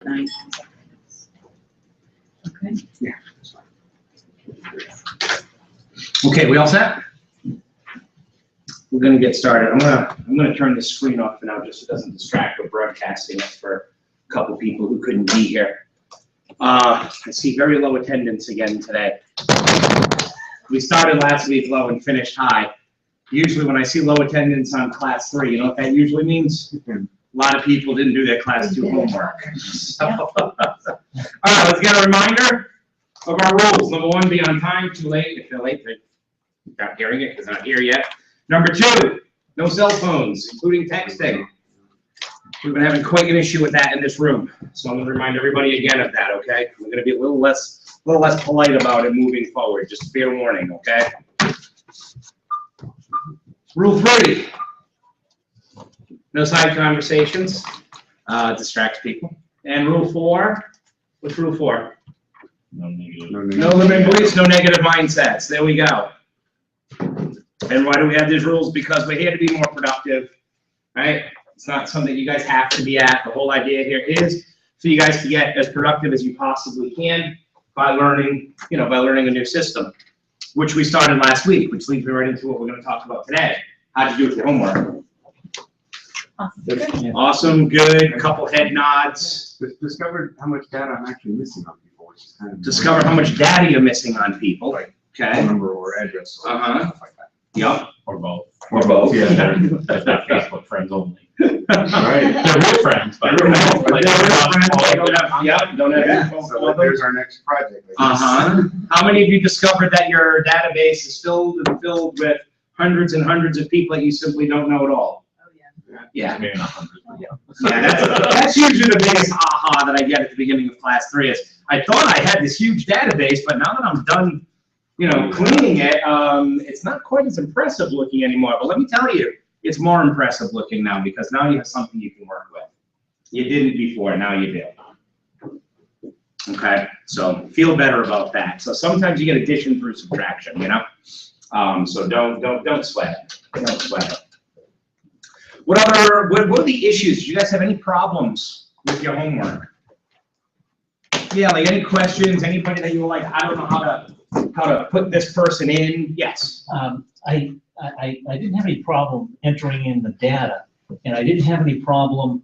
9. Okay. Yeah. Okay, we all set? We're gonna get started. I'm gonna turn the screen off for now, just so it doesn't distract or broadcasting us for a couple people who couldn't be here. I see very low attendance again today. We started last week low and finished high. Usually when I see low attendance on class 3, you know what that usually means? A lot of people didn't do their class 2 homework. So, all right, let's get a reminder of our rules. Number 1, be on time. Too late. If you're late, they're not hearing it because they're not here yet. Number 2, no cell phones, including texting. We've been having quite an issue with that in this room, so I'm going to remind everybody again of that. Okay, we're going to be a little less polite about it moving forward. Just fair warning. Okay. Rule 3: no side conversations. Distracts people. And rule 4. What's rule 4? No limiting beliefs, no negative mindsets. There we go. And why do we have these rules? Because we're here to be more productive, right? It's not something you guys have to be at. The whole idea here is for you guys to get as productive as you possibly can by learning, by learning a new system, which we started last week, which leads me right into what we're going to talk about today. How to do with your homework. Awesome, good. A couple head nods. Discovered how much data I'm actually missing on people, which is kind of Discover how much data you're missing on people. Like Okay. phone number or address or stuff like that. Yep. Or both. Or both. Yeah, they're not Facebook friends only. Right. They're real friends, but Don't have Yeah, info so for them. there's our next project. How many of you discovered that your database is filled with hundreds and hundreds of people that you simply don't know at all? Oh, yeah. Yeah. maybe not hundreds, but yeah. Yeah, that's usually the biggest aha that I get at the beginning of class 3 is I thought I had this huge database, but now that I'm done, cleaning it, it's not quite as impressive looking anymore. But let me tell you, it's more impressive looking now because now you have something you can work with. You didn't before, now you do. Okay, so feel better about that. So sometimes you get addition through subtraction, so don't sweat it. Don't sweat it. What are the issues? Do you guys have any problems with your homework? Yeah, like any questions? Anybody that you were like, I don't know how to put this person in? Yes. I didn't have any problem entering in the data, and I didn't have any problem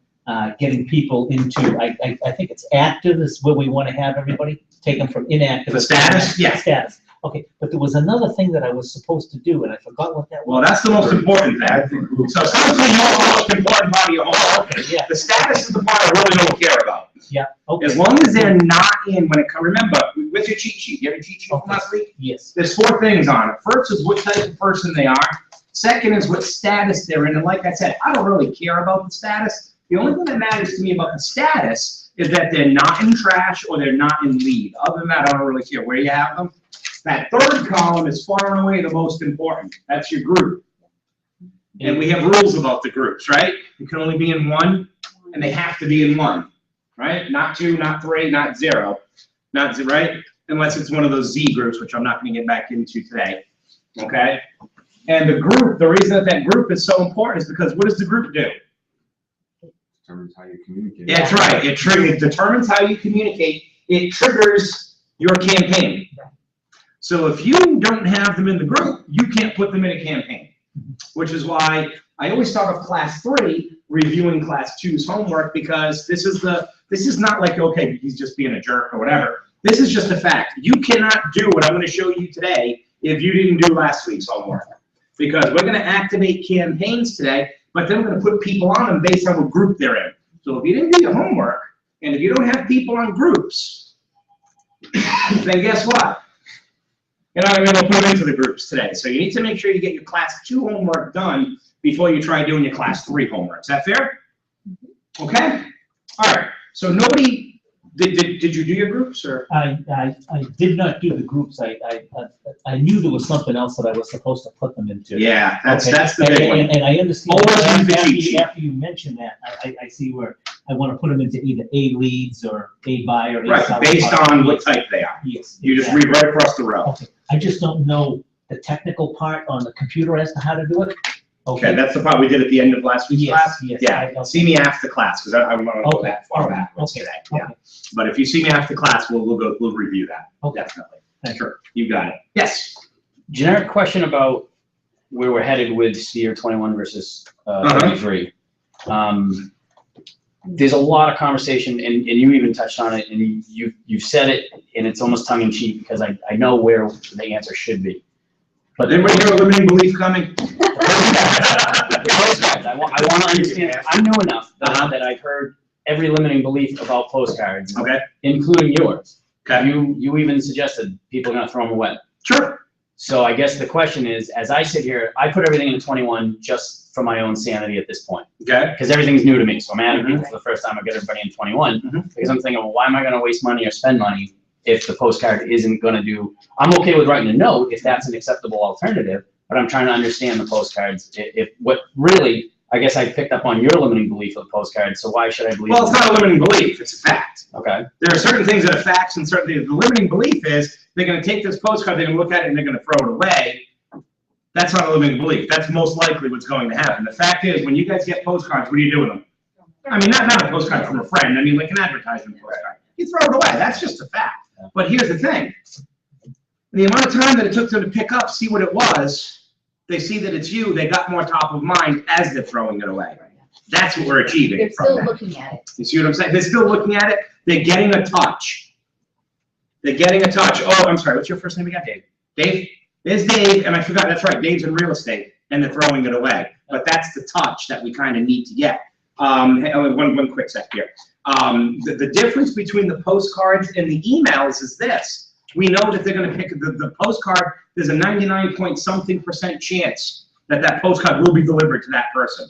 getting people into. I think it's active is where we want to have everybody take them from inactive. The status? Yeah. Status. Okay, but there was another thing that I was supposed to do, and I forgot what that was. Well, that's the most important thing. So something you know the most important part of your homework. Okay, yeah. The status is the part I really don't care about. Yeah. Okay. As long as they're not in when it comes. Remember, with your cheat sheet, you have a cheat sheet from last week? Yes. There's 4 things on it. First is what type of person they are. Second is what status they're in. And like I said, I don't really care about the status. The only thing that matters to me about the status is that they're not in trash or they're not in lead. Other than that, I don't really care where you have them. That 3rd column is far and away the most important. That's your group. And we have rules about the groups, right? You can only be in 1, and they have to be in 1, right? Not 2, not 3, not 0. Not 0, right? Unless it's one of those Z groups, which I'm not going to get back into today, okay? And the group, the reason that group is so important is because what does the group do? Determines how you communicate. Yeah, that's right. It determines how you communicate. It triggers your campaign. So if you don't have them in the group, you can't put them in a campaign, which is why I always start off class 3 reviewing class 2's homework, because this is not like, okay, he's just being a jerk or whatever. This is just a fact. You cannot do what I'm going to show you today if you didn't do last week's homework, because we're going to activate campaigns today, but then we're going to put people on them based on what group they're in. So if you didn't do your homework, and if you don't have people on groups, then guess what? You're not going to be able to put them into the groups today. So you need to make sure you get your class 2 homework done before you try doing your class 3 homework. Is that fair? Okay? All right. So nobody, did you do your groups, or? I did not do the groups. I knew there was something else that I was supposed to put them into. Yeah, that's Okay. the big one. And I understand. Always use the cheat sheet. After you mention that, I see where I want to put them into either A leads or A buyer. Right, based on what type they are. Yes. You just exactly. read right across the row. Okay. I just don't know the technical part on the computer as to how to do it. Okay, that's the part we did at the end of last week's Yes, class? yes. Yeah, see me after class, because I want to go Okay, that far all right, backwards okay, today, yeah. okay. But if you see me after class, we'll review that, Okay. definitely. Thank you. Sure, you got it. Yes. Generic question about where we're headed with SEER 21 versus Uh-huh. 33. There's a lot of conversation, and you even touched on it, and you've said it, and it's almost tongue in cheek because I know where the answer should be. But Anybody hear a limiting belief coming? postcards, I want to understand. I'm new enough Uh-huh. that I've heard every limiting belief about postcards, Okay, including yours. okay, You even suggested people are going to throw them away. sure. So I guess the question is, as I sit here, I put everything into 21 just for my own sanity at this point, Okay, because everything's new to me. So I'm adding Mhm. people for the first time. I get everybody in 21 Mhm. because I'm thinking, well, why am I going to waste money or spend money if the postcard isn't going to do? I'm okay with writing a note if that's an acceptable alternative, but I'm trying to understand the postcards. If what really, I guess I picked up on your limiting belief of postcards. So why should I believe? well, it's not a limiting belief, it's a fact. Okay. There are certain things that are facts and certain things. The limiting belief is they're gonna take this postcard, they're gonna look at it and they're gonna throw it away. That's not a limiting belief. That's most likely what's going to happen. The fact is, when you guys get postcards, what do you do with them? I mean, not a postcard from a friend, I mean, like an advertisement postcard. You throw it away, that's just a fact. But here's the thing. The amount of time that it took them to pick up, see what it was, they see that it's you, they got more top of mind as they're throwing it away. That's what we're achieving They're from still that. looking at it. You see what I'm saying? They're still looking at it. They're getting a touch. They're getting a touch. Oh, I'm sorry. What's your first name again? Dave. Dave? There's Dave, and I forgot. That's right. Dave's in real estate, and they're throwing it away. But that's the touch that we kind of need to get. Hey, one quick sec here. The difference between the postcards and the emails is this. We know that they're going to pick the postcard. There's a 99-point-something% chance that that postcard will be delivered to that person.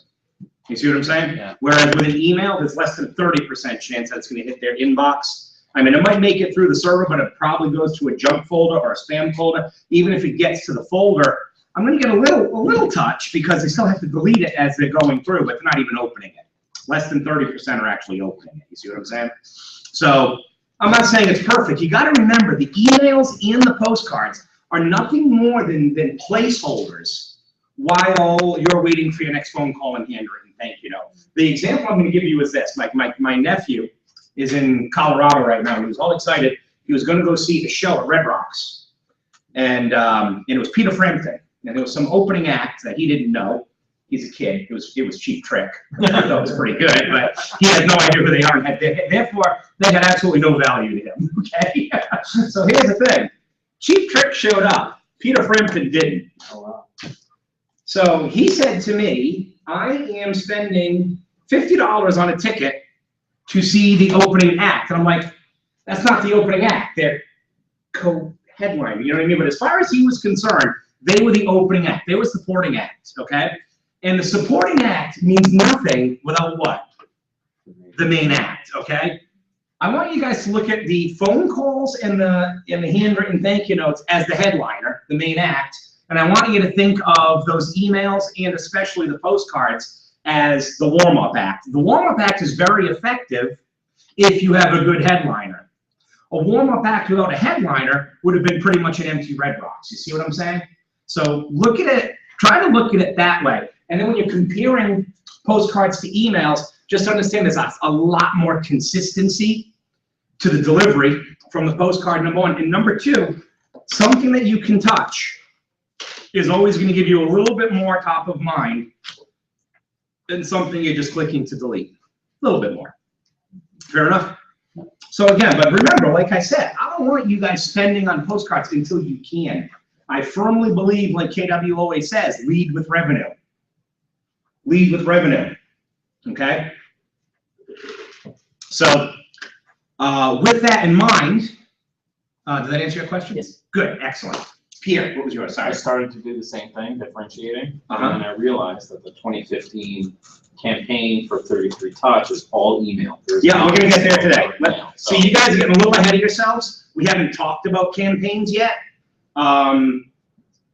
You see what I'm saying? Yeah. Whereas with an email, there's less than 30% chance that it's going to hit their inbox. I mean, it might make it through the server, but it probably goes to a junk folder or a spam folder. Even if it gets to the folder, I'm going to get a little touch because they still have to delete it as they're going through, but they're not even opening it. Less than 30% are actually opening it. You see what I'm saying? So I'm not saying it's perfect. You got to remember the emails and the postcards are nothing more than placeholders while you're waiting for your next phone call and handwritten thank you note. The example I'm going to give you is this. My nephew is in Colorado right now. He was all excited. He was going to go see the show at Red Rocks. And it was Peter Frampton. And there was some opening act that he didn't know. He's a kid. It was Cheap Trick. I thought it was pretty good, but he had no idea who they are. Therefore, they had absolutely no value to him. Okay? So here's the thing. Cheap Trick showed up. Peter Frampton didn't. Oh, wow. So he said to me, I am spending $50 on a ticket to see the opening act. And I'm like, that's not the opening act. They're co-headlining, you know what I mean? But as far as he was concerned, they were the opening act. They were supporting acts, okay? And the supporting act means nothing without what? The main act, okay? I want you guys to look at the phone calls and the handwritten thank you notes as the headliner, the main act. And I want you to think of those emails and especially the postcards as the warm-up act. The warm-up act is very effective if you have a good headliner. A warm-up act without a headliner would have been pretty much an empty Red Rocks. You see what I'm saying? So look at it, try to look at it that way. And then when you're comparing postcards to emails, just understand there's a lot more consistency to the delivery from the postcard, number one. And number two, something that you can touch is always going to give you a little bit more top of mind than something you're just clicking to delete. A little bit more. Fair enough? So again, but remember, like I said, I don't want you guys spending on postcards until you can. I firmly believe, like KW always says, lead with revenue. Lead with revenue. Okay? So with that in mind, did that answer your question? Yes. Good, excellent. Pierre, what was yours? I Sorry. started to do the same thing, differentiating, Uh-huh. and then I realized that the 2015 campaign for 33 Touch is all email. There's Yeah, we're not gonna get there today. right now. So you guys are getting a little ahead of yourselves. We haven't talked about campaigns yet.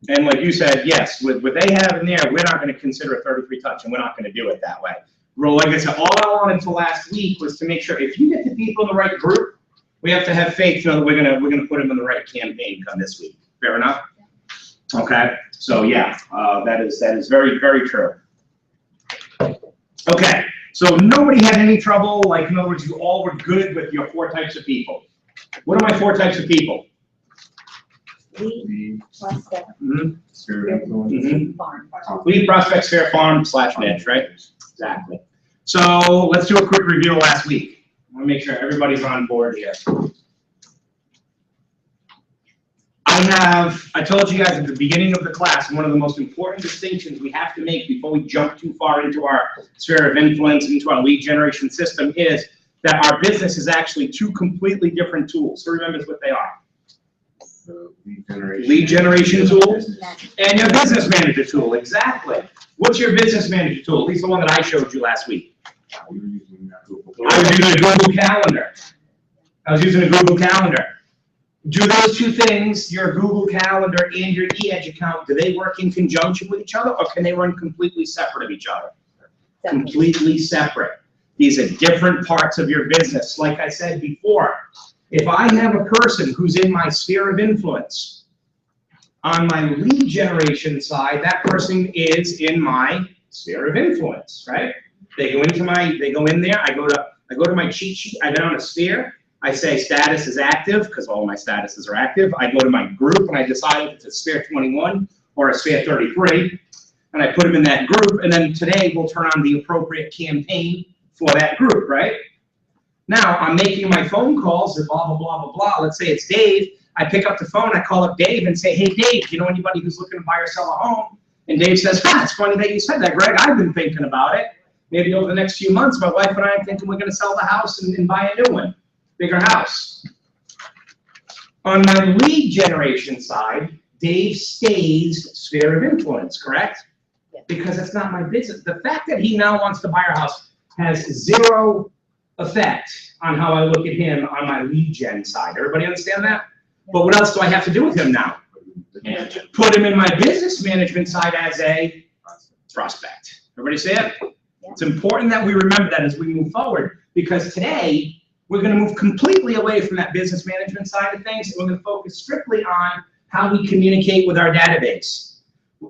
And like you said, yes, with what they have in there, we're not gonna consider a 33 touch and we're not gonna do it that way. Well, like I said, all I wanted for last week was to make sure if you get the people in the right group, we have to have faith, you know, that we're gonna put them in the right campaign come this week. Fair enough? Okay, so yeah, that is very, very true. Okay, so nobody had any trouble, like, in other words, you all were good with your 4 types of people. What are my 4 types of people? The Mhm, sphere of influence. mhm. Lead, prospect, sphere, farm, / niche, right? Exactly. So let's do a quick review of last week. I want to make sure everybody's on board here. I told you guys at the beginning of the class, one of the most important distinctions we have to make before we jump too far into our sphere of influence, into our lead generation system, is that our business is actually 2 completely different tools. Who remembers what they are? The lead generation. Lead generation tool and your business manager tool, exactly. What's your business manager tool? At least the one that I showed you last week. We were using Google. I was using a Google Calendar. Do those 2 things, your Google Calendar and your eEdge account, do they work in conjunction with each other, or can they run completely separate of each other? Completely separate. These are different parts of your business. Like I said before, if I have a person who's in my sphere of influence, on my lead generation side, that person is in my sphere of influence, right? They go in there, I go to my cheat sheet, I go down to sphere, I say status is active, because all my statuses are active. I go to my group and I decide if it's a sphere 21 or a sphere 33, and I put them in that group, and then today we'll turn on the appropriate campaign for that group, right? Now, I'm making my phone calls and blah, blah, blah, blah, blah. Let's say it's Dave. I pick up the phone, I call up Dave and say, hey, Dave, you know anybody who's looking to buy or sell a home? And Dave says, it's funny that you said that, Greg. I've been thinking about it. Maybe over the next few months, my wife and I are thinking we're going to sell the house and buy a new one. Bigger house. On my lead generation side, Dave stays sphere of influence, correct? Yeah. Because it's not my business. The fact that he now wants to buy our house has 0 effect on how I look at him on my lead gen side. Everybody understand that? But what else do I have to do with him now? Put him in my business management side as a prospect. Everybody see it? Yeah. It's important that we remember that as we move forward, because today, we're going to move completely away from that business management side of things, and we're going to focus strictly on how we communicate with our database.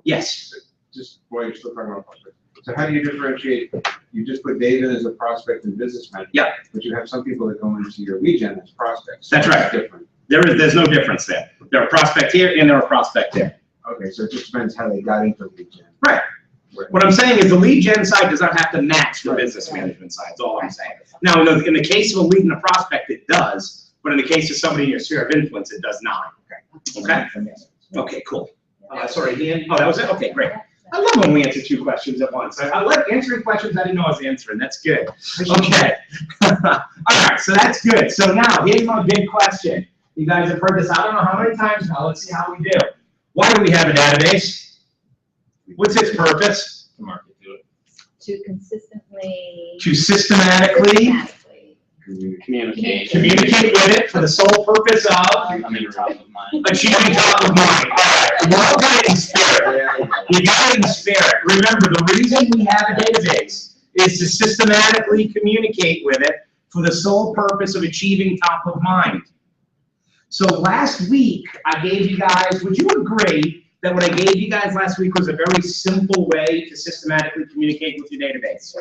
Yes? Just, boy, you're still talking about prospect. So how do you differentiate? You just put David as a prospect and business manager. Yeah. But you have some people that go into your lead gen as prospects. That's right. Different. There's no difference there. They're a prospect here and they're a prospect there. Okay, so it just depends how they got into lead gen. Right. What I'm saying is the lead gen side does not have to match the business management side. That's all I'm saying. Now, in the case of a lead and a prospect, it does, but in the case of somebody in your sphere of influence, it does not. Okay? Okay, cool. Sorry, Ian. Oh, that was it? Okay, great. I love when we answer 2 questions at once. I like answering questions I didn't know I was answering. That's good. Okay. All right, so that's good. So now, here's my big question. You guys have heard this, I don't know how many times now. Let's see how we do. Why do we have a database? What's its purpose? To market to it. To consistently. To systematically Communication. communicate with it for the sole purpose of I'm in top of mind. achieving top of mind. All right, we're all got it in spirit. You got it in spirit. Remember, the reason we have a database is to systematically communicate with it for the sole purpose of achieving top of mind. So last week, I gave you guys, would you agree that what I gave you guys last week was a very simple way to systematically communicate with your database?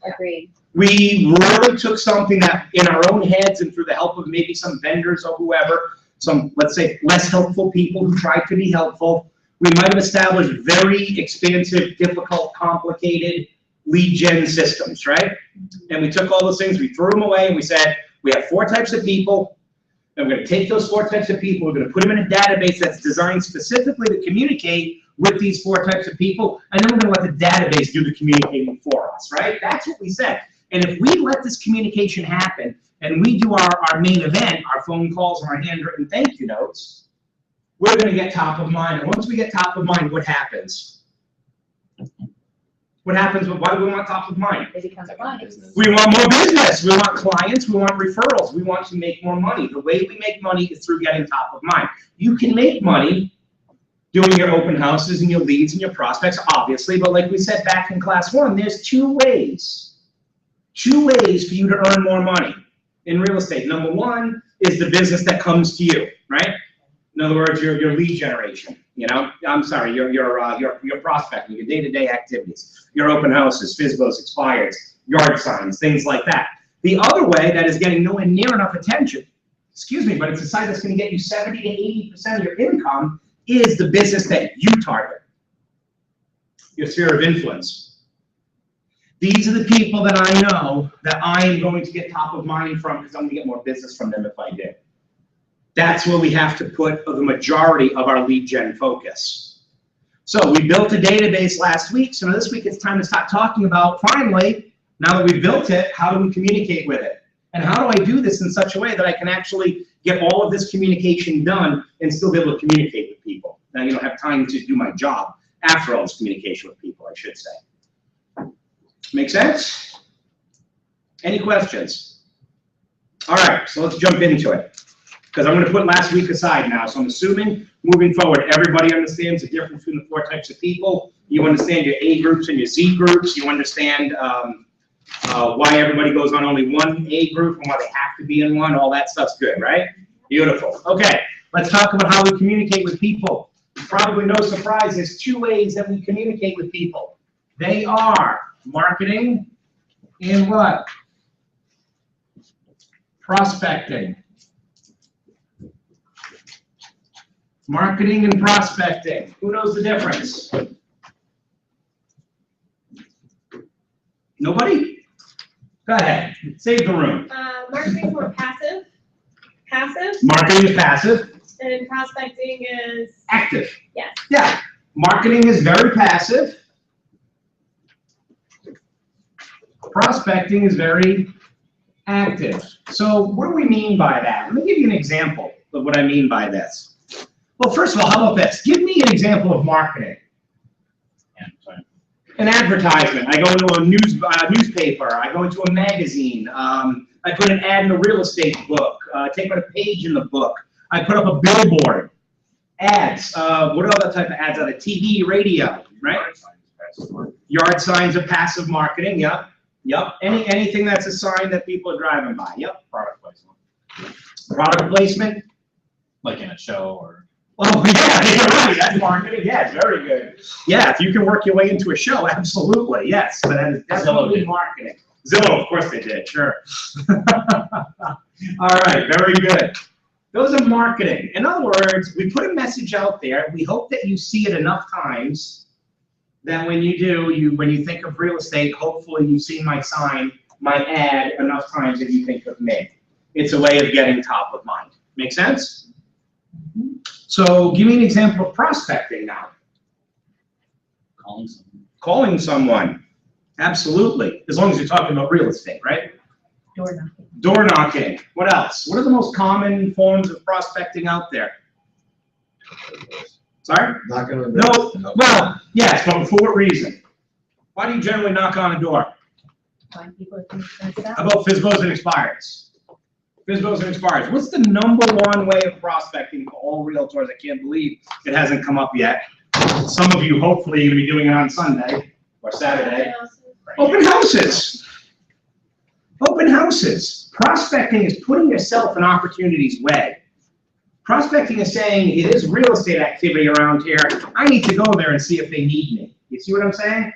Agreed. We really took something that in our own heads and through the help of maybe some vendors or whoever, some, let's say, less helpful people who tried to be helpful, we might have established very expansive, difficult, complicated lead gen systems, right? And we took all those things, we threw them away, and we said, we have 4 types of people, and we're going to take those 4 types of people, we're going to put them in a database that's designed specifically to communicate with these 4 types of people, and then we're going to let the database do the communicating for us, right? That's what we said. And if we let this communication happen, and we do our main event, our phone calls and our handwritten thank you notes, we're going to get top of mind. And once we get top of mind, what happens? What happens? Why do we want top of mind? It becomes money. We want more business. We want clients. We want referrals. We want to make more money. The way we make money is through getting top of mind. You can make money doing your open houses and your leads and your prospects, obviously, but like we said back in class 1, there's 2 ways. 2 ways for you to earn more money in real estate. Number 1 is the business that comes to you, right? In other words, your lead generation, you know, I'm sorry, your prospecting, your day-to-day activities, your open houses, FSBOs, expireds, yard signs, things like that. The other way that is getting nowhere near enough attention, excuse me, but it's a site that's gonna get you 70 to 80% of your income, is the business that you target, your sphere of influence. These are the people that I know that I am going to get top of mind from because I'm gonna get more business from them if I do. That's where we have to put the majority of our lead gen focus. So we built a database last week, so this week it's time to start talking about, finally, now that we've built it, how do we communicate with it? And how do I do this in such a way that I can actually get all of this communication done and still be able to communicate with people? Now you don't have time to do my job after all this communication with people, I should say. Make sense? Any questions? All right, so let's jump into it. Because I'm going to put last week aside now. So I'm assuming moving forward, everybody understands the difference between the 4 types of people. You understand your A groups and your Z groups. You understand why everybody goes on only one A group and why they have to be in one. All that stuff's good, right? Beautiful. Okay, let's talk about how we communicate with people. Probably no surprise, there's 2 ways that we communicate with people. They are marketing and what? Prospecting. Marketing and prospecting. Who knows the difference? Nobody? Go ahead. Save the room. Marketing is more passive. Marketing is passive. And prospecting is Active. yes. Yeah. Marketing is very passive. Prospecting is very active. So what do we mean by that? Let me give you an example of what I mean by this. Well, first of all, how about this? Give me an example of marketing. An advertisement. I go into a newspaper. I go into a magazine. I put an ad in a real estate book. Take out a page in the book. I put up a billboard. Ads. What other type of ads are there? TV, radio, right? Yard signs are passive marketing. Yep. Yep. Anything that's a sign that people are driving by. Yep. Product placement, Product placement. like in a show or. Oh, yeah, you're right. That's marketing. Yeah, it's very good. Yeah, if you can work your way into a show, absolutely. Yes, but that is definitely marketing. Zillow, of course they did. Sure. All right, very good. Those are marketing. In other words, we put a message out there. We hope that you see it enough times that when you do, when you think of real estate, hopefully you see my sign, my ad enough times that you think of me. It's a way of getting top of mind. Make sense? So give me an example of prospecting now. Calling someone. Absolutely. As long as you're talking about real estate, right? Door knocking. Door knocking. What else? What are the most common forms of prospecting out there? Sorry? Not gonna. No. Well, yes, but for what reason? Why do you generally knock on a door? Find people that think that's How about FSBOs and expireds? FSBOs and expireds. What's the #1 way of prospecting for all realtors? I can't believe it hasn't come up yet. Some of you, hopefully, you're going to be doing it on Sunday or Saturday. Open houses. Open houses. Prospecting is putting yourself in opportunity's way. Prospecting is saying, it is real estate activity around here. I need to go there and see if they need me. You see what I'm saying?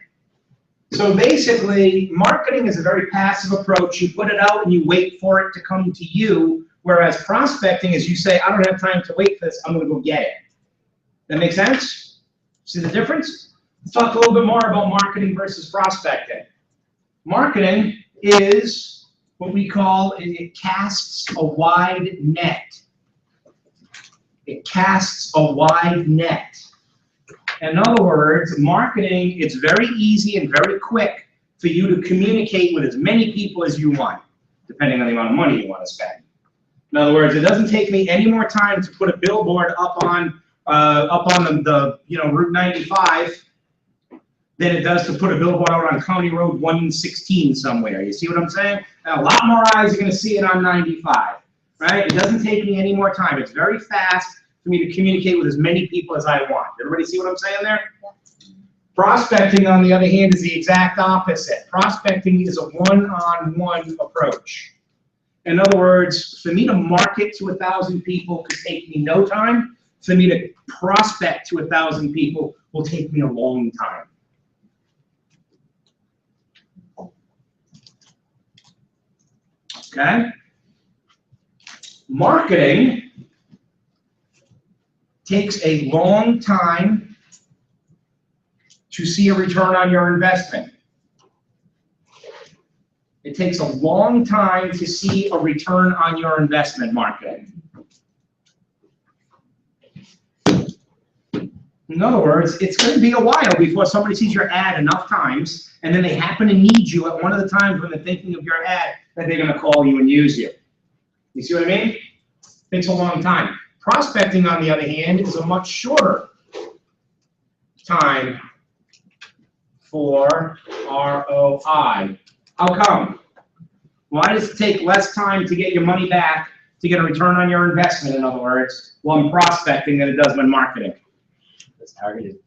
So basically, marketing is a very passive approach. You put it out and you wait for it to come to you, whereas prospecting is you say, I don't have time to wait for this, I'm going to go get it. That make sense? See the difference? Let's talk a little bit more about marketing versus prospecting. Marketing is what we call, it casts a wide net. It casts a wide net. In other words, marketing, it's very easy and very quick for you to communicate with as many people as you want, depending on the amount of money you want to spend. In other words, it doesn't take me any more time to put a billboard up on the Route 95 than it does to put a billboard out on County Road 116 somewhere. You see what I'm saying? And a lot more eyes are going to see it on 95, right? It doesn't take me any more time. It's very fast for me to communicate with as many people as I want. Everybody see what I'm saying there? Prospecting, on the other hand, is the exact opposite. Prospecting is a one-on-one approach. In other words, for me to market to 1,000 people could take me no time. for me to prospect to 1,000 people will take me a long time. Okay? Marketing takes a long time to see a return on your investment. It takes a long time to see a return on your investment, marketing. In other words, it's going to be a while before somebody sees your ad enough times, and then they happen to need you at one of the times when they're thinking of your ad, that they're going to call you and use you. You see what I mean? It takes a long time. Prospecting, on the other hand, is a much shorter time for ROI. How come? Why does it take less time to get your money back, to get a return on your investment, in other words, while prospecting than it does when marketing? It's targeted.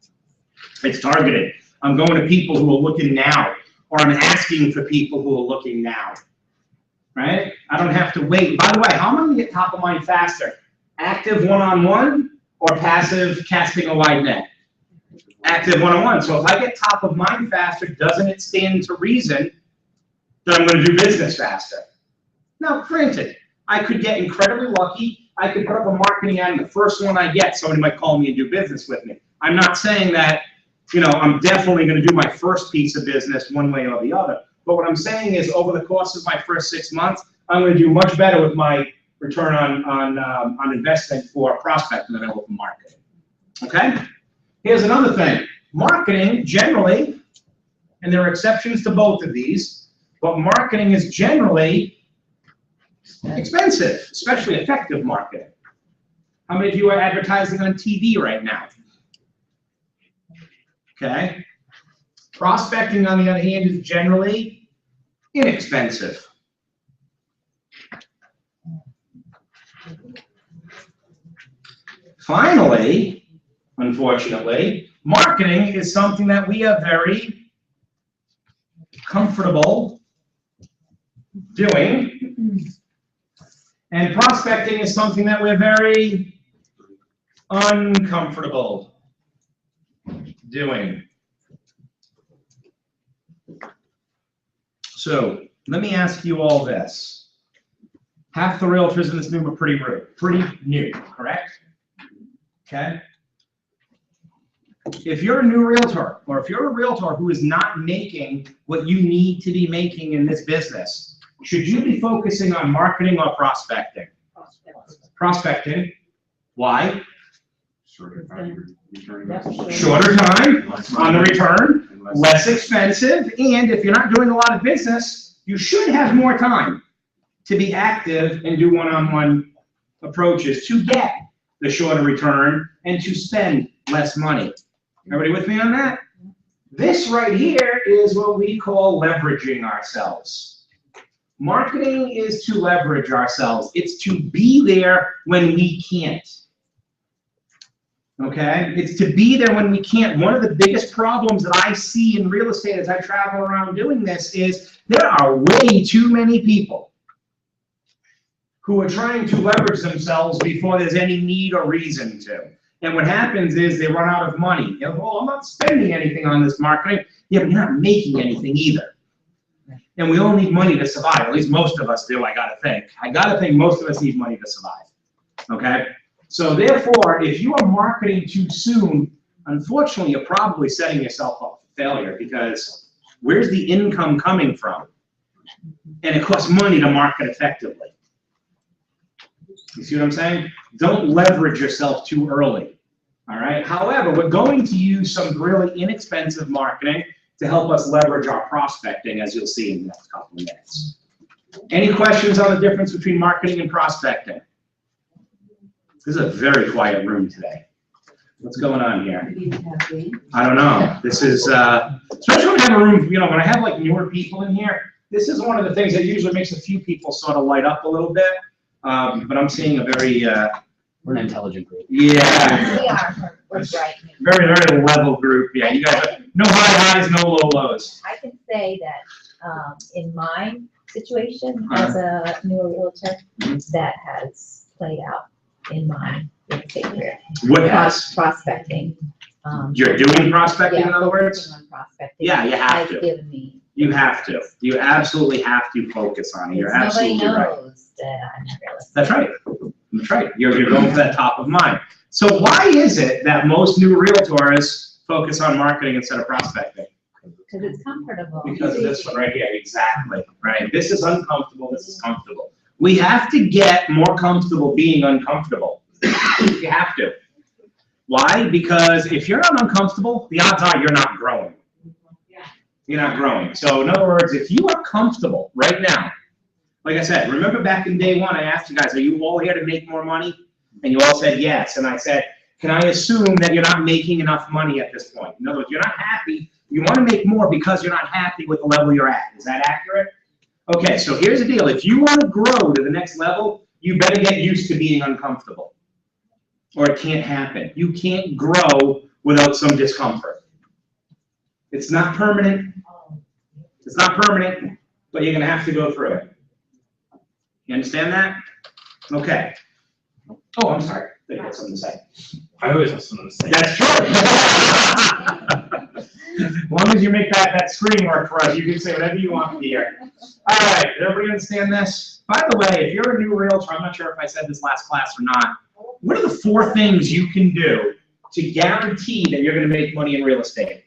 It's targeted. I'm going to people who are looking now, or I'm asking for people who are looking now, right? I don't have to wait. By the way, how am I going to get top of mind faster? Active one-on-one or passive casting a wide net? Active one-on-one. So if I get top of mind faster, doesn't it stand to reason that I'm going to do business faster? Now, granted, I could get incredibly lucky. I could put up a marketing ad, and the first one I get, somebody might call me and do business with me. I'm not saying that, you know, I'm definitely going to do my first piece of business one way or the other. But what I'm saying is, over the course of my first 6 months, I'm going to do much better with my return on investment for prospecting than I will for marketing. Okay? Here's another thing. Marketing generally, and there are exceptions to both of these, but marketing is generally expensive, especially effective marketing. How many of you are advertising on TV right now? Okay. Prospecting, on the other hand, is generally inexpensive. Finally, unfortunately, marketing is something that we are very comfortable doing, and prospecting is something that we're very uncomfortable doing. So let me ask you all this. Half the realtors in this room are pretty new, correct? Okay. If you're a new realtor, or if you're a realtor who is not making what you need to be making in this business, should you be focusing on marketing or prospecting? Prospecting. Why? Shorter time return. Shorter time on the return, less expensive, and if you're not doing a lot of business, you should have more time to be active and do one-on-one approaches to get the shorter return and to spend less money. Everybody with me on that? This right here is what we call leveraging ourselves. Marketing is to leverage ourselves. It's to be there when we can't. Okay? It's to be there when we can't. One of the biggest problems that I see in real estate as I travel around doing this is there are way too many people who are trying to leverage themselves before there's any need or reason to. And what happens is they run out of money. You know, well, I'm not spending anything on this marketing. Yeah, but you're not making anything either. And we all need money to survive. At least most of us do, I gotta think. I gotta think most of us need money to survive. Okay? So therefore, if you are marketing too soon, unfortunately, you're probably setting yourself up for failure, because where's the income coming from? And it costs money to market effectively. You see what I'm saying? Don't leverage yourself too early. All right? However, we're going to use some really inexpensive marketing to help us leverage our prospecting, as you'll see in the next couple of minutes. Any questions on the difference between marketing and prospecting? This is a very quiet room today. What's going on here? I don't know. This is, especially when I have a room, you know, when I have like newer people in here, this is one of the things that usually makes a few people sort of light up a little bit. But I'm seeing a very, We're an intelligent group. yeah, We are, we're bright. very, very level group. Yeah, you guys, no high highs, no low lows. I can say that, in my situation as a newer realtor, that has played out in my real estate career. What has? Prospecting. You're doing prospecting, in other words? focusing on prospecting Yeah, you have has to. given me. You have to. You absolutely have to focus on it. You're absolutely right. Nobody knows that I'm a real estate. That's right. That's right. You're going for that top of mind. So why is it that most new realtors focus on marketing instead of prospecting? Because it's comfortable. Because of this one right here, exactly, right? This is uncomfortable, this is comfortable. We have to get more comfortable being uncomfortable. You have to. Why? Because if you're not uncomfortable, the odds are you're not growing. You're not growing. So in other words, if you are comfortable right now, like I said, remember back in day one, I asked you guys, are you all here to make more money? And you all said yes. And I said, can I assume that you're not making enough money at this point? In other words, you're not happy. You want to make more because you're not happy with the level you're at. Is that accurate? Okay, so here's the deal. If you want to grow to the next level, you better get used to being uncomfortable, or it can't happen. You can't grow without some discomfort. It's not permanent. It's not permanent, but you're going to have to go through it. You understand that? Okay. Oh, I'm sorry. I had something to say. I always have something to say. That's true. As long as you make that screen work for us, you can say whatever you want here. All right, does everybody understand this? By the way, if you're a new realtor, I'm not sure if I said this last class or not, what are the 4 things you can do to guarantee that you're going to make money in real estate?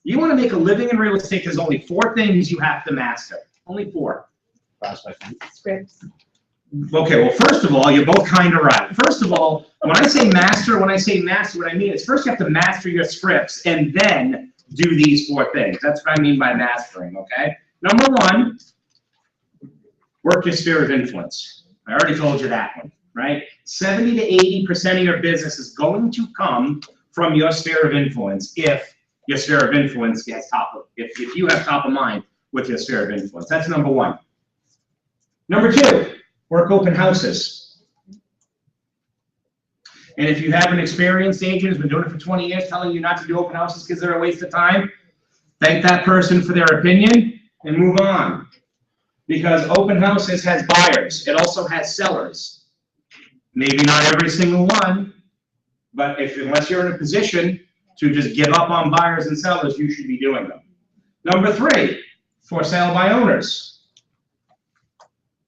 You want to make a living in real estate, there's only 4 things you have to master. Only 4. Prospecting. Scripts. Okay, well, first of all, you're both kind of right. First of all, when I say master, what I mean is first you have to master your scripts and then do these 4 things. That's what I mean by mastering, okay? Number 1, work your sphere of influence. I already told you that one, right? 70 to 80% of your business is going to come from your sphere of influence if your sphere of influence has if you have top of mind with your sphere of influence. That's number 1. Number 2, work open houses. And if you have an experienced agent who's been doing it for 20 years telling you not to do open houses because they're a waste of time, thank that person for their opinion and move on. Because open houses has buyers. It also has sellers. Maybe not every single one, but unless you're in a position to just give up on buyers and sellers, you should be doing them. Number 3, for sale by owners.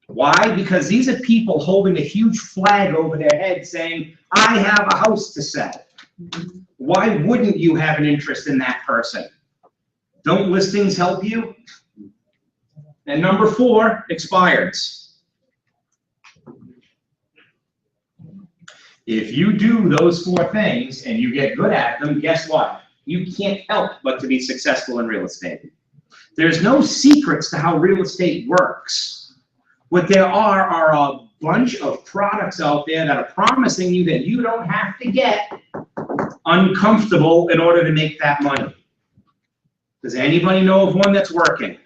Why? Because these are people holding a huge flag over their head saying, I have a house to sell. Why wouldn't you have an interest in that person? Don't listings help you? And number 4, expireds. If you do those 4 things and you get good at them, guess what? You can't help but to be successful in real estate. There's no secrets to how real estate works. What there are a bunch of products out there that are promising you that you don't have to get uncomfortable in order to make that money. Does anybody know of one that's working?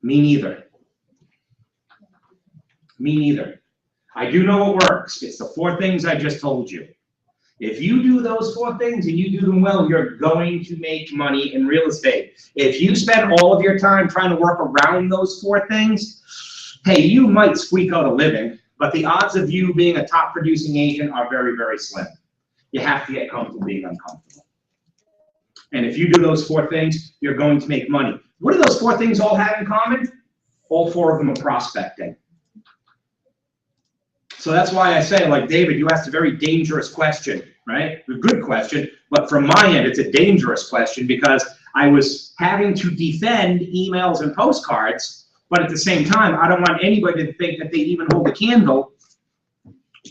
Me neither. Me neither. I do know it works. It's the 4 things I just told you. If you do those 4 things and you do them well, you're going to make money in real estate. If you spend all of your time trying to work around those 4 things, hey, you might squeak out a living, but the odds of you being a top producing agent are very, very slim. You have to get comfortable being uncomfortable. And if you do those 4 things, you're going to make money. What do those 4 things all have in common? All 4 of them are prospecting. So that's why I say, like David, you asked a very dangerous question, right? A good question, but from my end, it's a dangerous question because I was having to defend emails and postcards, but at the same time, I don't want anybody to think that they even hold a candle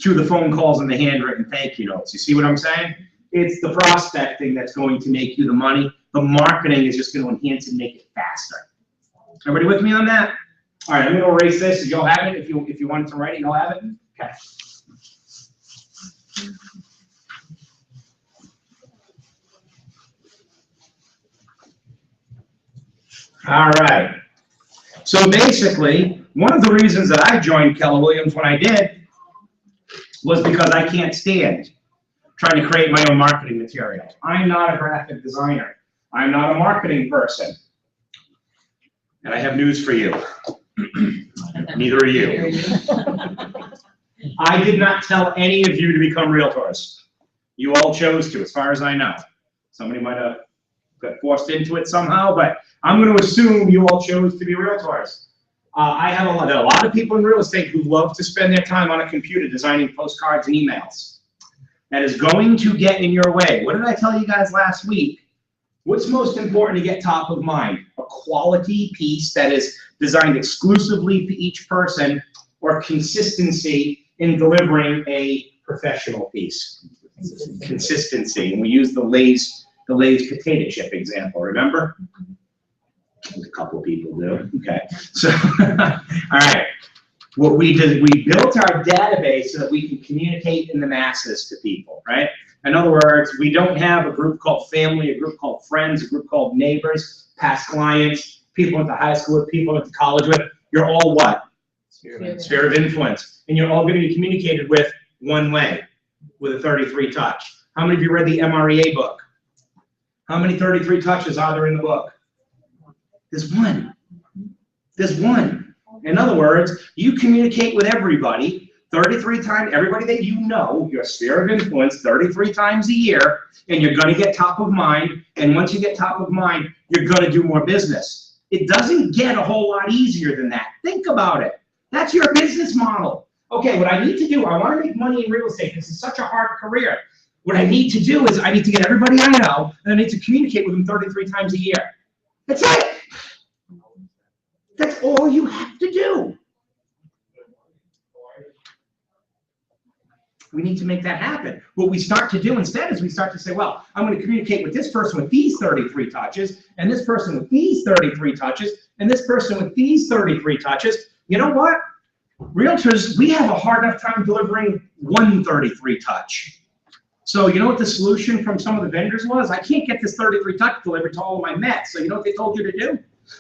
to the phone calls and the handwritten thank you notes. You see what I'm saying? It's the prospecting that's going to make you the money. The marketing is just going to enhance and make it faster. Everybody with me on that? All right, I'm going to erase this. You'll have it. If you wanted to write it, you'll have it. Okay. All right. So basically, one of the reasons that I joined Keller Williams when I did was because I can't stand trying to create my own marketing material. I'm not a graphic designer. I'm not a marketing person. And I have news for you. Neither are you. I did not tell any of you to become realtors. You all chose to, as far as I know. Somebody might have got forced into it somehow, but I'm going to assume you all chose to be realtors. I have there are a lot of people in real estate who love to spend their time on a computer designing postcards and emails. That is going to get in your way. What did I tell you guys last week? What's most important to get top of mind? A quality piece that is designed exclusively for each person, or consistency in delivering a professional piece. Consistency, and we use the Lay's potato chip example, remember? A couple people do, okay. So, all right. What we did, we built our database so that we can communicate in the masses to people, right? In other words, we don't have a group called family, a group called friends, a group called neighbors, past clients, people at the high school with, people at the college with. You're all what? Sphere of influence. And you're all going to be communicated with one way, with a 33 touch. How many of you read the MREA book? How many 33 touches are there in the book? There's one. There's one. In other words, you communicate with everybody 33 times, everybody that you know, your sphere of influence, 33 times a year, and you're going to get top of mind. And once you get top of mind, you're going to do more business. It doesn't get a whole lot easier than that. Think about it. That's your business model. Okay, what I need to do, I want to make money in real estate. This is such a hard career. What I need to do is I need to get everybody I know, and I need to communicate with them 33 times a year. That's it. That's all you have to do. We need to make that happen. What we start to do instead is we start to say, well, I'm going to communicate with this person with these 33 touches, and this person with these 33 touches, and this person with these 33 touches. You know what? Realtors, we have a hard enough time delivering one 33 touch. So you know what the solution from some of the vendors was? I can't get this 33 touch delivered to all of my Mets. So you know what they told you to do?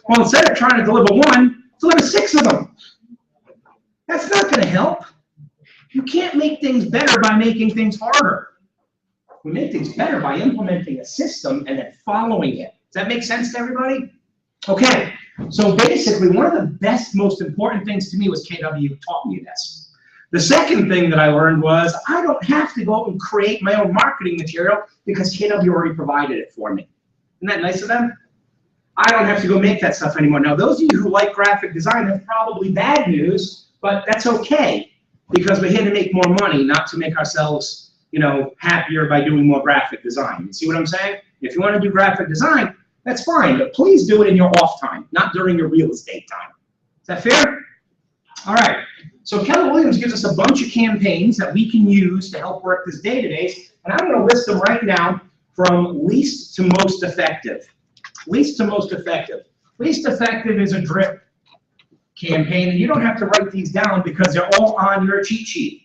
Well, instead of trying to deliver one, deliver 6 of them. That's not going to help. You can't make things better by making things harder. We make things better by implementing a system and then following it. Does that make sense to everybody? Okay, so basically one of the best, most important things to me was KW taught me this. The second thing that I learned was I don't have to go and create my own marketing material because KW already provided it for me. Isn't that nice of them? I don't have to go make that stuff anymore. Now, those of you who like graphic design have probably bad news, but that's okay because we're here to make more money, not to make ourselves, you know, happier by doing more graphic design. You see what I'm saying? If you want to do graphic design, that's fine, but please do it in your off time, not during your real estate time. Is that fair? All right. So Keller Williams gives us a bunch of campaigns that we can use to help work this database, and I'm going to list them right now from least to most effective. Least to most effective. Least effective is a drip campaign, and you don't have to write these down because they're all on your cheat sheet.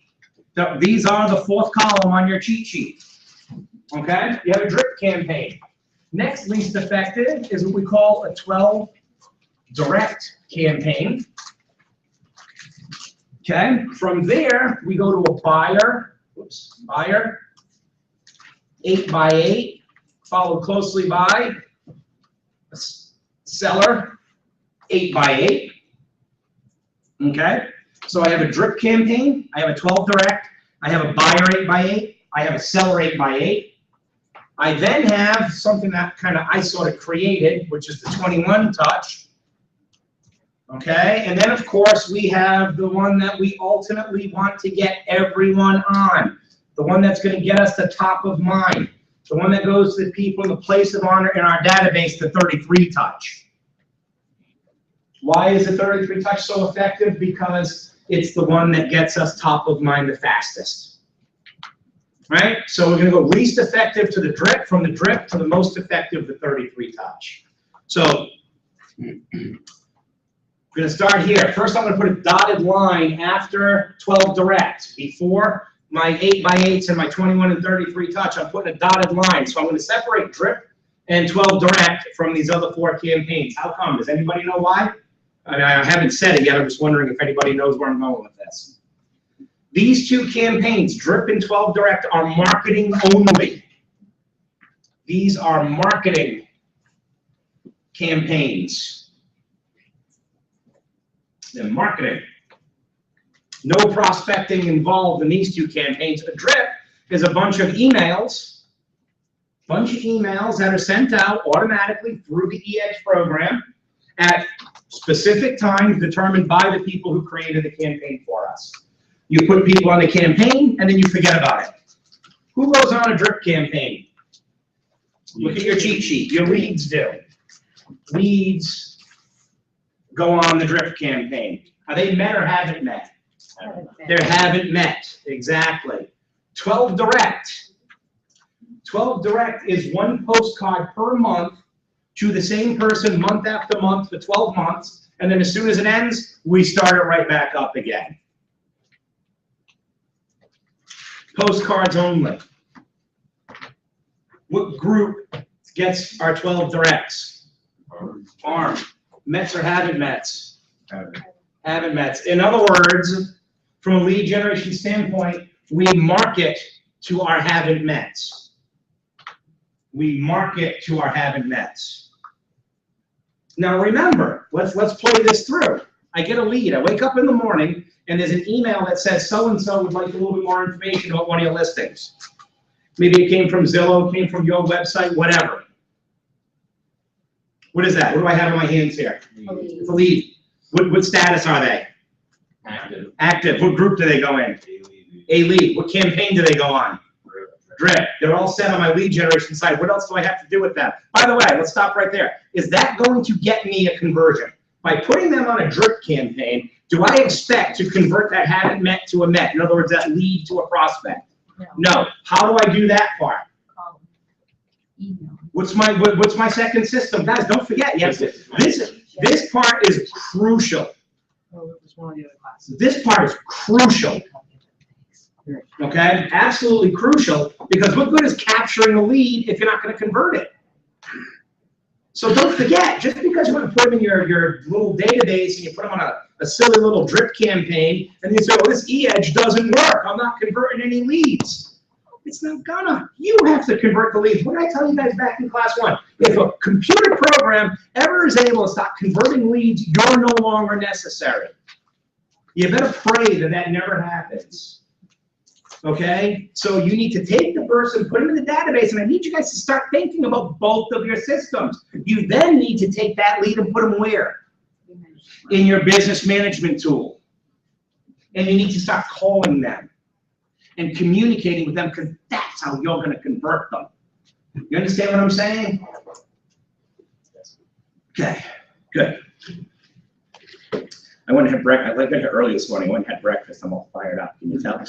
These are the 4th column on your cheat sheet. Okay? You have a drip campaign. Next least effective is what we call a 12 direct campaign. Okay? From there, we go to a buyer, 8x8, followed closely by a seller, 8x8. Okay? So I have a drip campaign, I have a 12 direct, I have a buyer 8x8, I have a seller 8x8. I then have something that I sort of created, which is the 21 touch. Okay, and then of course we have the one that we ultimately want to get everyone on. The one that's going to get us to top of mind. The one that goes to the people in the place of honor in our database, the 33 touch. Why is the 33 touch so effective? Because it's the one that gets us top of mind the fastest. Right? So we're going to go least effective to the drip, from the drip to the most effective, the 33 touch. So we're going to start here. First, I'm going to put a dotted line after 12 direct. Before my 8x8s and my 21 and 33 touch, I'm putting a dotted line. So I'm going to separate drip and 12 direct from these other 4 campaigns. How come? Does anybody know why? I mean, I haven't said it yet. I'm just wondering if anybody knows where I'm going with this. These 2 campaigns, drip and 12 direct, are marketing only. These are marketing campaigns. They're marketing. No prospecting involved in these two campaigns. A drip is a bunch of emails that are sent out automatically through the eEdge program at specific times determined by the people who created the campaign for us. You put people on the campaign and then you forget about it. Who goes on a drip campaign? Look at your cheat sheet. Your leads do. Leads go on the drip campaign. Are they met or haven't met? They haven't met, exactly. 12 direct. 12 direct is one postcard per month to the same person month after month for 12 months, and then as soon as it ends, we start it right back up again. Postcards only. What group gets our 12 directs? Farm. Mets or haven't mets? Haven't mets. In other words, from a lead generation standpoint, we market to our haven't mets. We market to our haven't mets. Now remember, let's play this through. I get a lead. I wake up in the morning and there's an email that says so-and-so would like a little bit more information about one of your listings. Maybe it came from Zillow, came from your website, whatever. What is that? What do I have in my hands here? It's a lead. What status are they? Active. Active. What group do they go in? A lead. What campaign do they go on? Drip. They're all set on my lead generation side. What else do I have to do with that? By the way, let's stop right there. Is that going to get me a conversion? By putting them on a drip campaign, do I expect to convert that haven't met to a met? In other words, that lead to a prospect? No. How do I do that part? Email. What's my second system? Guys, don't forget, yes, this part is crucial. This part is crucial. Okay, absolutely crucial, because what good is capturing a lead if you're not going to convert it? So don't forget, just because you want to put them in your little database and you put them on a silly little drip campaign, and you say, oh, this eEdge doesn't work, I'm not converting any leads. It's not gonna. You have to convert the leads. What did I tell you guys back in class 1? If a computer program ever is able to stop converting leads, you're no longer necessary. You better pray that that never happens. Okay? So you need to take the person, put them in the database, and I need you guys to start thinking about both of your systems. You then need to take that lead and put them where? In your business management tool. And you need to start calling them and communicating with them, because that's how you're going to convert them. You understand what I'm saying? Okay, good. I went and had breakfast. I got here early this morning. I went and had breakfast. I'm all fired up. Can you tell?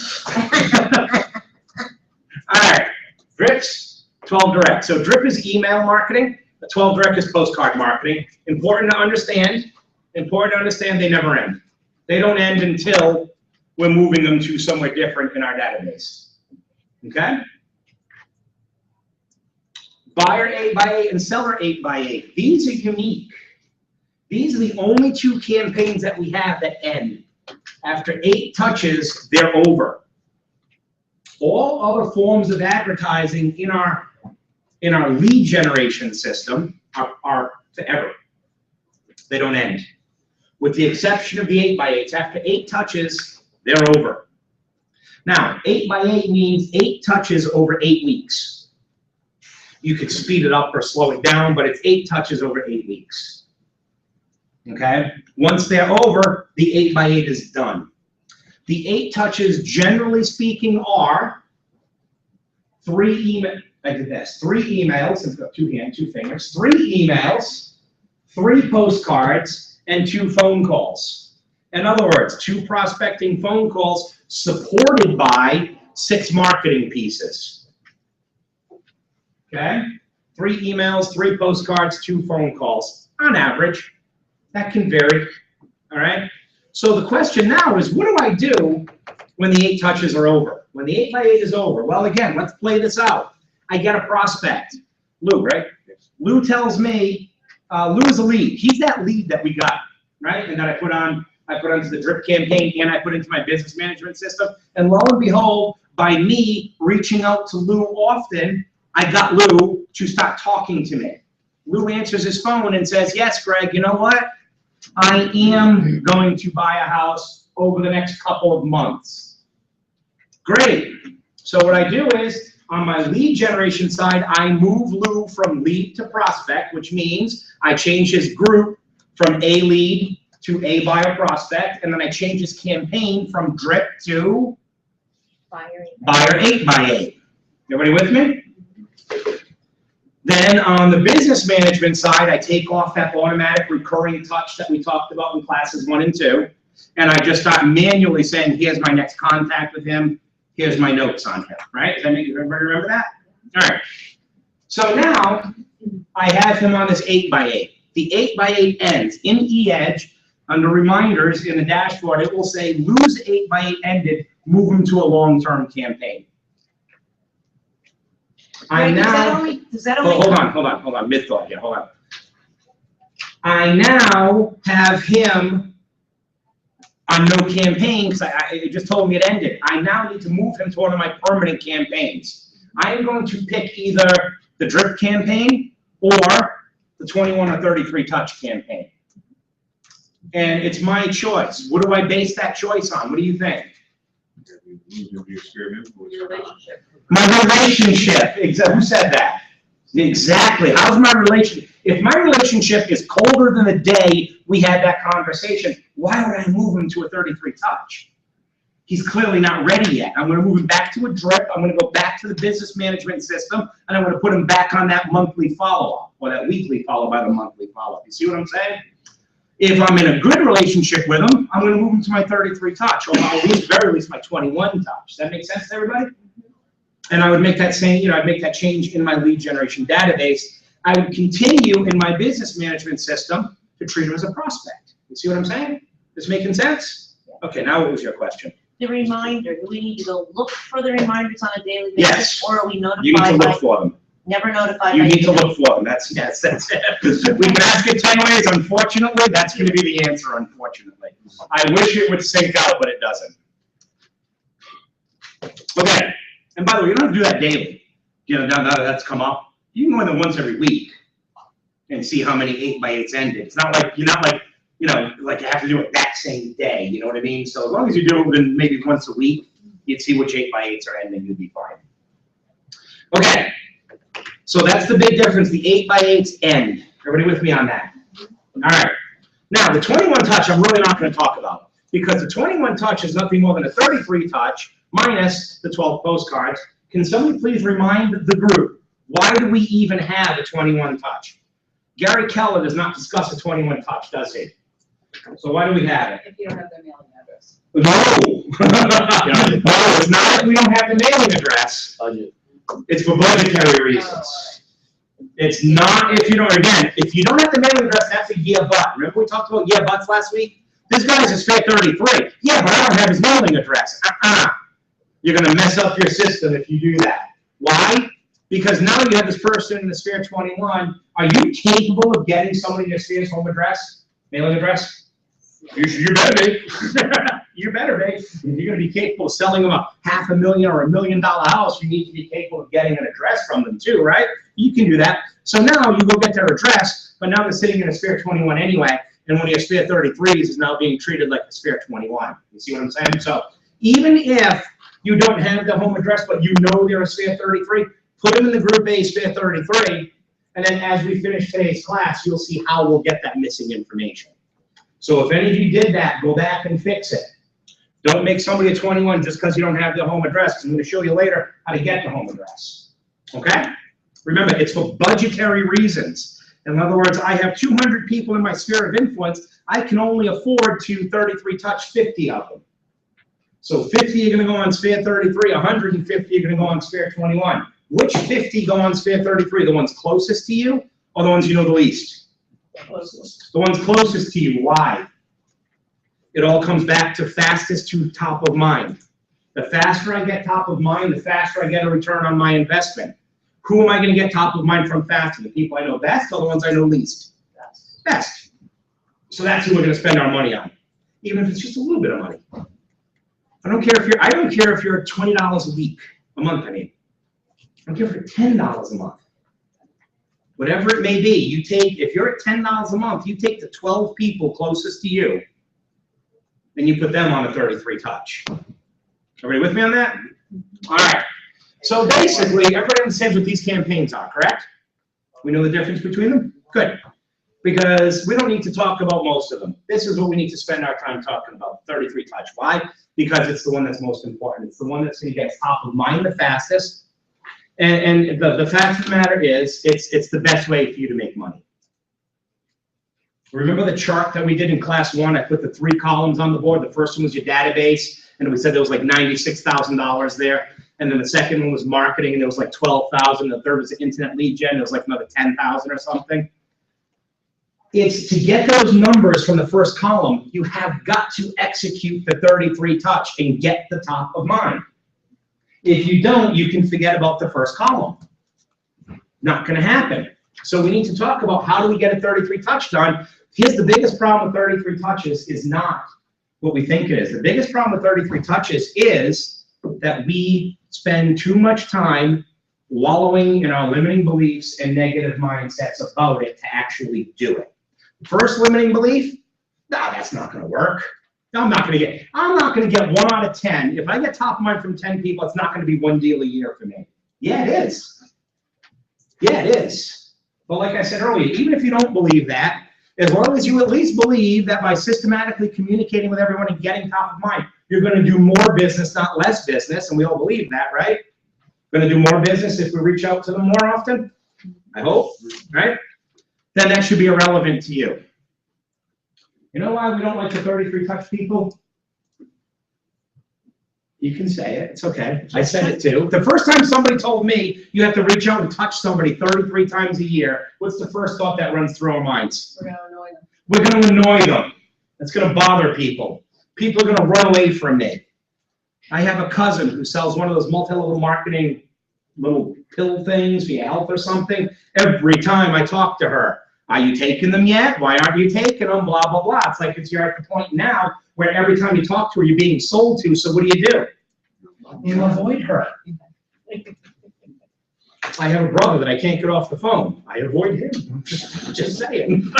All right, drips, 12 direct. So drip is email marketing. The 12 direct is postcard marketing. Important to understand they never end. They don't end until we're moving them to somewhere different in our database. Okay? Buyer 8x8 and seller 8x8. These are unique. These are the only two campaigns that we have that end. After 8 touches, they're over. All other forms of advertising in our lead generation system are forever. They don't end. With the exception of the 8x8s. After 8 touches, they're over. Now, 8x8 means 8 touches over 8 weeks. You could speed it up or slow it down, but it's 8 touches over 8 weeks. Okay? Once they're over, the 8x8 is done. The 8 touches, generally speaking, are 3 emails. I did this. 3 emails. I've got 2 fingers. 3 emails, 3 postcards, and 2 phone calls. In other words, 2 prospecting phone calls supported by 6 marketing pieces. Okay? 3 emails, 3 postcards, 2 phone calls. On average. That can vary. All right? So the question now is, what do I do when the 8 touches are over? When the 8x8 is over? Well, again, let's play this out. I get a prospect. Lou, right? Lou tells me, Lou is a lead. He's that lead that we got, right? And that I put onto the drip campaign, and I put into my business management system. And lo and behold, by me reaching out to Lou often, I got Lou to start talking to me. Lou answers his phone and says, yes, Greg, you know what? I am going to buy a house over the next couple of months. Great. So what I do is, on my lead generation side, I move Lou from lead to prospect, which means I change his group from A lead to A buyer prospect, and then I change his campaign from drip to buyer 8x8. Everybody with me? Then on the business management side, I take off that automatic recurring touch that we talked about in classes 1 and 2, and I just start manually saying, here's my next contact with him, here's my notes on him, right? Does that make everybody remember that? All right. So now I have him on this 8x8. The 8x8 ends in eEdge. Under reminders in the dashboard, it will say, Lou's 8x8 ended, move him to a long-term campaign. I Right, now, does that only? hold on, mid-thought here, hold on. I now have him on no campaign, because it just told me it ended. I now need to move him to one of my permanent campaigns. I am going to pick either the drip campaign or the 21 or 33 touch campaign. And it's my choice. What do I base that choice on? What do you think? Your Relationship. My relationship. Who said that? Exactly. How's my relationship? If my relationship is colder than the day we had that conversation, why would I move him to a 33 touch? He's clearly not ready yet. I'm going to move him back to a drip. I'm going to go back to the business management system, and I'm going to put him back on that monthly follow-up, or that weekly followed by the monthly follow-up. You see what I'm saying? If I'm in a good relationship with him, I'm going to move him to my 33 touch, or at least, very least, my 21 touch. Does that make sense to everybody? And I would make that same, I'd make that change in my lead generation database. I would continue in my business management system to treat him as a prospect. You see what I'm saying? This making sense? Okay, now what was your question? The reminder, do we need to go look for the reminders on a daily basis? Yes. Or are we You need to notified by, look for them. never notified You by? need to email? look for them. That's it. We can ask it 10 ways. Unfortunately, that's going to be the answer, unfortunately. I wish it would sync out, but it doesn't. Okay. And by the way, you don't have to do that daily. Now that that's come up, you can go in there once every week and see how many 8x8s ended. It's not like, like you have to do it that same day. You know what I mean? So as long as you do it within maybe once a week, you'd see which 8x8s are ending, you'd be fine. Okay. So that's the big difference. The 8x8s end. Everybody with me on that? All right. Now, the 21 touch, I'm really not going to talk about, because the 21 touch is nothing more than a 33 touch minus the 12 postcards. Can somebody please remind the group, why do we even have a 21 touch? Gary Keller does not discuss a 21 touch, does he? So why do we have it? If you don't have their mailing address. No. No, it's not that we don't have the mailing address. Budget. It's for budgetary reasons. It's not if you don't, again, if you don't have the mailing address, that's a yeah but. Remember we talked about yeah buts last week? This guy's a sphere 33. Yeah, but I don't have his mailing address. You're gonna mess up your system if you do that. Why? Because now you have this person in the sphere 21. Are you capable of getting somebody in your sphere's home address, mailing address? You better be. You better be. If you're gonna be capable of selling them a $500,000 or $1 million house, you need to be capable of getting an address from them too, right? You can do that. So now you go get their address, but now they're sitting in a sphere 21 anyway, and one of your sphere 33s is now being treated like a sphere 21. You see what I'm saying? So even if you don't have the home address, but you know they're a sphere 33, put them in the group A sphere 33, and then as we finish today's class, you'll see how we'll get that missing information. So if any of you did that, go back and fix it. Don't make somebody a 21 just because you don't have their home address, because I'm going to show you later how to get the home address. Okay? Remember, it's for budgetary reasons. In other words, I have 200 people in my sphere of influence. I can only afford to 33 touch 50 of them. So 50 are going to go on sphere 33, 150 are going to go on sphere 21. Which 50 go on sphere 33? The ones closest to you or the ones you know the least? The ones closest to you. Why? It all comes back to fastest to top of mind. The faster I get top of mind, the faster I get a return on my investment. Who am I going to get top of mind from faster? The people I know best or the ones I know least? Best. So that's who we're going to spend our money on, even if it's just a little bit of money. I don't care if you're $20 a week, a month, I mean. I don't care if you're $10 a month. Whatever it may be, you take, if you're at $10 a month, you take the 12 people closest to you, and you put them on a 33 touch. Everybody with me on that? All right. So basically, everybody understands what these campaigns are, correct? We know the difference between them? Good. Because we don't need to talk about most of them. This is what we need to spend our time talking about, 33 touch. Why? Because it's the one that's most important. It's the one that's going to get top of mind the fastest. And the fact of the matter is, it's the best way for you to make money. Remember the chart that we did in class 1? I put the 3 columns on the board. The first one was your database, and we said there was like $96,000 there. And then the second one was marketing, and there was like $12,000. The third was the internet lead gen. There was like another $10,000 or something. It's to get those numbers from the first column, you have got to execute the 33 touch and get the top of mind. If you don't, you can forget about the first column. Not going to happen. So we need to talk about how do we get a 33 touch done. Here's the biggest problem with 33 touches is not what we think it is. The biggest problem with 33 touches is that we spend too much time wallowing in our limiting beliefs and negative mindsets about it to actually do it. First limiting belief, no, that's not going to work. I'm not going to get 1 out of 10. If I get top of mind from 10 people, it's not going to be 1 deal a year for me. Yeah, it is. Yeah, it is. But like I said earlier, even if you don't believe that, as long as you at least believe that by systematically communicating with everyone and getting top of mind, you're going to do more business, not less business, and we all believe that, right? Going to do more business if we reach out to them more often, I hope, right? Then that should be irrelevant to you. You know why we don't like the 33 touch people? You can say it, it's okay. I said it too. The first time somebody told me you have to reach out and touch somebody 33 times a year, what's the first thought that runs through our minds? We're gonna annoy them. We're going to annoy them. It's going to bother people. People are going to run away from me. I have a cousin who sells one of those multi-level marketing little pill things for your health or something. Every time I talk to her, are you taking them yet? Why aren't you taking them? Blah, blah, blah. It's like you're at the point now where every time you talk to her, you're being sold to. So what do? You avoid her. I have a brother that I can't get off the phone. I avoid him. Just saying.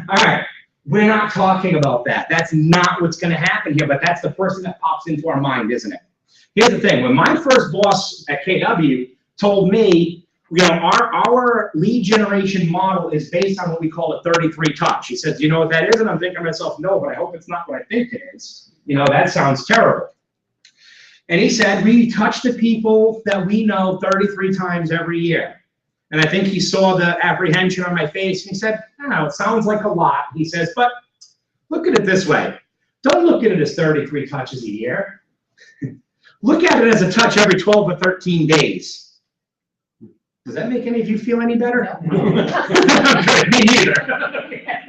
All right. We're not talking about that. That's not what's going to happen here, but that's the first thing that pops into our mind, isn't it? Here's the thing. When my first boss at KW told me, you know, our lead generation model is based on what we call a 33 touch. He says, you know what that is? And I'm thinking to myself, no, but I hope it's not what I think it is. You know, that sounds terrible. And he said, we touch the people that we know 33 times every year. And I think he saw the apprehension on my face. And he said, I don't know, it sounds like a lot. He says, but look at it this way. Don't look at it as 33 touches a year. Look at it as a touch every 12 or 13 days. Does that make any of you feel any better? Me neither.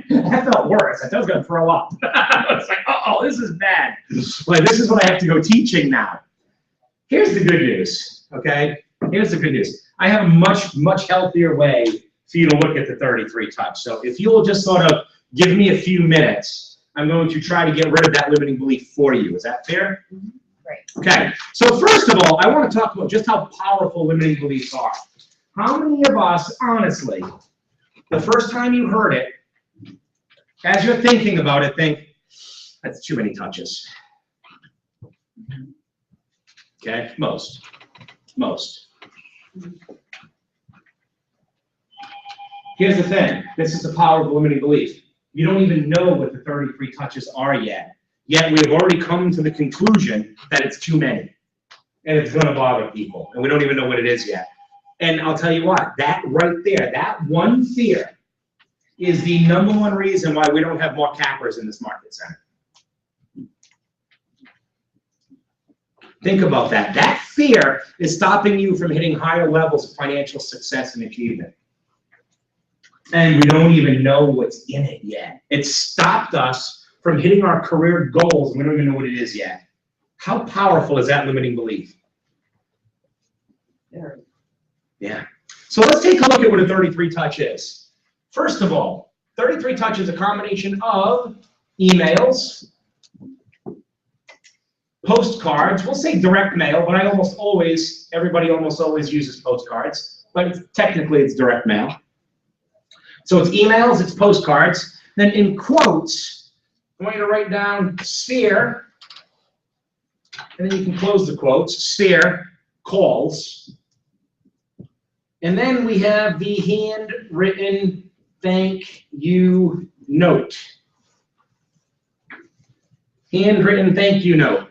That felt worse. I thought I was going to throw up. I was like, uh-oh, this is bad. Like, this is what I have to go teaching now. Here's the good news, okay? Here's the good news. I have a much, much healthier way for you to look at the 33 touch. So if you'll just sort of give me a few minutes, I'm going to try to get rid of that limiting belief for you. Is that fair? Right. Okay. So first of all, I want to talk about just how powerful limiting beliefs are. How many of us, honestly, the first time you heard it, as you're thinking about it, think, that's too many touches. Okay, most. Here's the thing, this is the power of the limiting belief. You don't even know what the 33 touches are yet. Yet we have already come to the conclusion that it's too many. And it's gonna bother people, and we don't even know what it is yet. And I'll tell you what, that right there, that one fear is the #1 reason why we don't have more cappers in this market center. Think about that. That fear is stopping you from hitting higher levels of financial success and achievement. And we don't even know what's in it yet. It's stopped us from hitting our career goals, and we don't even know what it is yet. How powerful is that limiting belief? Yeah. So let's take a look at what a 33 touch is. First of all, 33 touch is a combination of emails, postcards, we'll say direct mail, but everybody almost always uses postcards, but technically it's direct mail. So it's emails, it's postcards, then in quotes, I want you to write down sphere, and then you can close the quotes, sphere calls. And then we have the handwritten thank you note. Handwritten thank you note.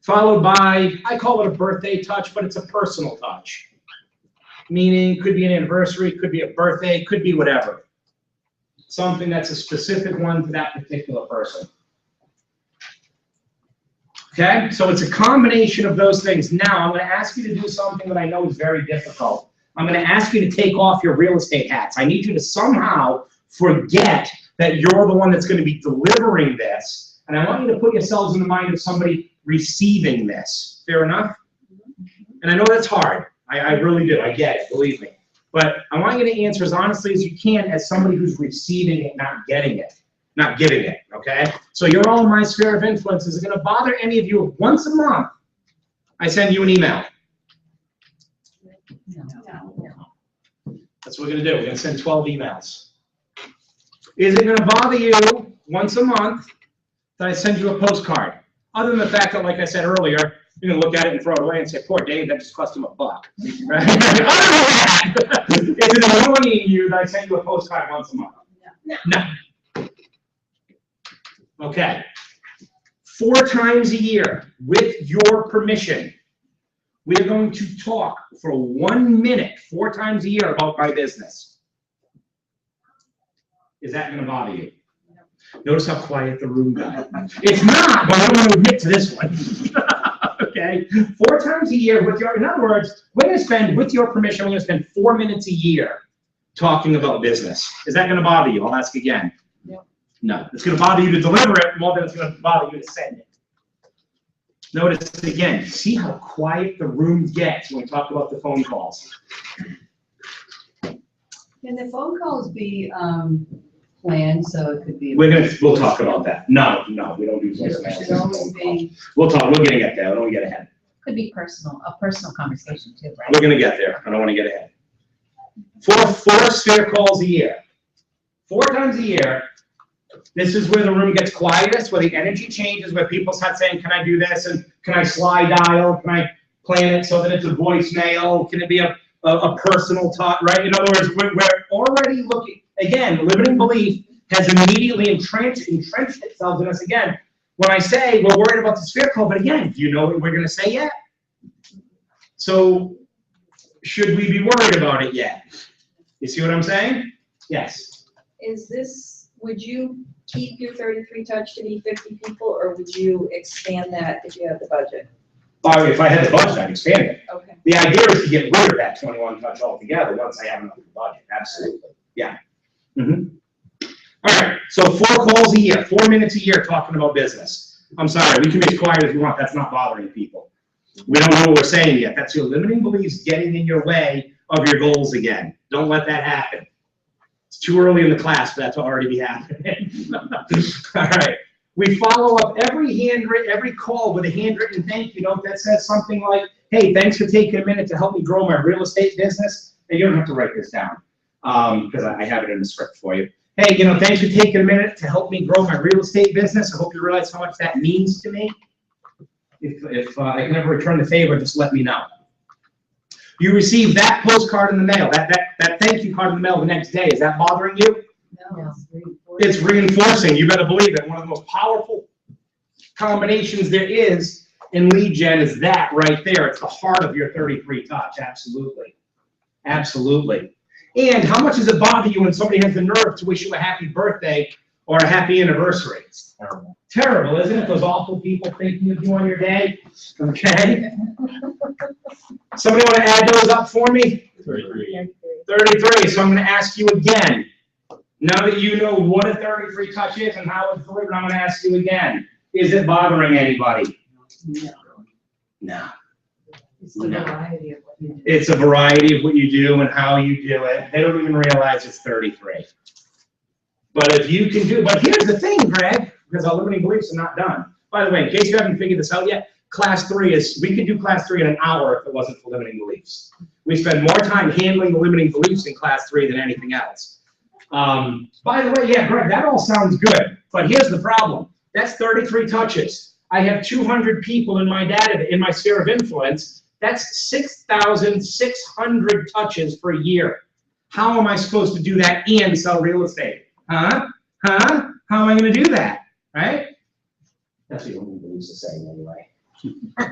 Followed by, I call it a birthday touch, but it's a personal touch. Meaning, could be an anniversary, could be a birthday, could be whatever. Something that's a specific one to that particular person. Okay, so it's a combination of those things. Now, I'm going to ask you to do something that I know is very difficult. I'm going to ask you to take off your real estate hats. I need you to somehow forget that you're the one that's going to be delivering this, and I want you to put yourselves in the mind of somebody receiving this. Fair enough? And I know that's hard. I really do. I get it, believe me. But I want you to answer as honestly as you can as somebody who's receiving it, not getting it, not giving it, okay? So you're all in my sphere of influence. Is it going to bother any of you if once a month I send you an email? That's what we're going to do. We're going to send 12 emails. Is it going to bother you once a month that I send you a postcard? Other than the fact that, like I said earlier, you're going to look at it and throw it away and say, poor Dave, that just cost him $1. Right? Is it annoying you that I send you a postcard once a month? No. Okay. 4 times a year, with your permission, we are going to talk for 1 minute, 4 times a year about my business. Is that going to bother you? Notice how quiet the room got. It's not, but I don't want to admit to this one. Okay? 4 times a year with your, in other words, we're going to spend, with your permission, we're going to spend 4 minutes a year talking about business. Is that going to bother you? I'll ask again. No. No. It's going to bother you to deliver it more than it's going to bother you to send it. Notice again, see how quiet the room gets when we talk about the phone calls. Can the phone calls be planned, so it could be? We'll talk about that. No, we don't do Should voicemails. always be, We're gonna get there. I don't want to get ahead. Could be personal, a personal conversation too, right? We're gonna get there. I don't want to get ahead. 4 sphere calls a year. 4 times a year. This is where the room gets quietest, where the energy changes, where people start saying, can I do this? And can I slide dial? Can I plan it so that it's a voicemail? Can it be a personal talk, right? In other words, we're already looking, again, limiting belief has immediately entrenched itself in us again. When I say we're worried about the sphere call, but again, do you know what we're going to say yet? So should we be worried about it yet? You see what I'm saying? Yes. is this, would you keep your 33 touch to be 50 people, or would you expand that if you have the budget? If I had the budget, I'd expand it. Okay. The idea is to get rid of that 21 touch altogether once I have enough of the budget. Absolutely. Yeah. All right. So 4 calls a year, 4 minutes a year talking about business. I'm sorry. We can be as quiet as we want. That's not bothering people. We don't know what we're saying yet. That's your limiting beliefs getting in your way of your goals again. Don't let that happen. It's too early in the class for that to already be happening. All right. We follow up every call with a handwritten thank you note that says something like, hey, thanks for taking a minute to help me grow my real estate business. And you don't have to write this down because I have it in the script for you. Hey, thanks for taking a minute to help me grow my real estate business. I hope you realize how much that means to me. If I can ever return the favor, just let me know. You receive that postcard in the mail, that thank you card in the mail the next day. Is that bothering you? No. It's reinforcing. You better believe it. One of the most powerful combinations there is in lead gen is that right there. It's the heart of your 33 touch. Absolutely. Absolutely. And how much does it bother you when somebody has the nerve to wish you a happy birthday or a happy anniversary? It's terrible. Terrible, isn't it? Those awful people thinking of you on your day. Okay. Somebody want to add those up for me? 33. 33. So I'm going to ask you again. Now that you know what a 33 touch is and how it's delivered, I'm going to ask you again. Is it bothering anybody? No. No. It's the variety of what you do. It's a variety of what you do and how you do it. They don't even realize it's 33. But if you can do, but here's the thing, Greg, because our limiting beliefs are not done. By the way, in case you haven't figured this out yet, class 3 is, we could do class 3 in an hour if it wasn't for limiting beliefs. We spend more time handling the limiting beliefs in class 3 than anything else. By the way, yeah, Greg, that all sounds good, but here's the problem. That's 33 touches. I have 200 people in my in my sphere of influence. That's 6,600 touches per year. How am I supposed to do that and sell real estate? Huh? How am I gonna do that, right? That's what you used to say anyway.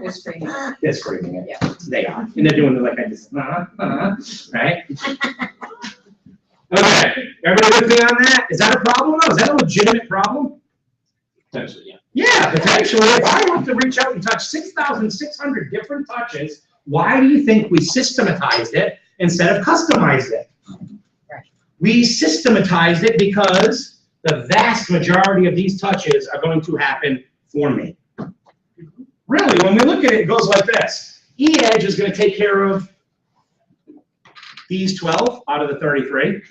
They're screaming. They're screaming it. Yeah. They are, and they're doing it like I just, right? Okay, everybody with me on that? Is that a problem though? Is that a legitimate problem? Potentially, yeah. Yeah, potentially. If I want to reach out and touch 6,600 different touches, why do you think we systematized it instead of customized it? Right. We systematized it because the vast majority of these touches are going to happen for me. Really, when we look at it, it goes like this. E-Edge is going to take care of these 12 out of the 33.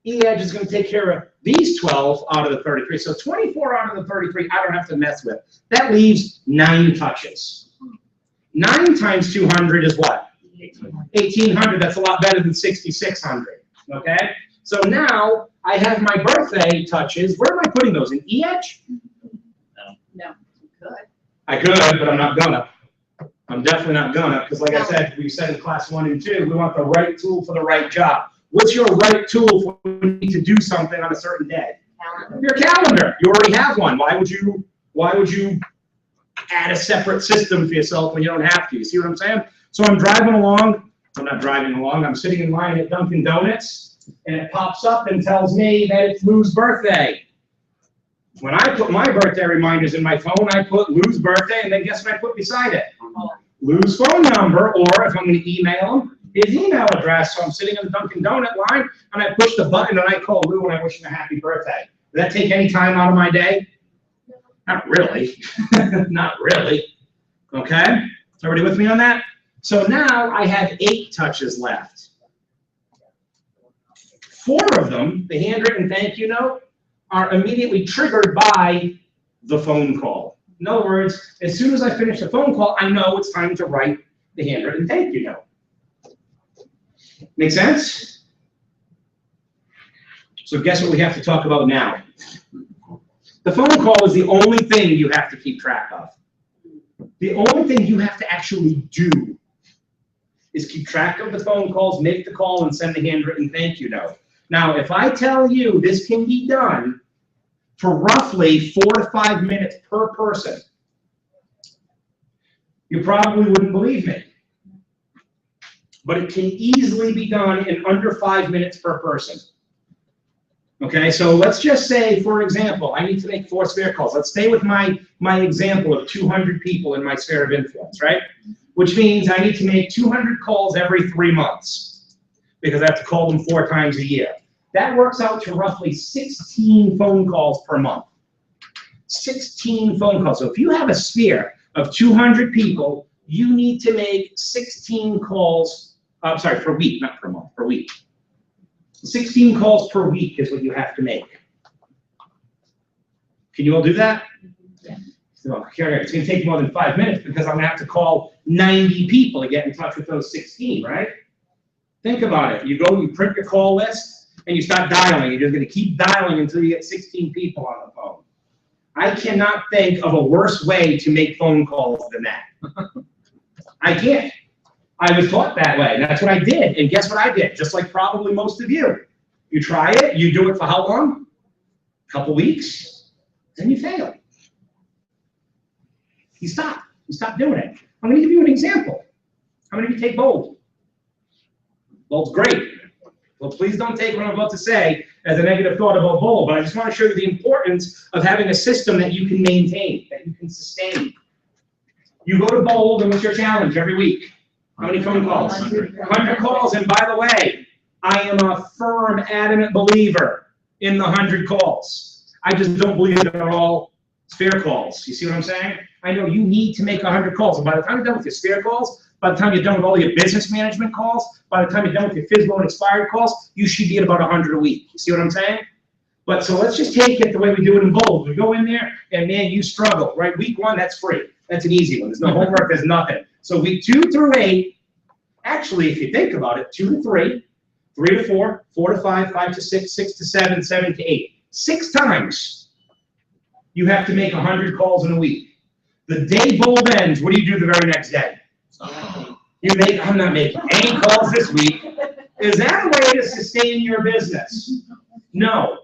E-Edge is going to take care of these 12 out of the 33. So 24 out of the 33 I don't have to mess with. That leaves 9 touches. 9 times 200 is what? 1,800. That's a lot better than 6,600. Okay? So now I have my birthday touches. Where am I putting those? In E-Edge? No, good. I could, but I'm not gonna. I'm definitely not gonna, because like I said, we said in class 1 and 2, we want the right tool for the right job. What's your right tool for when you need to do something on a certain day? Calendar. Your calendar. You already have one. Why would you add a separate system for yourself when you don't have to? You see what I'm saying? So I'm driving along. I'm not driving along. I'm sitting in line at Dunkin' Donuts, and it pops up and tells me that it's Lou's birthday. When I put my birthday reminders in my phone, I put Lou's birthday, and then guess what I put beside it? Lou's phone number, or if I'm going to email him, his email address. So I'm sitting in the Dunkin' Donut line, and I push the button, and I call Lou, and I wish him a happy birthday. Does that take any time out of my day? Not really. Not really. Okay? Everybody with me on that? So now I have 8 touches left. 4 of them, the handwritten thank you note, are immediately triggered by the phone call. In other words, as soon as I finish the phone call, I know it's time to write the handwritten thank you note. Make sense? So guess what we have to talk about now? The phone call is the only thing you have to keep track of. The only thing you have to actually do is keep track of the phone calls, make the call, and send the handwritten thank you note. Now, if I tell you this can be done for roughly 4 to 5 minutes per person, you probably wouldn't believe me. But it can easily be done in under 5 minutes per person. Okay, so let's just say, for example, I need to make 4 sphere calls. Let's stay with my example of 200 people in my sphere of influence, right? Which means I need to make 200 calls every 3 months because I have to call them 4 times a year. That works out to roughly 16 phone calls per month. 16 phone calls. So if you have a sphere of 200 people, you need to make 16 calls, per week, not per month, per week. 16 calls per week is what you have to make. Can you all do that? Yeah. So, it's going to take more than 5 minutes because I'm going to have to call 90 people to get in touch with those 16, right? Think about it. You go, you print your call list, and you start dialing. You're just going to keep dialing until you get 16 people on the phone. I cannot think of a worse way to make phone calls than that. I can't. I was taught that way, and that's what I did. And guess what I did? Just like probably most of you. You try it, you do it for how long? A couple weeks, then you fail. You stop doing it. I'm gonna give you an example. How many of you take Bold? Bold's great. Well, please don't take what I'm about to say as a negative thought about Bold, but I just want to show you the importance of having a system that you can maintain, that you can sustain. You go to Bold, and what's your challenge every week? How many phone calls? 100 calls, and by the way, I am a firm, adamant believer in the 100 calls. I just don't believe they're all sphere calls. You see what I'm saying? I know you need to make 100 calls, and by the time you're done with your sphere calls, by the time you're done with all your business management calls, by the time you're done with your physical and expired calls, you should be at about 100 a week. You see what I'm saying? But so let's just take it the way we do it in Bold. We go in there, and man, you struggle, right? Week 1, that's free. That's an easy one. There's no homework, there's nothing. So week 2 through 8, actually, if you think about it, 2 to 3, 3 to 4, 4 to 5, 5 to 6, 6 to 7, 7 to 8. 6 times you have to make 100 calls in a week. The day Bold ends, what do you do the very next day? I'm not making any calls this week. Is that a way to sustain your business? No.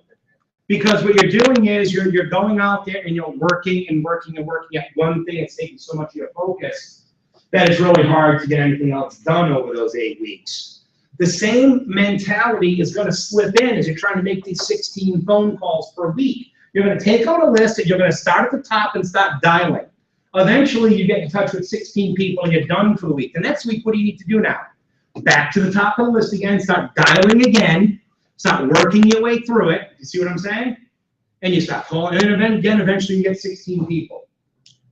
Because what you're doing is you're going out there and you're working and working and working at one thing. It's taking so much of your focus that it's really hard to get anything else done over those 8 weeks. The same mentality is going to slip in as you're trying to make these 16 phone calls per week. You're going to take out a list and you're going to start at the top and start dialing. Eventually, you get in touch with 16 people and you're done for the week. The next week, what do you need to do now? Back to the top of the list again, start dialing again, start working your way through it. You see what I'm saying? And you start calling, and then again, eventually you get 16 people.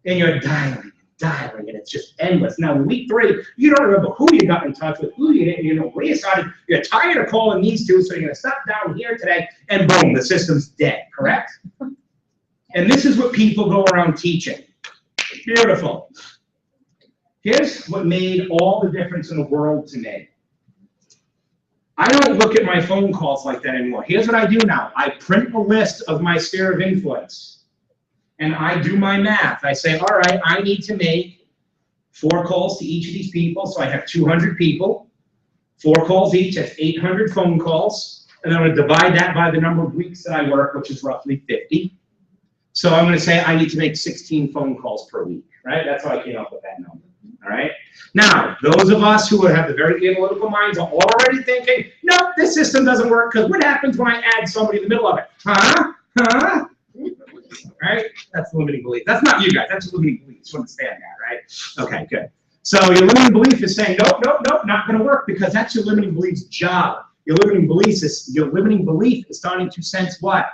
And you're dialing, and it's just endless. Now, in week 3, you don't remember who you got in touch with, who you didn't, you know where you started. You're tired of calling these two, so you're going to stop down here today, and boom, the system's dead, correct? And this is what people go around teaching. Beautiful. Here's what made all the difference in the world to me. I don't look at my phone calls like that anymore. Here's what I do now. I print a list of my sphere of influence, and I do my math. I say, all right, I need to make 4 calls to each of these people, so I have 200 people. 4 calls each, that's 800 phone calls, and I'm going to divide that by the number of weeks that I work, which is roughly 50. So I'm going to say I need to make 16 phone calls per week, right? That's how I came up with that number, all right? Now, those of us who have the very analytical minds are already thinking, no, this system doesn't work, because what happens when I add somebody in the middle of it? Huh? Right? That's the limiting belief. That's not you guys, that's the limiting belief. You understand that, right? Okay, good. So your limiting belief is saying, nope, not going to work, because that's your limiting belief's job. Your limiting belief is starting to sense what?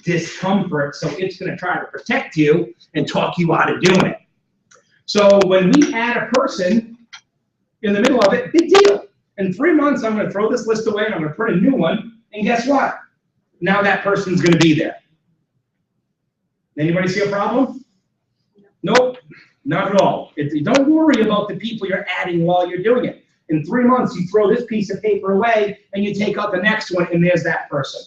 Discomfort, so it's going to try to protect you and talk you out of doing it. So when we add a person in the middle of it, big deal. In 3 months, I'm going to throw this list away and I'm going to print a new one, and guess what? Now that person's going to be there. Anybody see a problem? Nope, not at all. Don't worry about the people you're adding while you're doing it. In 3 months, you throw this piece of paper away and you take out the next one, and there's that person.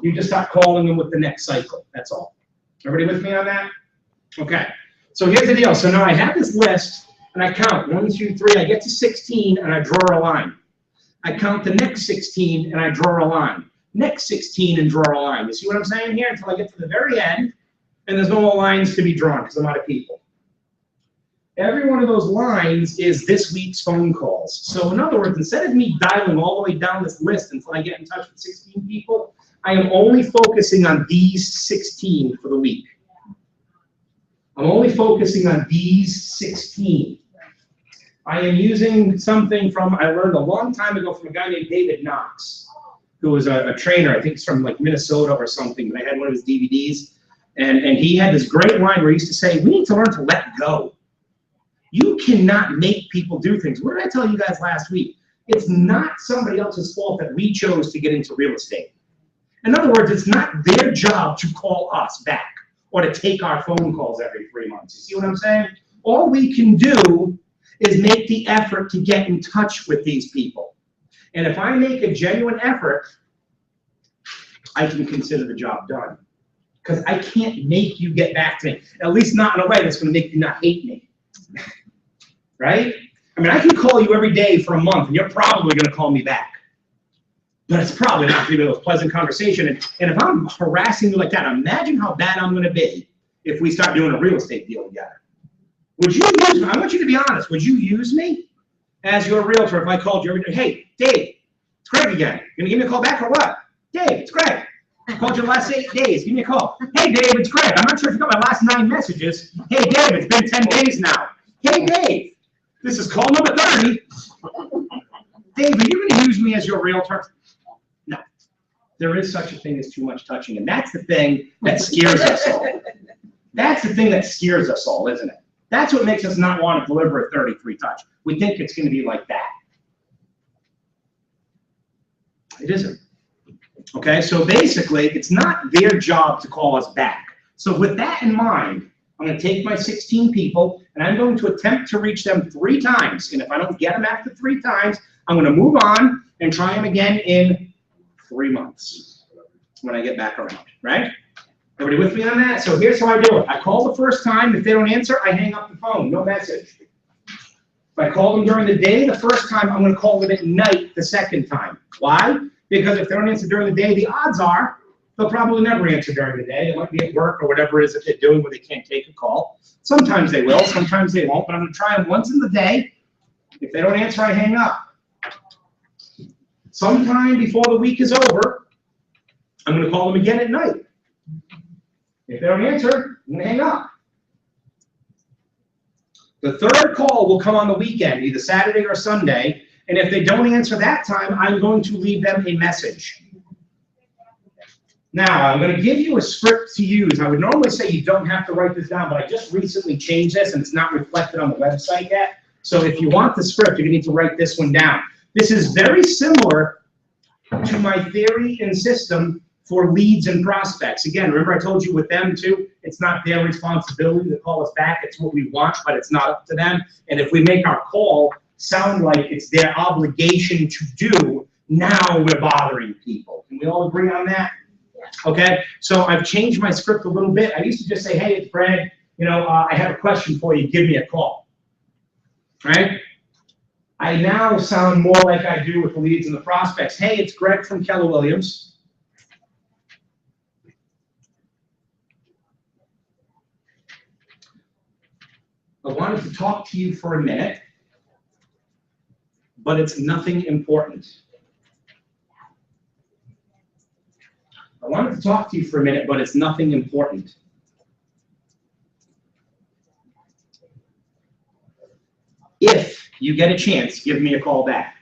You just start calling them with the next cycle. That's all. Everybody with me on that? Okay. So here's the deal. So now I have this list, and I count 1, 2, 3. I get to 16, and I draw a line. I count the next 16, and I draw a line. Next 16, and draw a line. You see what I'm saying here? Until I get to the very end, and there's no more lines to be drawn because I'm out of people. Every one of those lines is this week's phone calls. So in other words, instead of me dialing all the way down this list until I get in touch with 16 people, I am only focusing on these 16 for the week. I'm only focusing on these 16. I am using something I learned a long time ago from a guy named David Knox, who was a trainer. I think he's from like Minnesota or something, but I had one of his DVDs. And he had this great line where he used to say, we need to learn to let go. You cannot make people do things. What did I tell you guys last week? It's not somebody else's fault that we chose to get into real estate. In other words, it's not their job to call us back or to take our phone calls every 3 months. You see what I'm saying? All we can do is make the effort to get in touch with these people. And if I make a genuine effort, I can consider the job done. Because I can't make you get back to me, at least not in a way that's going to make you not hate me. Right? I mean, I can call you every day for a month, and you're probably going to call me back. But it's probably not going to be a pleasant conversation. And if I'm harassing you like that, imagine how bad I'm going to be if we start doing a real estate deal together. Would you use me? I want you to be honest. Would you use me as your realtor if I called you every day? Hey, Dave, it's Greg again. You going to give me a call back or what? Dave, it's Greg. I called you the last 8 days. Give me a call. Hey, Dave, it's Greg. I'm not sure if you got my last 9 messages. Hey, Dave, it's been 10 days now. Hey, Dave, this is call number 30. Dave, are you going to use me as your realtor? No. There is such a thing as too much touching, and that's the thing that scares us all. That's the thing that scares us all, isn't it? That's what makes us not want to deliver a 33 touch. We think it's going to be like that. It isn't. Okay, so basically, it's not their job to call us back. So with that in mind, I'm going to take my 16 people, and I'm going to attempt to reach them 3 times. And if I don't get them after 3 times, I'm gonna move on and try them again in 3 months when I get back around, right? Everybody with me on that? So here's how I do it. I call the first time. If they don't answer, I hang up the phone, no message. If I call them during the day the first time, I'm gonna call them at night the second time. Why? Because if they don't answer during the day, the odds are they'll probably never answer during the day. They might be at work or whatever it is that they're doing where they can't take a call. Sometimes they will, sometimes they won't, but I'm gonna try them once in the day. If they don't answer, I hang up. Sometime before the week is over, I'm gonna call them again at night. If they don't answer, I'm gonna hang up. The third call will come on the weekend, either Saturday or Sunday, and if they don't answer that time, I'm going to leave them a message. Now, I'm gonna give you a script to use. I would normally say you don't have to write this down, but I just recently changed this and it's not reflected on the website yet. So if you want the script, you're gonna need to write this one down. This is very similar to my theory and system for leads and prospects. Again, remember I told you with them too, it's not their responsibility to call us back. It's what we want, but it's not up to them. And if we make our call sound like it's their obligation to do, now we're bothering people. Can we all agree on that? Okay, so I've changed my script a little bit. I used to just say, hey, it's Brad, I have a question for you, give me a call, right? I now sound more like I do with the leads and the prospects. Hey, it's Greg from Keller Williams. I wanted to talk to you for a minute, but it's nothing important. I wanted to talk to you for a minute, but it's nothing important. If you get a chance, give me a call back.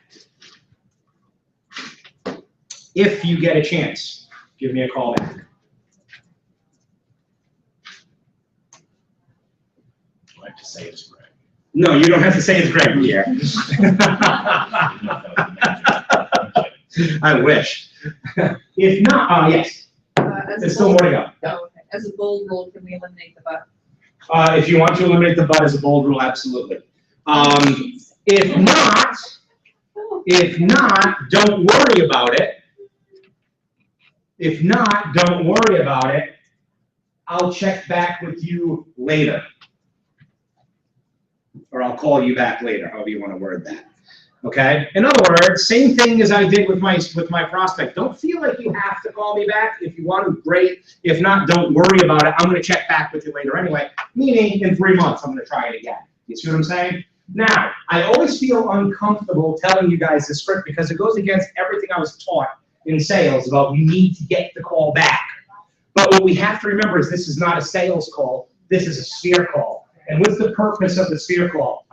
If you get a chance, give me a call back. I have to say it's Greg. No, you don't have to say it's Greg here. I wish. If not, yes, there's still more to go. Yeah. Okay. As a bold rule, can we eliminate the but? If you want to eliminate the but as a bold rule, absolutely. If not, don't worry about it. If not, don't worry about it. I'll check back with you later. Or I'll call you back later, however you want to word that. Okay? In other words, same thing as I did with my prospect. Don't feel like you have to call me back. If you want to, great. If not, don't worry about it. I'm going to check back with you later anyway. Meaning, in 3 months, I'm going to try it again. You see what I'm saying? Now, I always feel uncomfortable telling you guys the script because it goes against everything I was taught in sales about you need to get the call back. But what we have to remember is this is not a sales call. This is a sphere call. And what's the purpose of the sphere call?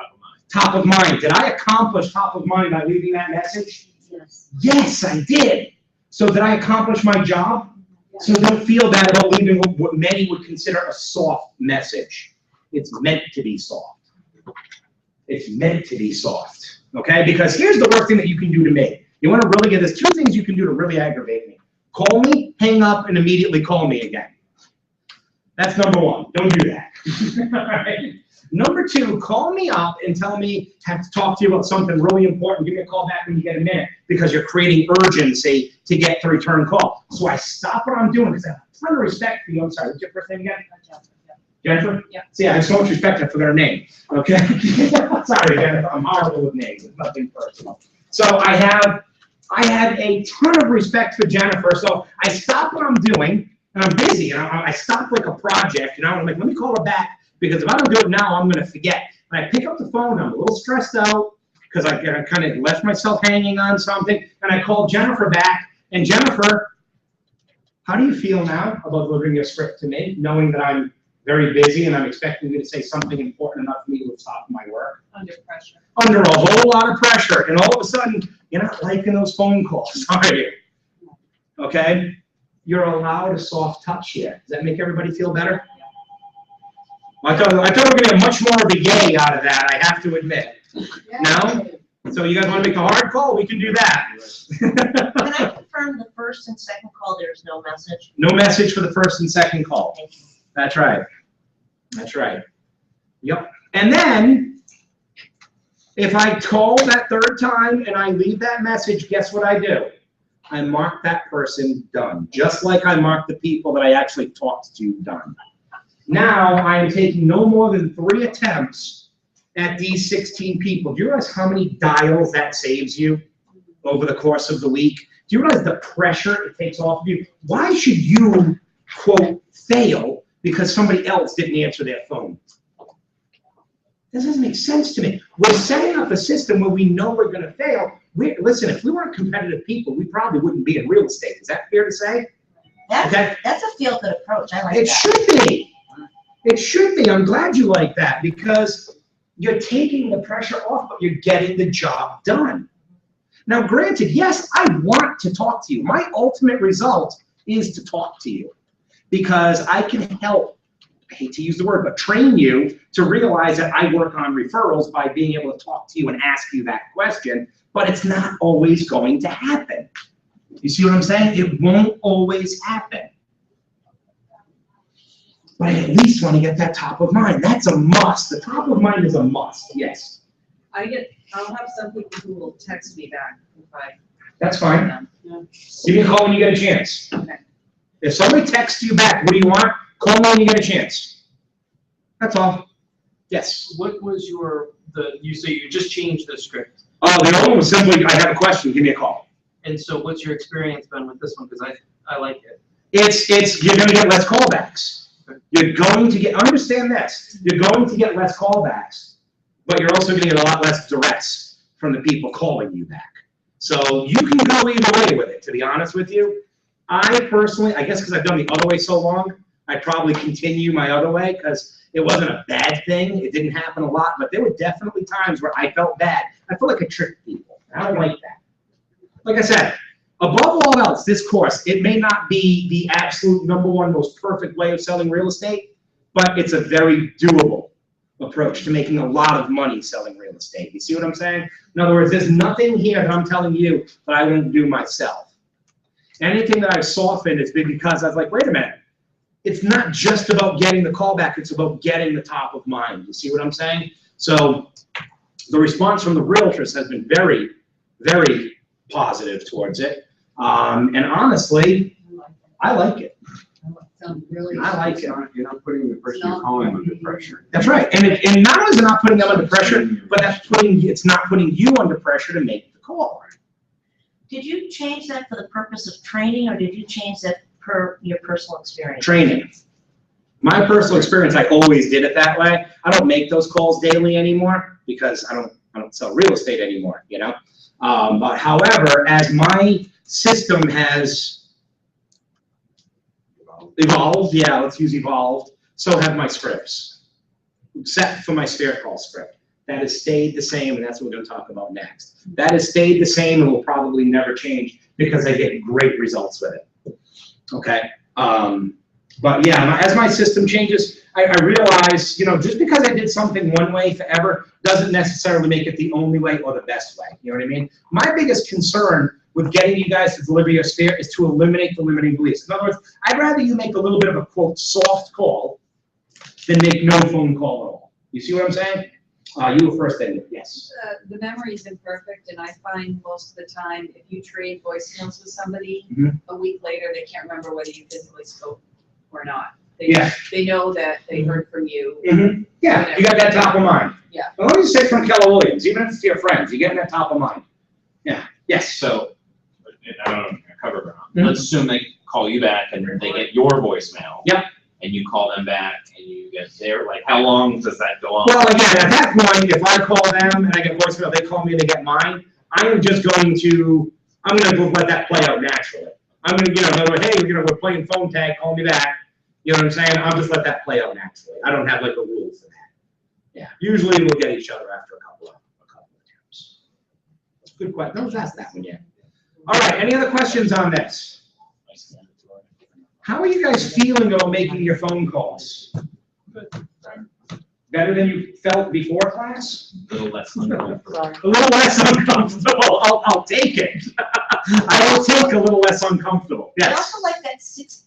Top of mind. Did I accomplish top of mind by leaving that message? Yes. Yes, I did. So did I accomplish my job? So don't feel bad about leaving what many would consider a soft message. It's meant to be soft. It's meant to be soft, okay? Because here's the worst thing that you can do to me. You want to really get this, 2 things you can do to really aggravate me. Call me, hang up, and immediately call me again. That's number 1. Don't do that. All right? Number 2, call me up and tell me, have to talk to you about something really important. Give me a call back when you get a minute because you're creating urgency to get the return call. So I stop what I'm doing because I have a ton of respect for you. I'm sorry, what's your first name again? Jennifer? Yeah. See, I have so much respect, I forgot her name. Okay? Sorry, Jennifer, I'm horrible with names. It's nothing personal. So I have a ton of respect for Jennifer. So I stop what I'm doing, and I'm busy. And I stop like a project, and I'm like, let me call her back. Because if I don't do it now, I'm going to forget. And I pick up the phone, I'm a little stressed out because I kind of left myself hanging on something. And I call Jennifer back. And Jennifer, how do you feel now about delivering your script to me, knowing that I'm very busy and I'm expecting you to say something important enough for me to stop my work? Under pressure. Under a whole lot of pressure. And all of a sudden, you're not liking those phone calls, are you? Okay? You're allowed a soft touch here. Does that make everybody feel better? I thought we were going to get much more of a yay out of that, I have to admit. No? So you guys want to make a hard call? We can do that. Can I confirm the first and second call, there's no message? No message for the first and second call. Thank you. That's right. That's right. Yep. And then, If I call that third time and I leave that message, guess what I do? I mark that person done, just like I mark the people that I actually talked to done. Now, I am taking no more than 3 attempts at these 16 people. Do you realize how many dials that saves you over the course of the week? Do you realize the pressure it takes off of you? Why should you, quote, fail because somebody else didn't answer their phone? This doesn't make sense to me. We're setting up a system where we know we're going to fail. Listen, if we weren't competitive people, we probably wouldn't be in real estate. Is that fair to say? That's a feel-good approach, I like It that. should be. It should be. I'm glad you like that because you're taking the pressure off, but you're getting the job done. Now, granted, yes, I want to talk to you. My ultimate result is to talk to you because I can help, I hate to use the word, but train you to realize that I work on referrals by being able to talk to you and ask you that question, but it's not always going to happen. You see what I'm saying? It won't always happen. But I at least want to get that top of mind. That's a must. The top of mind is a must, yes. I'll have some people who will text me back if I. That's fine. Yeah. Give me a call when you get a chance. Okay. If somebody texts you back, what do you want? Call me when you get a chance. That's all. Yes. What was you say you just changed the script, Oh, the other one was simply, I have a question, give me a call. and so what's your experience been with this one? Because I like it. You're gonna get less callbacks. You're going to get, understand this, you're going to get less callbacks, but you're also gonna get a lot less duress from the people calling you back. So you can go either way with it, to be honest with you. I personally, I guess because I've done the other way so long, I'd probably continue my other way because it wasn't a bad thing. It didn't happen a lot, but there were definitely times where I felt bad. I felt like I tricked people. I don't like that. Like I said, above all else, this course, it may not be the absolute #1 most perfect way of selling real estate, but it's a very doable approach to making a lot of money selling real estate. You see what I'm saying? In other words, there's nothing here that I'm telling you that I won't do myself. Anything that I've softened has been because I was like, wait a minute. It's not just about getting the callback, it's about getting the top of mind. You see what I'm saying? So the response from the realtors has been very, very positive towards it. And honestly, I like it. Sounds really. I like it. You're not putting the person you're calling under pressure. That's right. And not only is it not putting them under pressure, but it's not putting you under pressure to make the call. Did you change that for the purpose of training, or did you change that per your personal experience? Training. My personal experience, I always did it that way. I don't make those calls daily anymore because I don't sell real estate anymore, you know? But however, as my system has evolved, yeah, let's use evolved, so have my scripts. Set for my spare call script. That has stayed the same, and that's what we're going to talk about next. That has stayed the same and will probably never change because I get great results with it. Okay? But yeah, as my system changes, I realize, you know, just because I did something one way forever doesn't necessarily make it the only way or the best way. You know what I mean? My biggest concern with getting you guys to deliver your sphere is to eliminate the limiting beliefs. In other words, I'd rather you make a little bit of a, quote, soft call than make no phone call at all. You see what I'm saying? You were first, then, yes. The memory is imperfect, and I find most of the time, if you trade voicemails with somebody, Mhm. a week later, they can't remember whether you physically spoke or not. Yeah. They know that they heard from you. Mm-hmm. Yeah, you got that top of mind. Yeah. Well, let me just say from Keller Williams, even if it's to your friends, you're getting that top of mind. Yeah, yes. So, I don't know, cover ground. Mhm. Let's assume they call you back and they get your voicemail. Yep. And you call them back and you get their, like, how long does that go on? Well, again, at that point, if I call them and I get voicemail, they call me and they get mine, I'm gonna let that play out naturally. I'm gonna, you know, in other words, hey, we're playing phone tag, call me back. You know what I'm saying? I'll just let that play out naturally. I don't have like a rule for that. Yeah, usually we'll get each other after a couple of attempts. Good question. No one's asked that one yet. All right, any other questions on this? How are you guys feeling about making your phone calls? Better than you felt before class? A little less uncomfortable. A little less uncomfortable. I'll take it. I will take a little less uncomfortable. I Yes. also like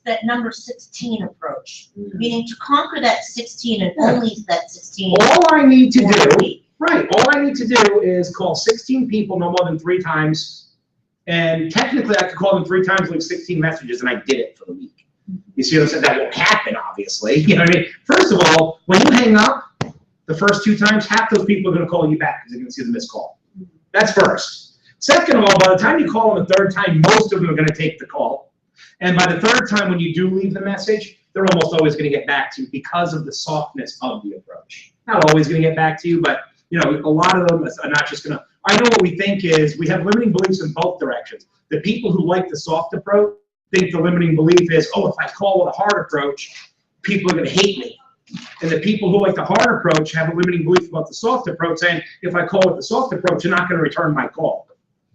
that number 16 approach, meaning to conquer that 16 and Yeah. only that 16. All I need to do, Right, all I need to do is call 16 people no more than 3 times. And technically, I could call them 3 times, leave 16 messages, and I did it for the week. You see what I'm saying? That won't happen, obviously. You know what I mean? First of all, when you hang up the first 2 times, half those people are going to call you back because they're going to see the missed call. That's first. Second of all, by the time you call them the 3rd time, most of them are going to take the call. And by the 3rd time, when you do leave the message, they're almost always going to get back to you because of the softness of the approach. Not always going to get back to you, but you know, a lot of them are not just going to. I know what we think is we have limiting beliefs in both directions. The people who like the soft approach think the limiting belief is, oh, if I call with a hard approach, people are going to hate me. And the people who like the hard approach have a limiting belief about the soft approach, saying, if I call with the soft approach, you're not going to return my call.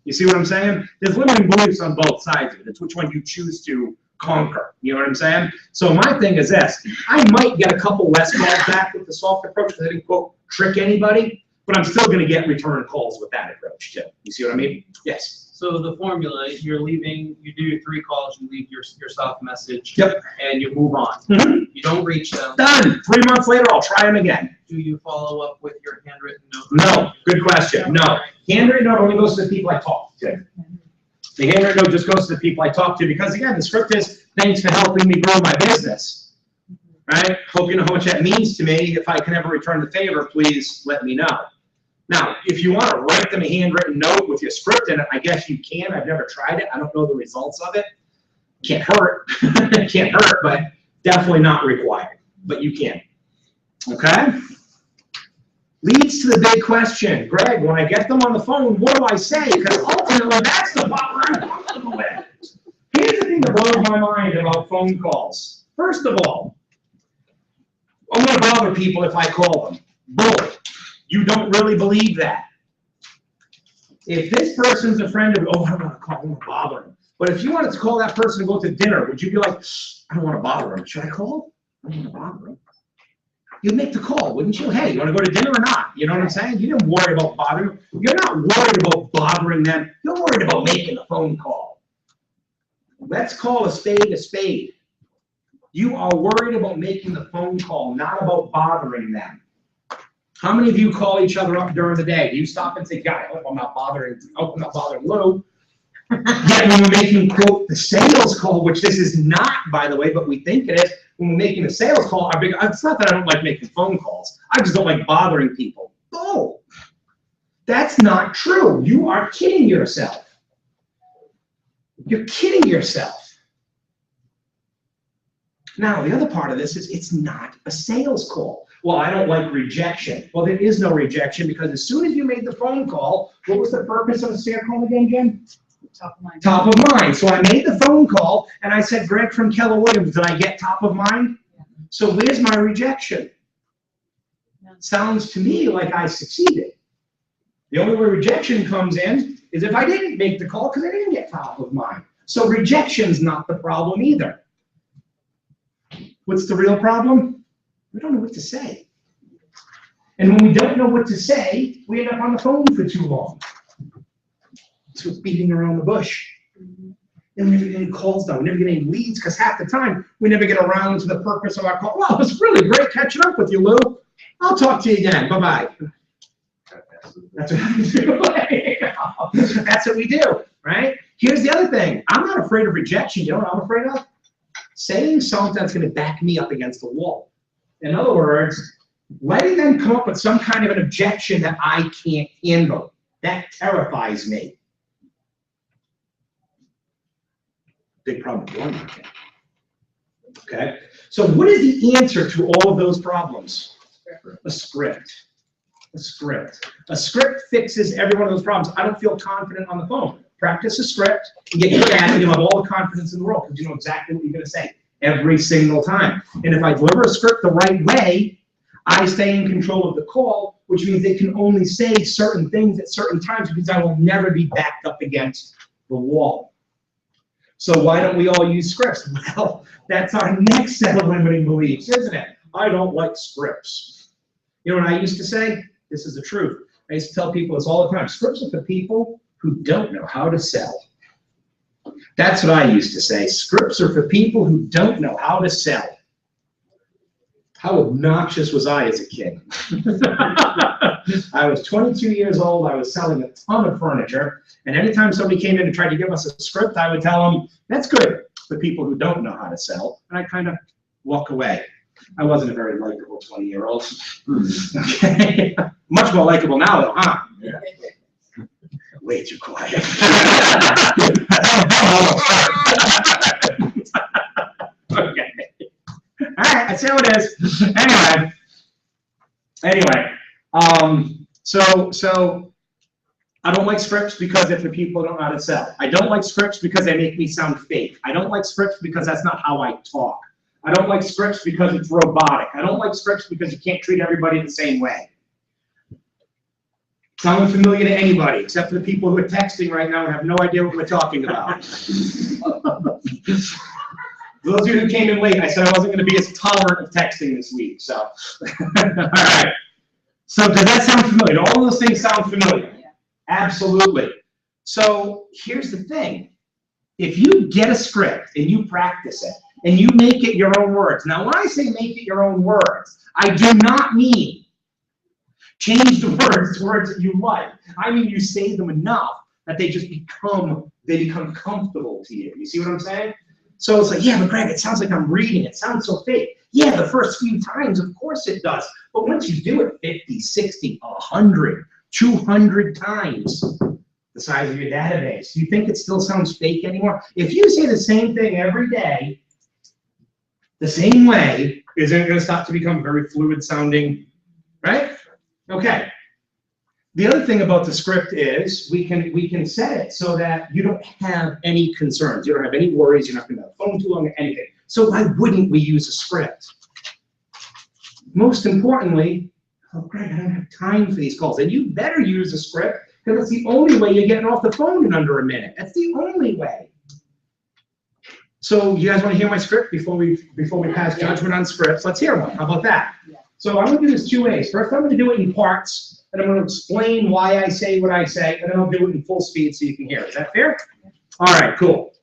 You see what I'm saying? There's limiting beliefs on both sides of it. It's which one you choose to conquer. You know what I'm saying? So my thing is this. I might get a couple less calls back with the soft approach because I didn't, quote, trick anybody, but I'm still going to get return calls with that approach too. You see what I mean? Yes. So the formula, you're leaving, you do 3 calls, you leave your soft message. Yep. And you move on. Mhm. You don't reach them. Done. 3 months later, I'll try them again. Do you follow up with your handwritten note? No. Good question. No. Handwritten note only goes to the people I talk to. The handwritten note just goes to the people I talk to because, again, the script is, thanks for helping me grow my business. Right? Hope you know how much that means to me. If I can ever return the favor, please let me know. Now, if you want to write them a handwritten note with your script in it, I guess you can. I've never tried it. I don't know the results of it. Can't hurt. Can't hurt, but definitely not required. But you can. Okay? Leads to the big question. Greg, when I get them on the phone, what do I say? Because ultimately, that's the part I'm comfortable with. Here's the thing that blows my mind about phone calls. First of all, I'm going to bother people if I call them. Bully. You don't really believe that. If this person's a friend of, oh, I don't want to call him, bother him. But if you wanted to call that person to go to dinner, would you be like, I don't want to bother him. Should I call? I don't want to bother him. You'd make the call, wouldn't you? Hey, you want to go to dinner or not? You know what I'm saying? You didn't worry about bothering them. You're not worried about bothering them. You're worried about making a phone call. Let's call a spade a spade. You are worried about making the phone call, not about bothering them. How many of you call each other up during the day? Do you stop and say, God, I hope I'm not bothering Lou? Yet when we're making, quote, the sales call, which this is not, by the way, but we think it is, when we're making a sales call, it's not that I don't like making phone calls. I just don't like bothering people. Oh, that's not true. You are kidding yourself. You're kidding yourself. Now, the other part of this is it's not a sales call. Well, I don't like rejection. Well, there is no rejection because as soon as you made the phone call, what was the purpose of a sales call again, Jen? Top of mind. Top of mind. So I made the phone call and I said, Greg from Keller Williams, did I get top of mind? Yeah. So where's my rejection? Yeah. Sounds to me like I succeeded. The only way rejection comes in is if I didn't make the call because I didn't get top of mind. So rejection's not the problem either. What's the real problem? We don't know what to say. And when we don't know what to say, we end up on the phone for too long. So it's beating around the bush. And we never get any calls done. We never get any leads because half the time we never get around to the purpose of our call. Well, it was really great catching up with you, Lou. I'll talk to you again. Bye-bye. That's what we do. That's what we do, right? Here's the other thing. I'm not afraid of rejection. You know what I'm afraid of? Saying something that's going to back me up against the wall. In other words, letting them come up with some kind of an objection that I can't handle. That terrifies me. Big problem with your market. Okay? So what is the answer to all of those problems? A script. A script. A script fixes every one of those problems. I don't feel confident on the phone. Practice a script and get good at it, and you'll have all the confidence in the world because you know exactly what you're going to say every single time. And if I deliver a script the right way, I stay in control of the call, which means they can only say certain things at certain times because I will never be backed up against the wall. So why don't we all use scripts? Well, that's our next set of limiting beliefs, isn't it? I don't like scripts. You know what I used to say? This is the truth. I used to tell people this all the time. Scripts are for people who don't know how to sell. That's what I used to say. Scripts are for people who don't know how to sell. How obnoxious was I as a kid? I was 22 years old, I was selling a ton of furniture, and anytime somebody came in and tried to give us a script, I would tell them, that's good for people who don't know how to sell, and I kind of walk away. I wasn't a very likable 20-year-old. Okay, much more likable now though, huh? Yeah. Way too quiet. Okay. All right, that's how it is. Anyway, so I don't like scripts because they're for people who don't know how to sell. I don't like scripts because they make me sound fake. I don't like scripts because that's not how I talk. I don't like scripts because it's robotic. I don't like scripts because you can't treat everybody the same way. Sound familiar to anybody, except for the people who are texting right now and have no idea what we're talking about. For those of you who came in late, I said I wasn't going to be as tolerant of texting this week, so. All right. So does that sound familiar? All those things sound familiar? Yeah. Absolutely. So here's the thing. If you get a script and you practice it, and you make it your own words. Now, when I say make it your own words, I do not mean change the words to words that you like. I mean you say them enough that they just become comfortable to you. You see what I'm saying? So it's like, yeah, but Greg, it sounds like I'm reading. It sounds so fake. Yeah, the first few times, of course it does. But once you do it 50, 60, 100, 200 times the size of your database, do you think it still sounds fake anymore? If you say the same thing every day, the same way, isn't it going to start to become very fluid sounding, right? Okay. The other thing about the script is we can set it so that you don't have any concerns. You don't have any worries. You're not going to have the phone too long or anything. So why wouldn't we use a script? Most importantly, oh, Greg, I don't have time for these calls. And you better use a script because it's the only way you're getting off the phone in under a minute. That's the only way. So you guys want to hear my script before we pass judgment on scripts? Let's hear one. How about that? Yeah. So I'm going to do this two ways. First, I'm going to do it in parts, and I'm going to explain why I say what I say, and then I'll do it in full speed so you can hear. Is that fair? All right, cool.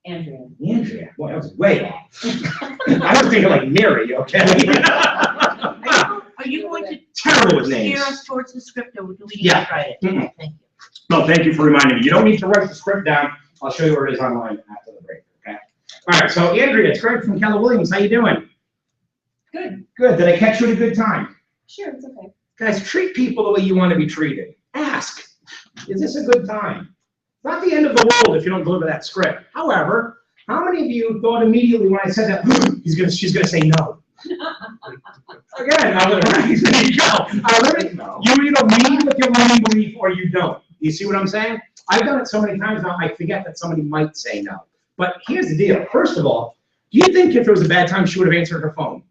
Andrea. Andrea, boy, that was way off. I was thinking like Mary, okay? Are you going to Terrible with steer names. us towards the script, or do we need Yeah. to write it? Mhm. Thank you. No, thank you for reminding me. You don't need to write the script down. I'll show you where it is online after the break, okay? All right, so Andrea, it's Greg from Keller Williams. How you doing? Good. Good. Did I catch you at a good time? Sure, it's okay. Guys, treat people the way you want to be treated. Ask, is this a good time? It's not the end of the world if you don't deliver that script. However, how many of you thought immediately when I said that, she's gonna say no? Again, I'm gonna, there you go. You either lead with your money belief or you don't. You see what I'm saying? I've done it so many times now, I forget that somebody might say no. But here's the deal. First of all, do you think if it was a bad time, she would have answered her phone?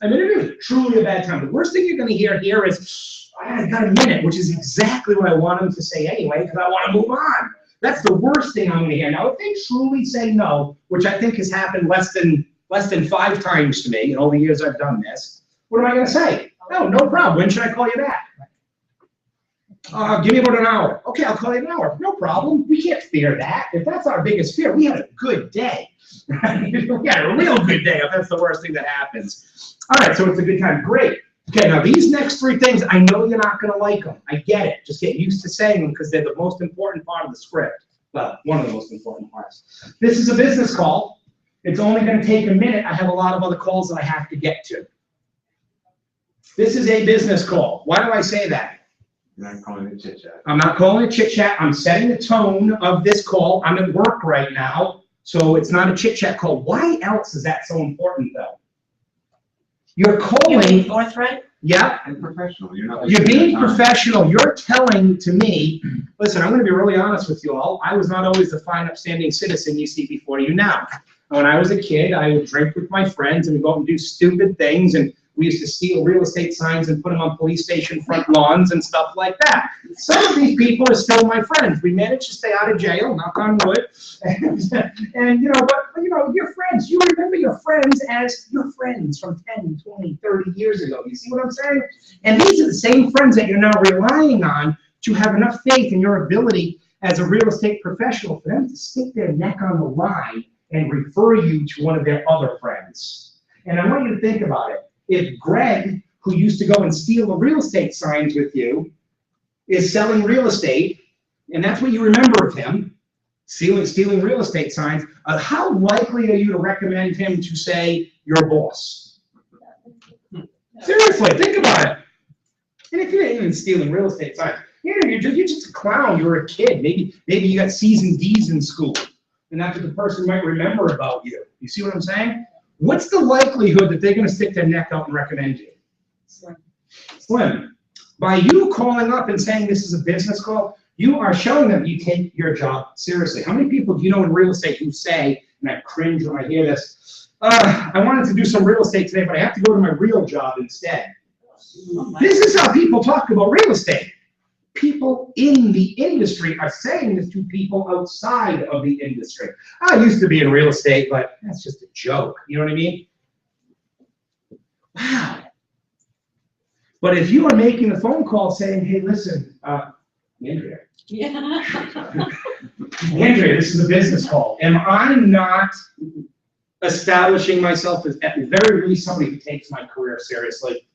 I mean, if it was truly a bad time, the worst thing you're going to hear here is, I got a minute, which is exactly what I want them to say anyway, because I want to move on. That's the worst thing I'm going to hear. Now, if they truly say no, which I think has happened less than 5 times to me in all the years I've done this, what am I going to say? Oh, no problem. When should I call you back? Give me about an hour. Okay, I'll call you in an hour. No problem. We can't fear that. If that's our biggest fear, we had a good day. We had a real good day if that's the worst thing that happens. All right, so it's a good time. Great. Okay, now these next 3 things, I know you're not going to like them. I get it. Just get used to saying them because they're the most important part of the script. Well, one of the most important parts. This is a business call. It's only going to take a minute. I have a lot of other calls that I have to get to. This is a business call. Why do I say that? You're not calling it chit chat. I'm not calling it chit chat. I'm setting the tone of this call. I'm at work right now, so it's not a chit chat call. Why else is that so important though? You're You're being calling, forthright? yeah, And professional, you're not. you're being wasting your time. professional. You're telling to me, listen, I'm gonna be really honest with you all. I was not always the fine, upstanding citizen you see before you now. When I was a kid, I would drink with my friends and we'd go out and do stupid things, and we used to steal real estate signs and put them on police station front lawns and stuff like that. Some of these people are still my friends. We managed to stay out of jail, knock on wood. And you know, but you know, your friends, you remember your friends as your friends from 10, 20, 30 years ago. You see what I'm saying? And these are the same friends that you're now relying on to have enough faith in your ability as a real estate professional for them to stick their neck on the line and refer you to one of their other friends. And I want you to think about it. If Greg, who used to go and steal the real estate signs with you, is selling real estate, and that's what you remember of him, stealing real estate signs, how likely are you to recommend him to, say, your boss? Seriously, think about it. And if you're even stealing real estate signs, you're just a clown, you're a kid. Maybe you got C's and D's in school, and that's what the person might remember about you. You see what I'm saying? What's the likelihood that they're gonna stick their neck out and recommend you? Slim. By you calling up and saying this is a business call, you are showing them you take your job seriously. How many people do you know in real estate who say, and I cringe when I hear this, I wanted to do some real estate today, but I have to go to my real job instead. This is how people talk about real estate. People in the industry are saying this to people outside of the industry. I used to be in real estate, but that's just a joke. You know what I mean? Wow. But if you are making a phone call saying, hey, listen, Andrea, Andrea, this is a business call. Am I not establishing myself as at the very least somebody who takes my career seriously?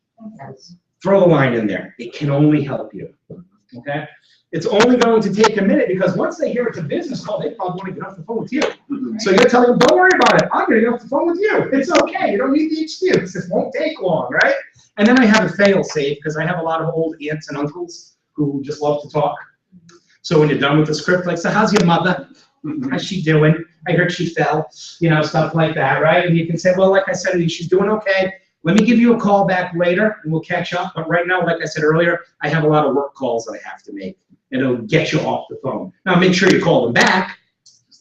Throw the line in there. It can only help you. Okay? It's only going to take a minute because once they hear it's a business call, they probably want to get off the phone with you. So you're telling them, don't worry about it. I'm going to get off the phone with you. It's okay. You don't need the excuse. It won't take long, right? And then I have a fail safe because I have a lot of old aunts and uncles who just love to talk. So when you're done with the script, like, so how's your mother? How's she doing? I heard she fell, you know, stuff like that, right? And you can say, well, like I said, she's doing okay. Let me give you a call back later and we'll catch up. But right now, like I said earlier, I have a lot of work calls that I have to make. And it'll get you off the phone. Now, make sure you call them back,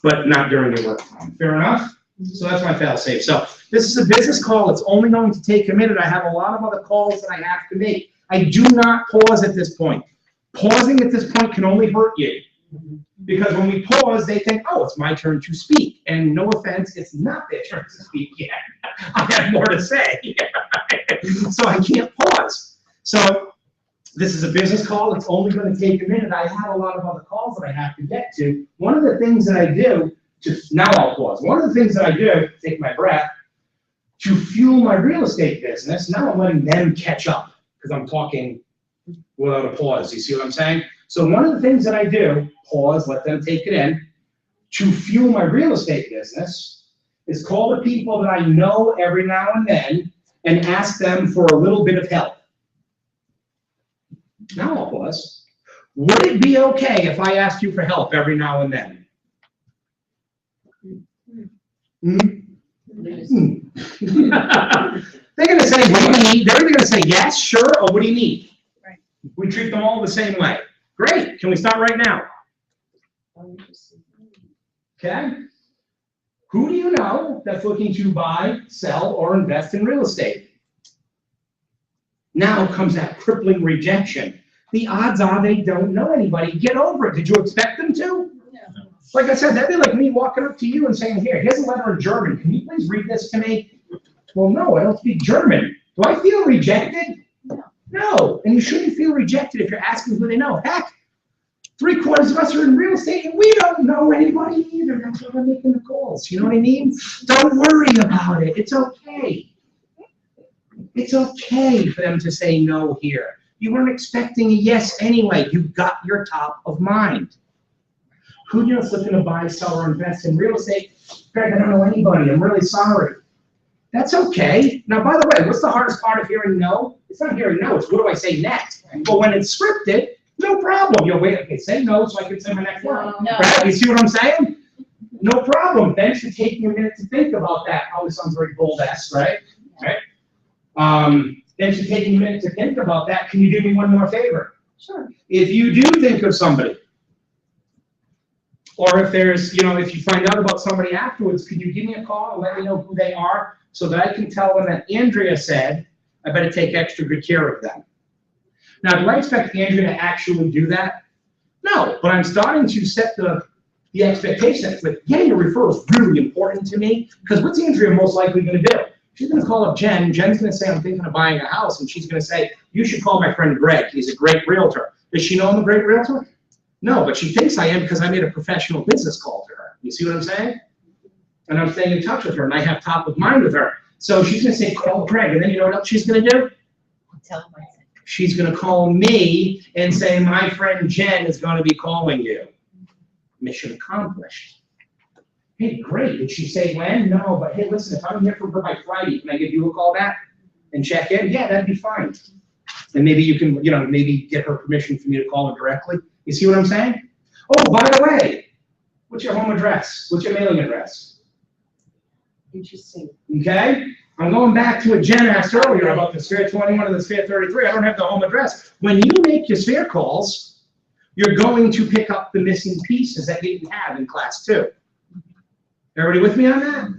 but not during your work time. Fair enough? So that's my fail safe. So this is a business call. It's only going to take a minute. I have a lot of other calls that I have to make. I do not pause at this point. Pausing at this point can only hurt you. Because when we pause, they think, oh, it's my turn to speak. And no offense, it's not their turn to speak yet. I have more to say. So I can't pause. So this is a business call. It's only going to take a minute. I have a lot of other calls that I have to get to. One of the things that I do, now I'll pause. One of the things that I do, take my breath, to fuel my real estate business, now I'm letting them catch up because I'm talking without a pause. You see what I'm saying? So one of the things that I do, pause, let them take it in, to fuel my real estate business is call the people that I know every now and then and ask them for a little bit of help. Now I'll pause. Would it be okay if I asked you for help every now and then? They're going to say, what do you need? They're either going to say, yes, sure, or what do you need? Right. We treat them all the same way. Great. Can we start right now? Okay. Who do you know that's looking to buy, sell, or invest in real estate? Now comes that crippling rejection. The odds are they don't know anybody. Get over it. Did you expect them to? No. Like I said, that'd be like me walking up to you and saying, here's a letter in German. Can you please read this to me? Well, no, I don't speak German. Do I feel rejected? No. And you shouldn't feel rejected if you're asking who they know. Heck, 3/4 of us are in real estate and we don't know anybody either. That's why we're making the calls. You know what I mean? Don't worry about it. It's okay. It's okay for them to say no here. You weren't expecting a yes anyway. You got your top of mind. Who do you know is looking to buy, sell, or invest in real estate? Greg, I don't know anybody. I'm really sorry. That's okay. Now, by the way, what's the hardest part of hearing no? It's not hearing no. It's what do I say next? But when it's scripted, no problem. You'll wait. Okay, say no so I can say my next word. No. Right? You see what I'm saying? No problem. Thanks for taking a minute to think about that. Probably sounds very bold-esque, right? Right? Thanks for taking a minute to think about that. Can you do me one more favor? Sure. If you do think of somebody, or if there's, if you find out about somebody afterwards, could you give me a call and let me know who they are so that I can tell them that Andrea said, I better take extra good care of them. Now, do I expect Andrea to actually do that? No, but I'm starting to set the expectation that getting a referral is really important to me, because what's Andrea most likely going to do? She's going to call up Jen. Jen's going to say, I'm thinking of buying a house, and she's going to say, you should call my friend Greg. He's a great realtor. Does she know I'm a great realtor? No, but she thinks I am because I made a professional business call to her. You see what I'm saying? And I'm staying in touch with her, and I have top of mind with her. So she's gonna say, call Greg, and then you know what else she's gonna do? Tell him I said. She's gonna call me and say, my friend Jen is gonna be calling you. Mission accomplished. Hey, great, did she say when? No, but hey, listen, if I'm here for her by Friday, can I give you a call back and check in? Yeah, that'd be fine. And maybe you can, maybe get her permission for me to call her directly. You see what I'm saying? Oh, by the way, what's your home address? What's your mailing address? Interesting. Okay? I'm going back to what Jen asked earlier about the Sphere 21 and the Sphere 33. I don't have the home address. When you make your Sphere calls, you're going to pick up the missing pieces that you didn't have in class 2. Everybody with me on that?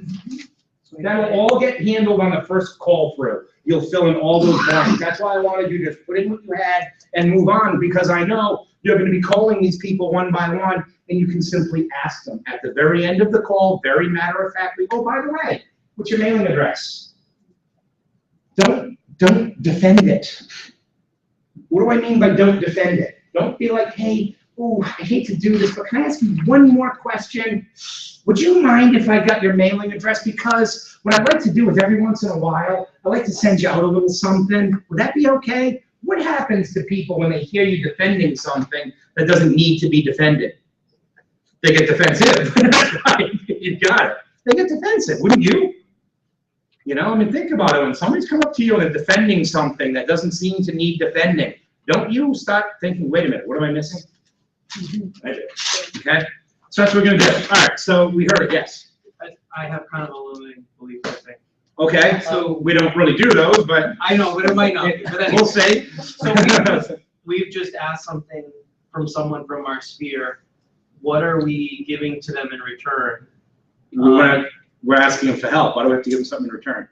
That will all get handled on the first call through. You'll fill in all those blanks. That's why I wanted you to just put in what you had and move on, because I know you're going to be calling these people one by one, and you can simply ask them at the very end of the call, very matter-of-factly, oh, by the way, what's your mailing address? Don't defend it. What do I mean by don't defend it? Don't be like, hey, oh, I hate to do this, but can I ask you one more question? Would you mind if I got your mailing address? Because what I'd like to do is every once in a while, I like to send you out a little something. Would that be okay? What happens to people when they hear you defending something that doesn't need to be defended? They get defensive. You got it. They get defensive, wouldn't you? Think about it. When somebody's come up to you and they're defending something that doesn't seem to need defending, don't you start thinking, wait a minute, what am I missing? I do. Okay? So that's what we're gonna do. All right, so we heard it, yes. I have kind of a limiting belief, I think. Okay, so we don't really do those, but I know, but it might not be, but we'll see. So we've just asked something from someone from our sphere. What are we giving to them in return? We're asking them for help. Why do we have to give them something in return?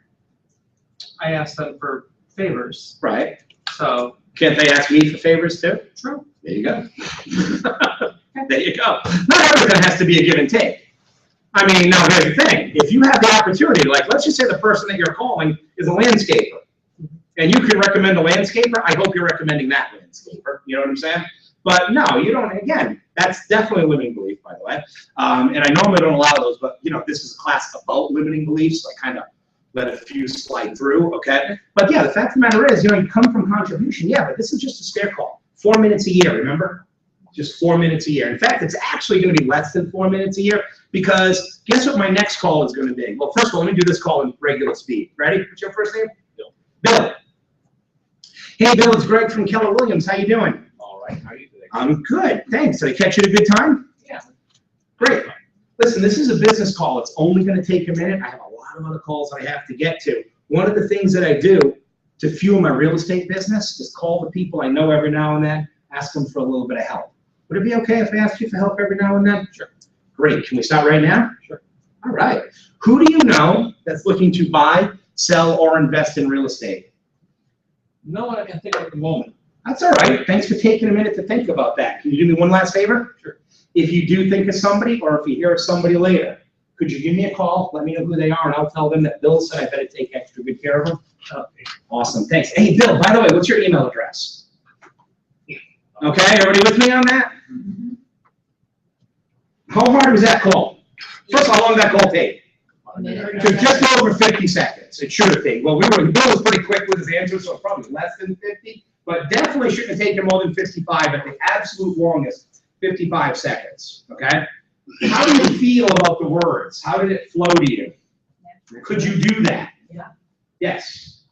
I asked them for favors, Right. so. Can't they ask me for favors too? True. There you go. There you go. Not everything has to be a give and take. I mean, now here's the thing. If you have the opportunity, like let's just say the person that you're calling is a landscaper, and you can recommend a landscaper, I hope you're recommending that landscaper. You know what I'm saying? But no, you don't. Again, that's definitely a limiting belief, by the way. And I normally don't allow those, but this is a class about limiting beliefs, so I kind of let a few slide through, okay? But yeah, the fact of the matter is, you come from contribution, yeah, but this is just a spare call. 4 minutes a year, remember? Just 4 minutes a year. In fact, it's actually going to be less than 4 minutes a year, because guess what my next call is going to be? Well, first of all, let me do this call in regular speed. Ready? What's your first name? Bill. Bill. Hey, Bill, it's Greg from Keller Williams. How you doing? All right, how are you today? I'm good, thanks. Did I catch you at a good time? Yeah. Great. Listen, this is a business call. It's only going to take a minute. I have a lot of other calls I have to get to. One of the things that I do to fuel my real estate business is call the people I know every now and then, ask them for a little bit of help. Would it be okay if I asked you for help every now and then? Sure. Great. Can we start right now? Sure. All right. Who do you know that's looking to buy, sell, or invest in real estate? No one I can think of at the moment. That's all right. Thanks for taking a minute to think about that. Can you do me one last favor? Sure. If you do think of somebody, or if you hear of somebody later, could you give me a call? Let me know who they are, and I'll tell them that Bill said I better take extra good care of them. Okay. Awesome. Thanks. Hey, Bill, by the way, what's your email address? Okay, everybody with me on that? How hard was that call? First of all, how long did that call take? Just over 50 seconds. It should have taken. Well, Bill was pretty quick with his answers, so probably less than 50, but definitely shouldn't have taken more than 55, at the absolute longest, 55 seconds, okay? How do you feel about the words? How did it flow to you? Could you do that? Yeah. Yes.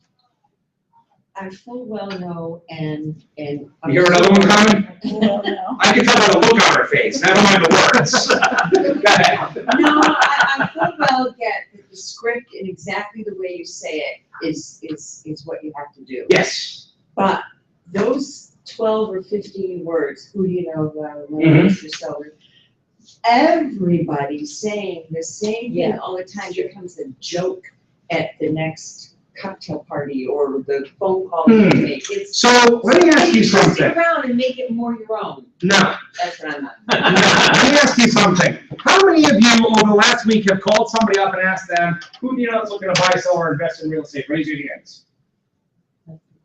I full well know and. You hear another one coming? I can tell by the look on her face, never mind the words. Go ahead. No, I full well get that the script and exactly the way you say it is what you have to do. Yes. But those 12 or 15 words, who do you know, yourself, everybody's saying the same thing all the time. It becomes a joke at the next cocktail party or the phone call you make. So let me ask you something. Sit around and make it more your own. No. That's what I'm not. Let me ask you something. How many of you over the last week have called somebody up and asked them, who do you know is looking to buy, sell, or invest in real estate? Raise your hands.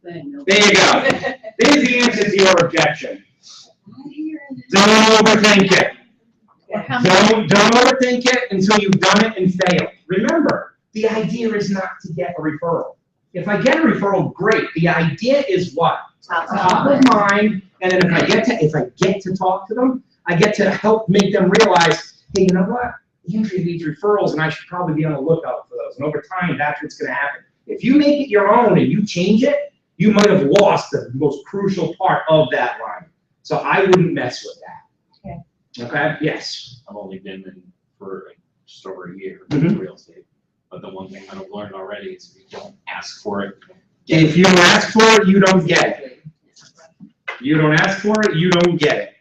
There you go. There's the answer to your objection. Don't overthink it. Okay. Don't overthink it until you've done it and failed. Remember, the idea is not to get a referral. If I get a referral, great. The idea is what? Top of mind, and then if I get to talk to them, I get to help make them realize, hey, you know what? Andrea needs referrals, and I should probably be on the lookout for those. And over time, that's what's gonna happen. If you make it your own and you change it, you might have lost the most crucial part of that line. So I wouldn't mess with that. Okay, yes. I've only been in for just over a year Mhm. in real estate. But the one thing that I've learned already is if you don't ask for it, you don't get If you don't ask for it, you don't get it. You don't ask for it, you don't get it.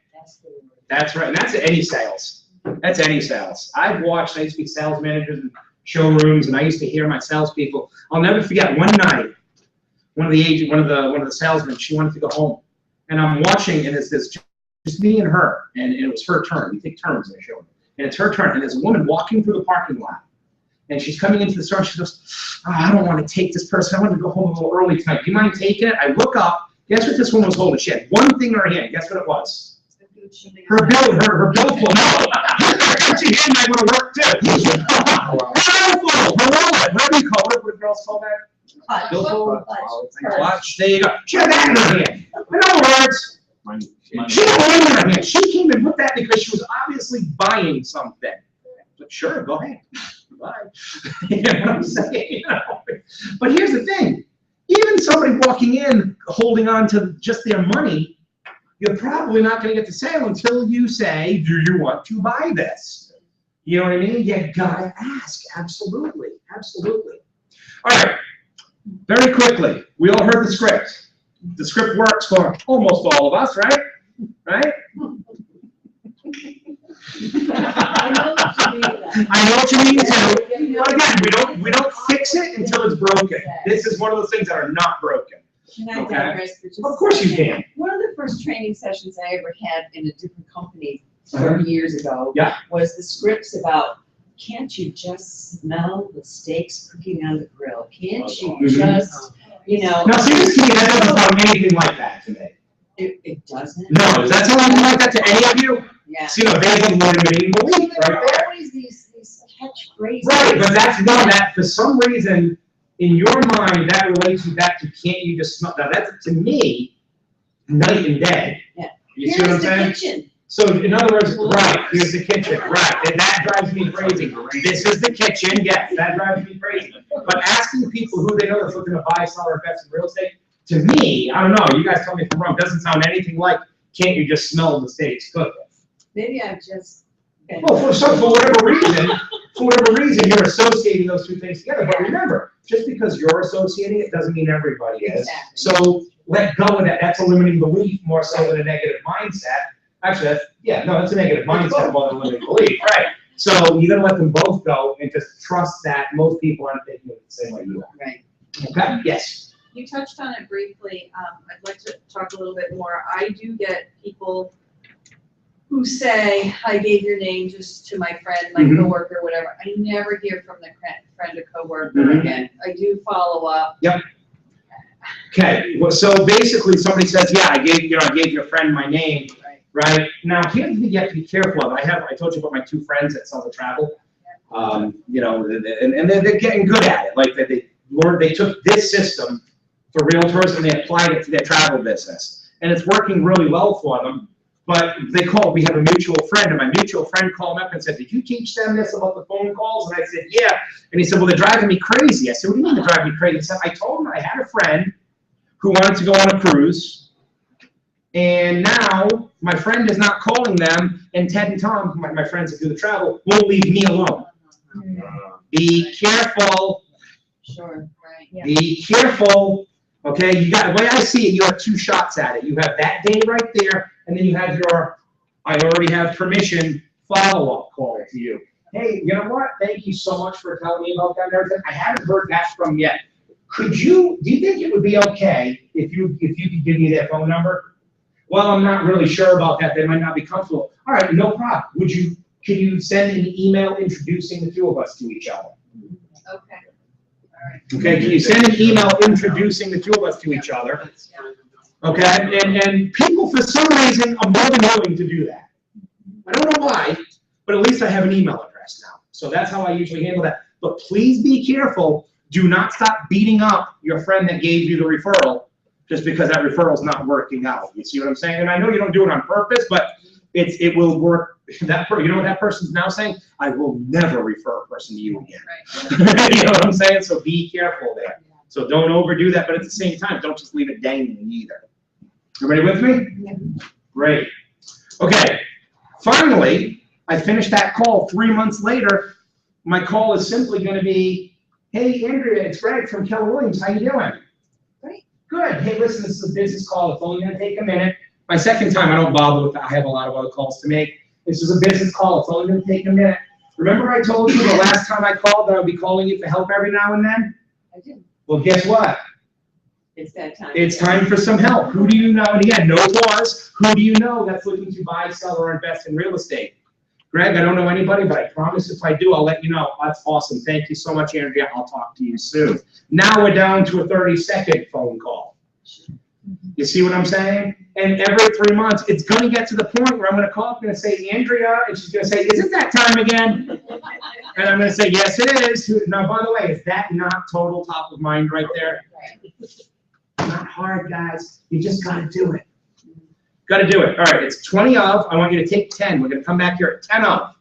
That's right, and that's any sales. That's any sales. I used to be sales managers in showrooms, and I used to hear my salespeople. I'll never forget one night, one of the salesmen, she wanted to go home. And I'm watching, and it's just me and her, and it was her turn. We take turns in the showroom. And it's her turn, and there's a woman walking through the parking lot. And she's coming into the store, and she goes, oh, I don't want to take this person. I want to go home a little early tonight. Do you mind taking it? I look up. Guess what this woman was holding? She had one thing in her hand. Guess what it was? Her bill full. No. She hand might want to work too. Her bill full. Her wallet. What do you call it? What girls call that? Bill full. Clutch. There you go. She had that in her hand. In other words, money. she had one in her hand. She came and put that because she was obviously buying something. But sure, go ahead. Bye. You know what I'm saying? You know? But here's the thing. Even somebody walking in holding on to just their money, you're probably not going to get the sale until you say, do you want to buy this? You know what I mean? You gotta ask. Absolutely. Absolutely. All right. Very quickly. We all heard the script. The script works for almost all of us, right? Right? I know what you mean. I know what you mean too. But again, we don't fix it until it's broken. This is one of those things that are not broken. Can I Okay. digress for just? Of course you can. One of the first training sessions I ever had in a different company 30 years ago. Yeah. Was the scripts about, can't you just smell the steaks cooking on the grill? Can't you Mhm. just, you know? Now seriously, that doesn't sound anything like that to me. It doesn't? No, does that sound anything like that to any of you? Yeah. See, no, there's a limiting belief right There there. are always these catchphrases. Right, but that's one that for some reason in your mind that relates you back to can't you just smell? Now that's to me night and day. Yeah. You see what I'm saying? Here's the kitchen. So in other words, right, here's the kitchen, right, and that drives me crazy. This is the kitchen, yes, that drives me crazy. But asking people who they know that's looking to buy, sell, or invest in real estate, to me, I don't know, you guys tell me if I'm wrong, doesn't sound anything like, can't you just smell the steaks cooking? Maybe I've just been. Well, for whatever reason, you're associating those two things together. But remember, just because you're associating it doesn't mean everybody is. Exactly. So let go of that. That's a limiting belief more so than a negative mindset. Actually, that's a negative mindset more than a limiting belief, right? So you gotta let them both go and just trust that most people aren't thinking it the same way you are. Right. Okay? Yes. You touched on it briefly. I'd like to talk a little bit more. I do get people who say, I gave your name just to my friend, my Mhm. coworker, whatever. I never hear from the friend or coworker Mhm. again. I do follow up. Okay. Well, so basically, somebody says, "Yeah, I gave your friend my name." Right? Now, here's the thing you have to be careful of. I told you about my two friends that sell the travel. You know, and they're getting good at it. Like they took this system for realtors and they applied it to their travel business, and it's working really well for them. But we have a mutual friend, and my mutual friend called me up and said, "Did you teach them this about the phone calls?" And I said, "Yeah." And he said, "Well, they're driving me crazy." I said, "What do you mean they're driving me crazy?" He said, "I told him I had a friend who wanted to go on a cruise, and now my friend is not calling them, and Ted and Tom, my friends that do the travel, won't leave me alone." Be careful. Sure, right. Yeah. Be careful. Okay, the way I see it, you have two shots at it. You have that day right there, and then you have your, I already have permission follow-up call to you. Hey, you know what? Thank you so much for telling me about that and everything. I haven't heard back from yet. Do you think it would be okay if you could give me their phone number? Well, I'm not really sure about that. They might not be comfortable. All right, no problem. Can you send an email introducing the two of us to each other? Okay. Okay, can you send an email introducing the two of us to each other? Okay, and people for some reason are more than willing to do that. I don't know why, but at least I have an email address now. So that's how I usually handle that. But please be careful. Do not stop beating up your friend that gave you the referral just because that referral's not working out. You see what I'm saying? And I know you don't do it on purpose, but it will work. You know what that person's now saying? I will never refer a person to you again. Right. You know what I'm saying? So be careful there. So don't overdo that, but at the same time, don't just leave it dangling either. Everybody with me? Great. Okay, finally, I finished that call 3 months later. My call is simply gonna be, hey, Andrea, it's Greg from Keller Williams, how you doing? Great. Good, hey, listen, this is a business call, it's only gonna take a minute. My second time, I don't bother with that, I have a lot of other calls to make. This is a business call, it's only gonna take a minute. Remember I told you the last time I called that I'll be calling you for help every now and then? I did. Well, guess what? It's that time. It's time for some help. Who do you know? And again, no pause. Who do you know that's looking to buy, sell, or invest in real estate? Greg, I don't know anybody, but I promise if I do, I'll let you know. That's awesome. Thank you so much, Andrea. I'll talk to you soon. Now we're down to a 30-second phone call. You see what I'm saying? And every 3 months, it's going to get to the point where I'm going to call up and say, Andrea, and she's going to say, is it that time again? And I'm going to say, yes, it is. Now, by the way, is that not total top of mind right there? Not hard, guys. You just got to do it. Got to do it. All right, it's 20 of. I want you to take 10. We're going to come back here at 10 of.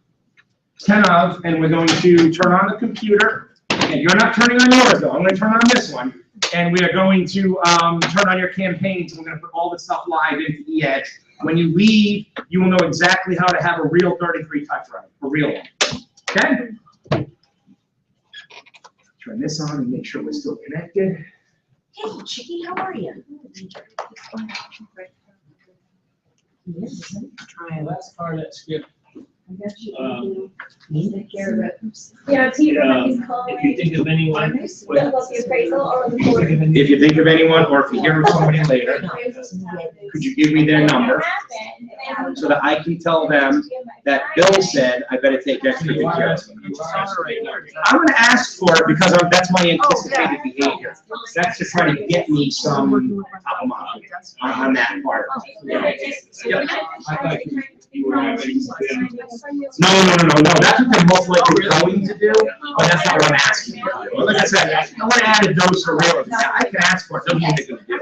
10 of, and we're going to turn on the computer. And you're not turning on yours, though. I'm going to turn on this one. And we are going to turn on your campaigns. We're going to put all this stuff live into eEdge. When you leave, you will know exactly how to have a real 33 touch run, a real one. Okay? Turn this on and make sure we're still connected. Hey, Chicky, how are you? Last part, that's good. Take care of it. Yeah, Peter, he's calling. If you think of anyone. Fill out the appraisal or the report. If you think of anyone, or if you hear of somebody later, could you give me their number so that I can tell them that Bill said I better take extra good care of them? I'm gonna ask for it because that's my anticipated behavior. That's to try to get me some on that part. Yep. No, that's what they're most likely going to do, but that's not what I'm asking for. Like I said, I want to add a dose for real. I can ask for it, doesn't mean they're going to do it.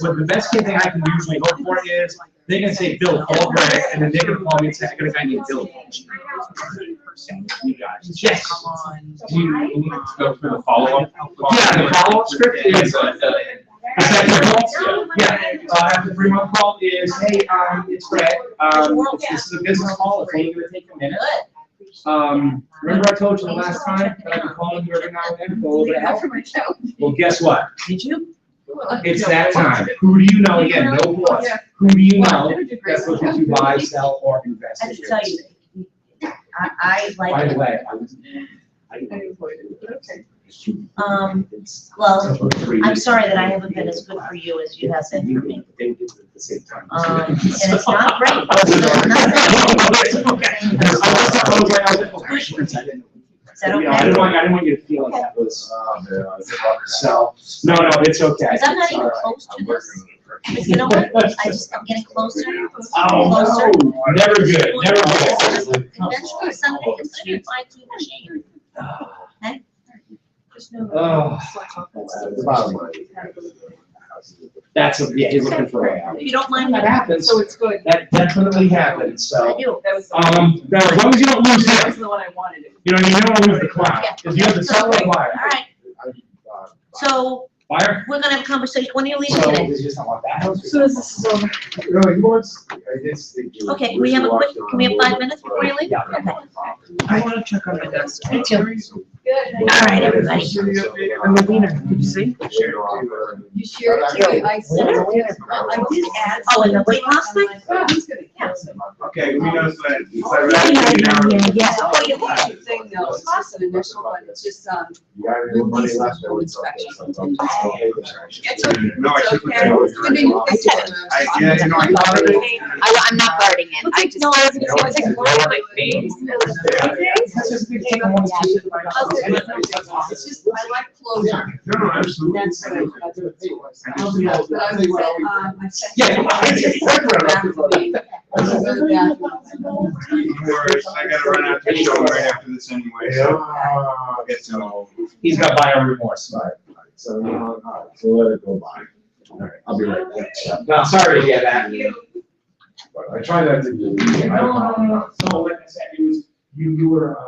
But the best case thing I can usually hope for is, they're going to say, Bill, call Greg, and then they're going to call me and say, I got a guy named Bill. You guys. Yes. Do you go through the follow-up? Yeah, the follow-up script is, after 3 month call is, hey, it's Greg, this is a business call, it's only gonna take a minute. Remember I told you the last time that I've been calling you every now and then, go over to help? Well, guess what? Did you? It's that time. Who do you know, again, no voice, who do you know that's looking to buy, sell, or invest I in have to real tell estate? you, I By like the it. way, Well, I'm sorry that I haven't been as good for you as you have been for me. And it's not great. Is that I didn't okay? want you to feel like that was, so, no, it's okay. Because I'm not even close to this. But you know what? I'm getting closer. Oh, Closer. no, never good, never good. Eventually someday it's gonna be fine-tuned machine. Okay? Just know. Oh, that's a, yeah, he's looking for a If you don't mind, That happens, So it's good. that definitely happens, I so. do. That was the Now, as long as you don't lose that him, was the one I wanted. you know, you don't want to lose the clown, because you have the solid wire. All right, so Fire? we're gonna have a conversation. When are you leaving So, today? is just not want that house? As soon as this is over. Okay, can we have a quick, can we have 5 minutes before you leave? Yeah. Okay. I want to check on my desk. Me too. Good. All right, everybody. I'm a winner. Did you see? You shared it too. I sent it. I did add. Oh, and the weight loss thing? Oh, he's gonna cancel. Okay, we know that. Yeah. Oh, you want the thing though, it's just an initial one, it's just, release of full inspection. It's okay. No, I took okay. it. I didn't think it was- Yeah, you know, I thought of it. I'm not guarding it. I just. No, I was gonna say, It's like one of my face. That's just a big thing I want to see. It's just, I like closure. No, absolutely. That's what I do. But I would say, Yeah. back to me. I gotta run out to the show right after this anyway, so. I'll get to. He's got buyer remorse. So, so let it go by. All right, I'll be right back. No, sorry to hear that. I try not to do. No. So like I said, it was, you were,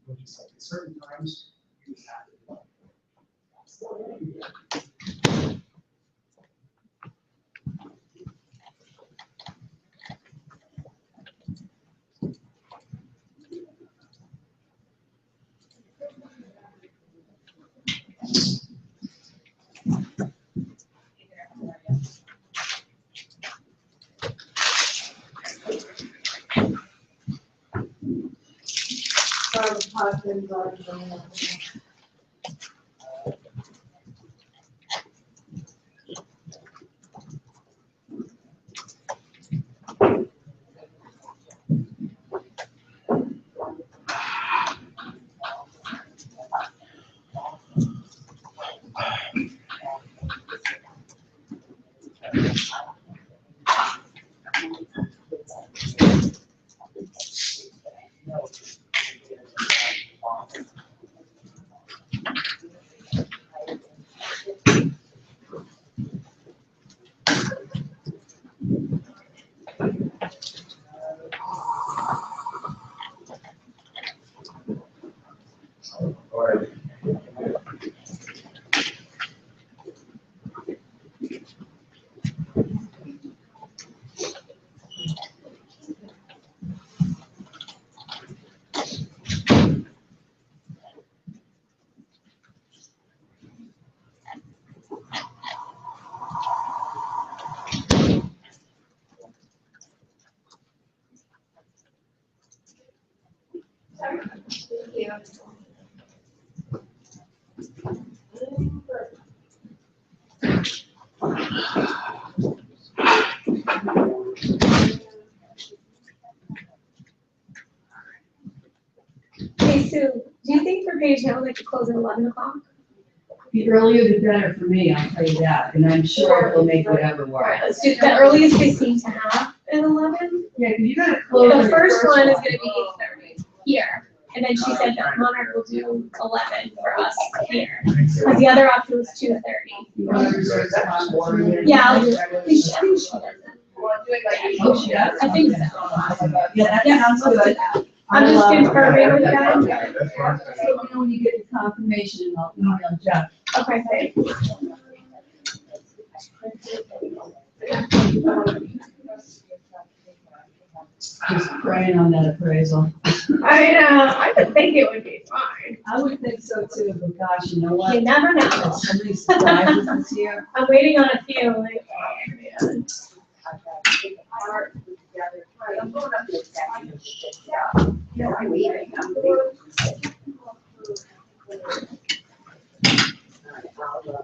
what you say, at certain times, you have to. Hey, Sue, do you think for Page Hill, they could close at 11 o'clock? The earlier the better for me, I'll tell you that, and I'm sure we'll make whatever All work. right, let's do, the earliest they seem to have at 11. Yeah, 'cause you gotta close. The first one is gonna be 8:30 here, and then she said that Monarch will do 11 for us here. Because the other option was 2:30. You wanna reserve that one? Yeah, I'll do, I think she does. Oh, she does? I think so. Yeah, that Yeah, sounds let's do good. that. I'm just confirming with them. That's fine. So when you get the confirmation, I'll email Jeff. Okay, thanks. Just praying on that appraisal. I would think it would be fine. I would think so too, but gosh, you know what? You never know. There's so many surprises this year. I'm waiting on a few, like, oh, man.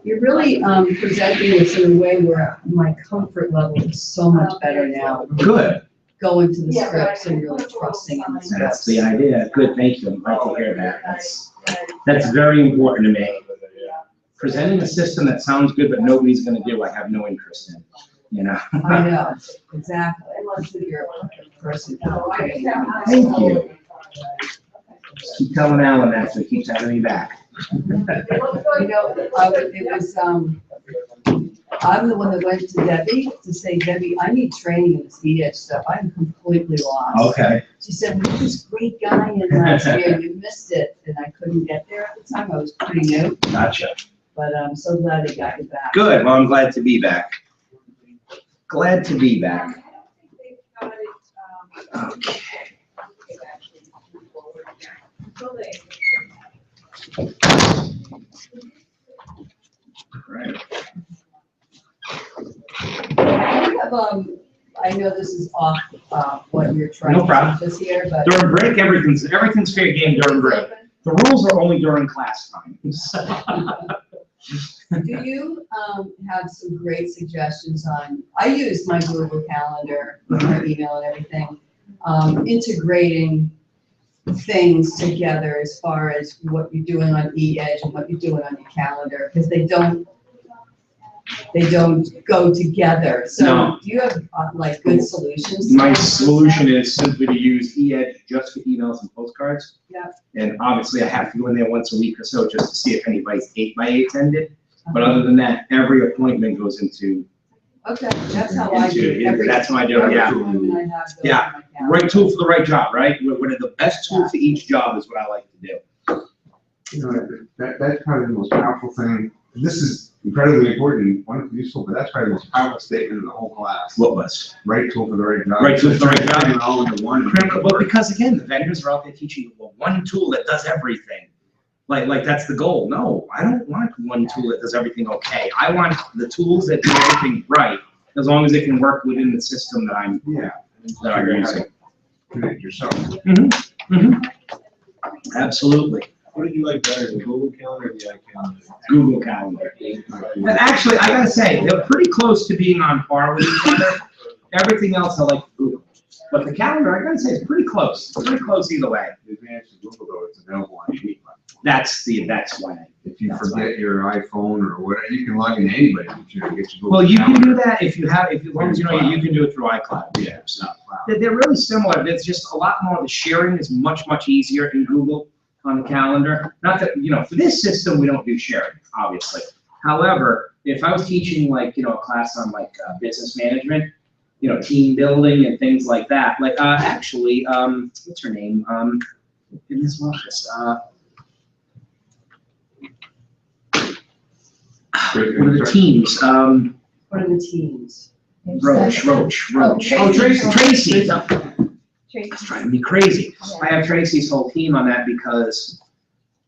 You're really presenting this in a way where my comfort level is so much better now. Good. Going to the scripts and really trusting in the scripts. That's the idea. Good, thank you. I'm glad to hear that. That's very important to me. Presenting a system that sounds good, but nobody's gonna do, I have no interest in, you know? I know, exactly. Unless you're a perfect person. Thank you. Just keep telling Alan that, so he keeps having me back. You know, it was, I'm the one that went to Debbie to say, Debbie, I need training in this EDH stuff. I'm completely lost. Okay. She said, we had this great guy in last year, you missed it, and I couldn't get there at the time. I was pretty new, Gotcha. but I'm so glad they got you back. Good, well, I'm glad to be back. Glad to be back. Okay. Right. I have, I know this is off, what you're trying No problem. to do this year, but. During break, everything's fair game during break. The rules are only during class time. Do you, have some great suggestions on, I use my Google Calendar, my email and everything, integrating things together as far as what you're doing on E-Edge and what you're doing on your calendar, because they don't go together. So No. do you have like good solutions? to My that? solution is simply to use E-Edge just for emails and postcards. Yeah. And obviously I have to go in there once a week or so just to see if anybody's 8x8 ended. But other than that, every appointment goes into, Okay, that's how I do it. Every- that's how I do it, every yeah. appointment I have goes in Yeah. my calendar. Right tool for the right job, right? What are the best tool for each job is what I like to do. You know, that's probably the most powerful thing. This is incredibly important, wonderful, useful, but that's probably the most powerful statement in the whole class. What was? Right tool for the right job. Right tool for the right job. Putting it all into one. Well, because again, the vendors are out there teaching you, well, one tool that does everything. Like that's the goal. No, I don't want one tool that does everything okay. I want the tools that do everything right, as long as it can work within the system that I'm Yeah. using. Connect yourself. Absolutely. What did you like better, the Google Calendar or the iCalendar? Google Calendar. And actually, I gotta say, they're pretty close to being on par with each other. Everything else I like Google. But the calendar, I gotta say, is pretty close. Pretty close either way. The advantage of Google though, it's available on any platform. That's why. If you forget your iPhone or whatever, you can log into anybody's computer and get your Google. Well, you can Calendar. do that if you have, as long as you know, you can do it through iCloud. Yeah, So wow. they're really similar. It's just a lot more, the sharing is much easier in Google on the calendar. Not that, for this system, we don't do sharing, obviously. However, if I was teaching like, a class on like business management, team building and things like that, like actually, what's her name? In this office, what are the teams? What are the teams? Roach. Oh, Tracy. Oh, Tracy. Tracy. It's driving me crazy. I have Tracy's whole team on that because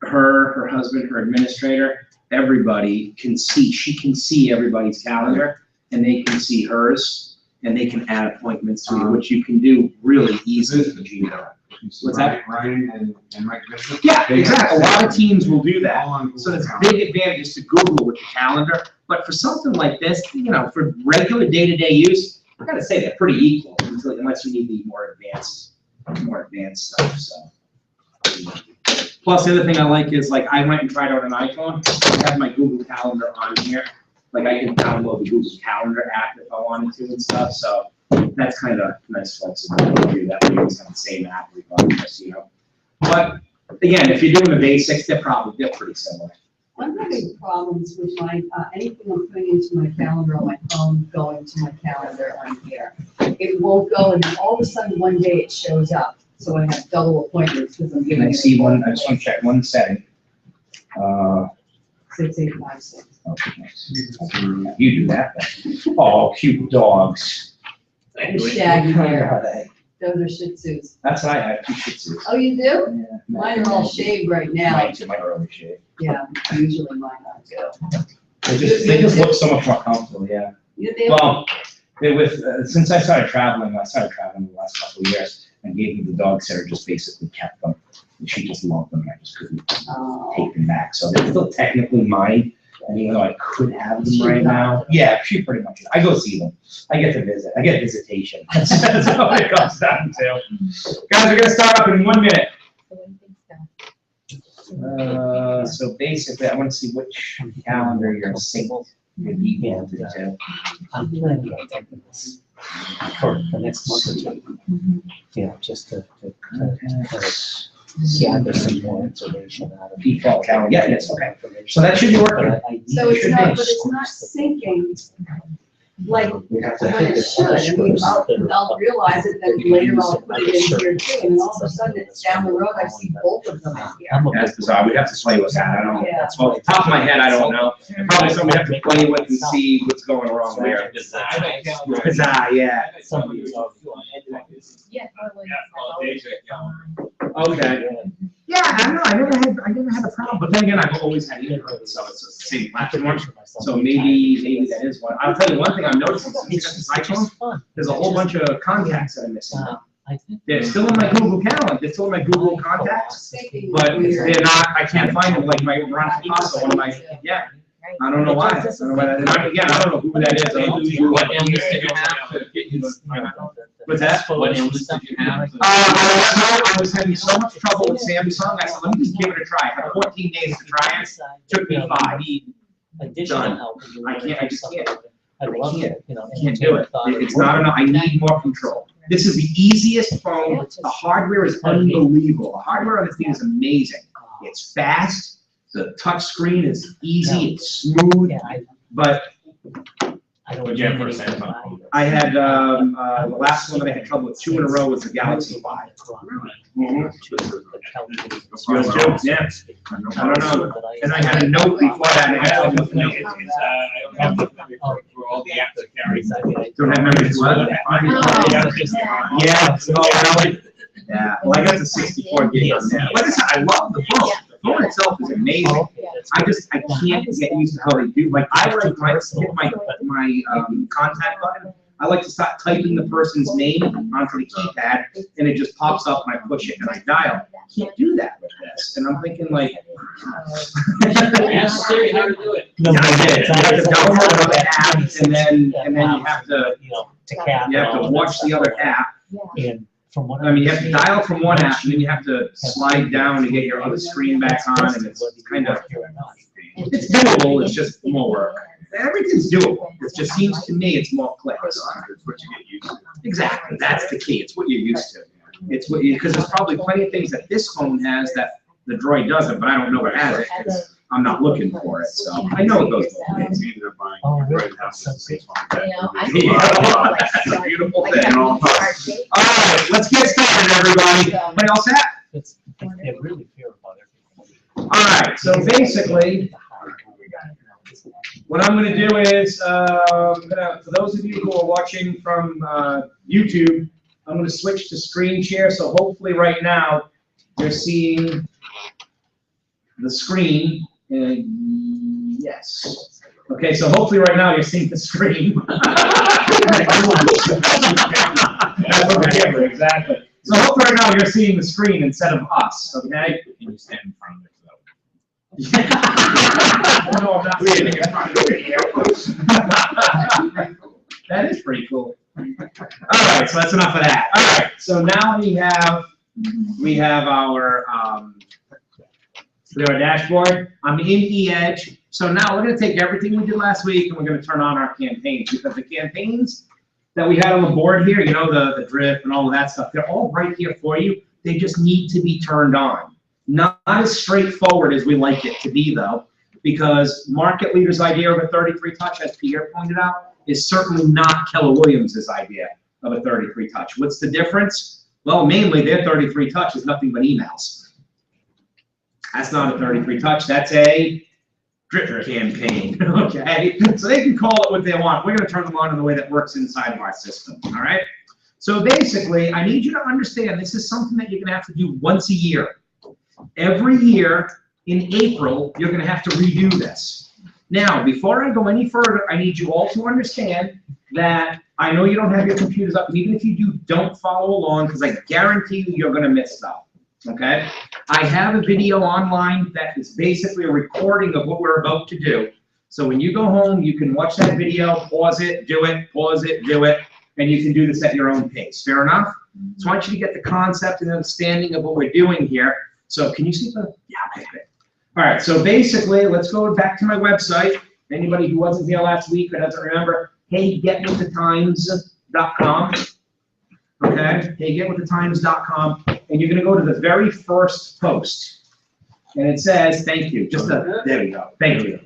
her husband, her administrator, everybody can see, she can see everybody's calendar and they can see hers and they can add appointments to it, which you can do really easily in Gmail. What's that? Ryan and Mike Bishop. Yeah, exactly. A lot of teams will do that. All on Google So there's Calendar. big advantages to Google with the calendar, but for something like this, for regular day-to-day use, I gotta say they're pretty equal, unless you need the more advanced stuff, so. Plus, the other thing I like is, like, I went and tried out an iPhone, I have my Google Calendar on here, like, I can download the Google Calendar app if I wanted to and stuff, so that's kind of nice flexibility to do that, we always have the same app regardless, But, again, if you're doing the basics, they're pretty similar. I'm having problems with my, anything I'm putting into my calendar on my phone, going to my calendar on here. It won't go, and then all of a sudden, one day it shows up, so I have double appointments because I'm Can giving I it. see one, I just want to check one setting. 6856. Okay. You do that then. Oh, cute dogs. The shaggy hair. Those are Shih Tzus. That's what I have, 2 Shih Tzus. Oh, you do? Yeah. Mine are all shaved right now. Mine's in my early shave. Yeah, usually mine are too. They just look so much more comfortable, yeah. You do? Well, since I started traveling the last couple of years, and gave them the dog sitter, just basically kept them. And she just loved them, and I just couldn't Oh. take them back. So they're still technically mine, and even though I could have them right now, yeah, she pretty much, I go see them. I get to visit, I get visitation. That's what it comes down to. Guys, we're gonna start up in 1 minute. So basically, I want to see which calendar you're synced, your email to. I'm planning on taking this for the next month or two. Just to gather some more information out of. Default calendar, yeah, yes, okay. Information. So that should be working. But I So need it's to not, finish but it's not syncing like We have to when it should. I mean, I'll realize it, then later I'll put it in here too, and then all of a sudden it's down the road, I see both of them in here. I'm a That's bit- bizarre, we'd have to play with that, I don't know. Yeah. Well, off the top of my head, I don't know. Probably somebody have to play with and see what's going wrong there. Bizarre, yeah. Somebody's Yeah. Okay. Yeah, I don't know, I never had a problem, but then again, I've always had input, so it's the same platform. So maybe that is one. I'll tell you one thing I'm noticing, since you got this iPhone, fun. there's a whole bunch of contacts that I'm missing. I think. They're still in my Google Calendar, they're still in my Google contacts, but they're not, I can't find them, like my Ron Picasso, one of my, yeah. I don't know why, I don't know why, again, I don't know who that is, I don't know who What illness did you have to get you to find out? What's that? What illness did you have? I was having so much trouble with Samsung, I said, let me just give it a try. I had 14 days to try it. Took me 5. Additional Done. help. and you I really can't- I just something. can't. I'd I love to, can't. you know. Can't do it. entertain the thought It's not enough. I need more control. This is the easiest phone. The hardware is unbelievable. The hardware on this thing is amazing. It's fast. The touch screen is easy. It's smooth. Yeah, But I don't. What'd you have for a need anything Samsung phone? to I had, the last one that I had trouble with 2 in a row was the Galaxy 5. Mhm. Yours too? Yeah. I don't know. And I had a Note before that. I had trouble with the Note. I don't have memory for all the apps it carries. Don't have memory for what? Yeah, oh, really? Yeah, well, I got the 64 gig on there. Like I said, I love the phone. The phone itself is amazing. I can't get used to how they do, like, I like, when I hit my contact button, I like to start typing the person's name onto the keypad, and it just pops up, and I push it, and I dial. Can't do that with this, and I'm thinking like. Ask Siri how to do it. Yeah, I did. You have to download another app, and then you have to, You know, to cap. you have to watch the other app. And from what I mean, you have to dial from one app, and then you have to slide down to get your other screen back on, and it's kind of, it's doable, it's just more work. Everything's doable, it just seems to me it's more clicks. It's what you get used to. Exactly, that's the key, it's what you're used to. It's what you, because there's probably plenty of things that this phone has that the Droid doesn't, but I don't know it has it, 'cause I'm not looking for it, so I know it goes both ways. You ended up buying Oh, the really? right house and six months. You know, I. Yeah, that's a beautiful thing. All right, let's get started, everybody. Everybody all set? It's, they really care about everything. All right, so basically, what I'm gonna do is, for those of you who are watching from YouTube, I'm gonna switch to screen share, so hopefully right now, you're seeing the screen, and yes. Okay, so hopefully right now you're seeing the screen. That's what the camera, exactly. So hopefully right now you're seeing the screen instead of us, okay? Can you stand in front of it? No, I'm not standing in front of the video. That is pretty cool. All right, so that's enough of that. All right, so now we have our dashboard. I'm in eEdge. So now we're gonna take everything we did last week and we're gonna turn on our campaigns, because the campaigns that we had on the board here, you know, the drip and all of that stuff, they're all right here for you. They just need to be turned on. Not as straightforward as we like it to be though, because market leader's idea of a 33 touch, as Pierre pointed out, is certainly not Keller Williams's idea of a 33 touch. What's the difference? Well, mainly their 33 touch is nothing but emails. That's not a 33 touch, that's a drip campaign, okay? So they can call it what they want. We're gonna turn them on in the way that works inside of our system, all right? So basically, I need you to understand this is something that you're gonna have to do once a year. Every year in April, you're gonna have to redo this. Now, before I go any further, I need you all to understand that I know you don't have your computers up, and even if you do, don't follow along, because I guarantee you, you're gonna miss stuff, okay? I have a video online that is basically a recording of what we're about to do. So when you go home, you can watch that video, pause it, do it, pause it, do it, and you can do this at your own pace. Fair enough? So I want you to get the concept and understanding of what we're doing here. So can you see the, yeah, okay, good. All right, so basically, let's go back to my website. Anybody who wasn't here last week or doesn't remember, heygetwiththetimes.com. Okay, heygetwiththetimes.com, and you're gonna go to the very first post. And it says, thank you, there we go, thank you.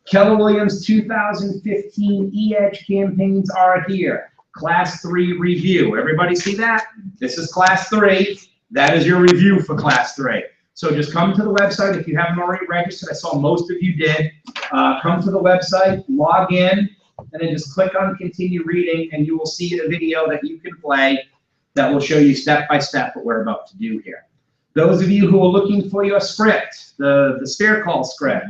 Keller Williams 2015 eEdge campaigns are here. Class 3 review. Everybody see that? This is Class 3. That is your review for Class 3. So just come to the website if you haven't already registered. I saw most of you did. Come to the website, log in, and then just click on continue reading, and you will see a video that you can play that will show you step by step what we're about to do here. Those of you who are looking for your script, the spare call script,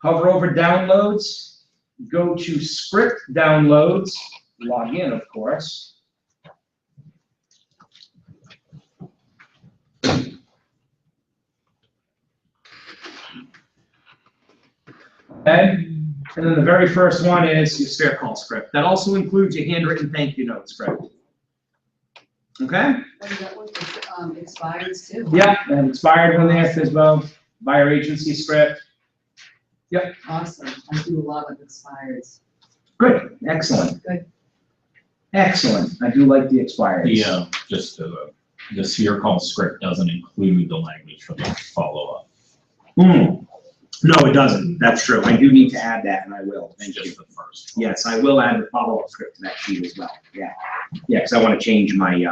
hover over downloads, go to script downloads, log in, of course. Okay, and then the very first one is your spare call script. That also includes your handwritten thank you note script. Okay? What is that one? Expires too? Yeah, and expired on there as well, buyer agency script. Awesome. I do a lot of expires. Good, excellent. Good. Excellent. I do like the expired. Just the Sphere call script doesn't include the language for the follow-up, No, it doesn't. That's true. I do need to add that, and I will. Thank you. just the first. Yes, I will add the follow-up script to that sheet as well. Yeah. Yeah, because I want to change my,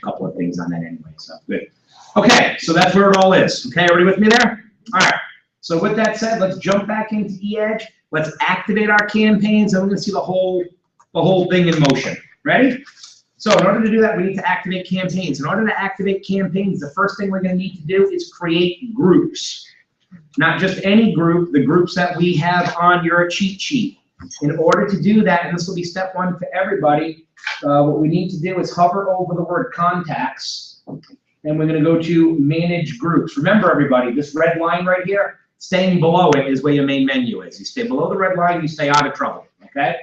couple of things on that anyway, so good. Okay, so that's where it all is. Okay, everybody with me there? All right. So with that said, let's jump back into eEdge. Let's activate our campaigns, and we're going to see the whole thing in motion. Ready? So in order to do that, we need to activate campaigns. In order to activate campaigns, the first thing we're going to need to do is create groups. Not just any group, the groups that we have on your cheat sheet. In order to do that, and this will be step one for everybody, what we need to do is hover over the word contacts, and we're going to go to manage groups. Remember, everybody, this red line right here, staying below it is where your main menu is. You stay below the red line, you stay out of trouble, okay?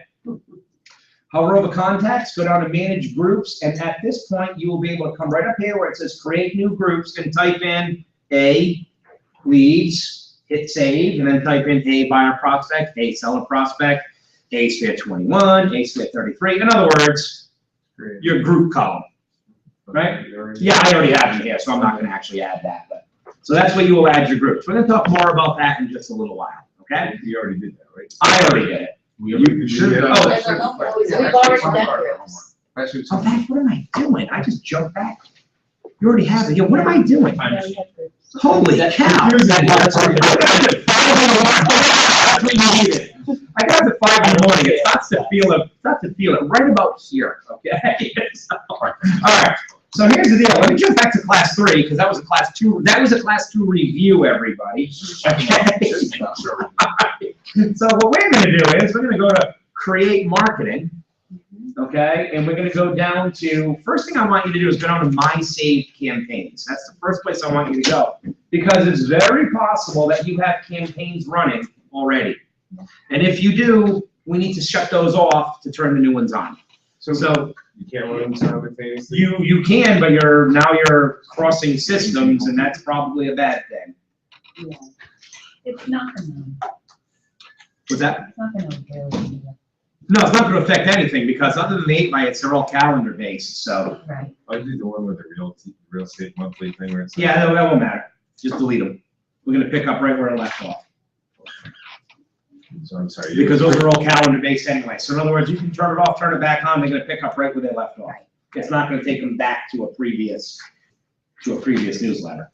Hover over contacts, go down to manage groups, and at this point, you will be able to come right up here where it says create new groups and type in A, leads, hit save, and then type in A, buyer prospect, A, seller prospect, A, sphere 21, A, sphere 33. In other words, your group column, right? Yeah, I already have them here, so I'm not going to actually add that. But so that's where you will add your groups. We're going to talk more about that in just a little while, okay? You already did that, right? I already did it. You should have. Oh, There's a number always- That's We've already fun done part of groups. homework. That's your Oh, what am I doing? I just jumped back. You already have it. Yeah, what am I doing? Holy cow. I got to 5 in the morning. It starts to feel it right about here, okay? So, all right. So here's the deal. Let me jump back to class 3 because that was a class 2. That was a class 2 review, everybody. Okay. So what we're going to do is we're going to go to create marketing. Okay, and we're going to go down to, first thing I want you to do is go down to My Saved Campaigns. That's the first place I want you to go. Because it's very possible that you have campaigns running already. And if you do, we need to shut those off to turn the new ones on. So You can't run them simultaneously? you can, but you're crossing systems, and that's probably a bad thing. Yeah. It's not gonna, Was that? it's not gonna really, No, it's not going to affect anything because other than the 8x8s, they're all calendar based. So right. I did the one with the real estate monthly thing where it's. yeah, that won't matter. Just delete them. We're going to pick up right where it left off. So I'm sorry. Because those are all calendar based anyway. So in other words, you can turn it off, turn it back on, they're gonna pick up right where they left off. It's not gonna take them back to a previous newsletter,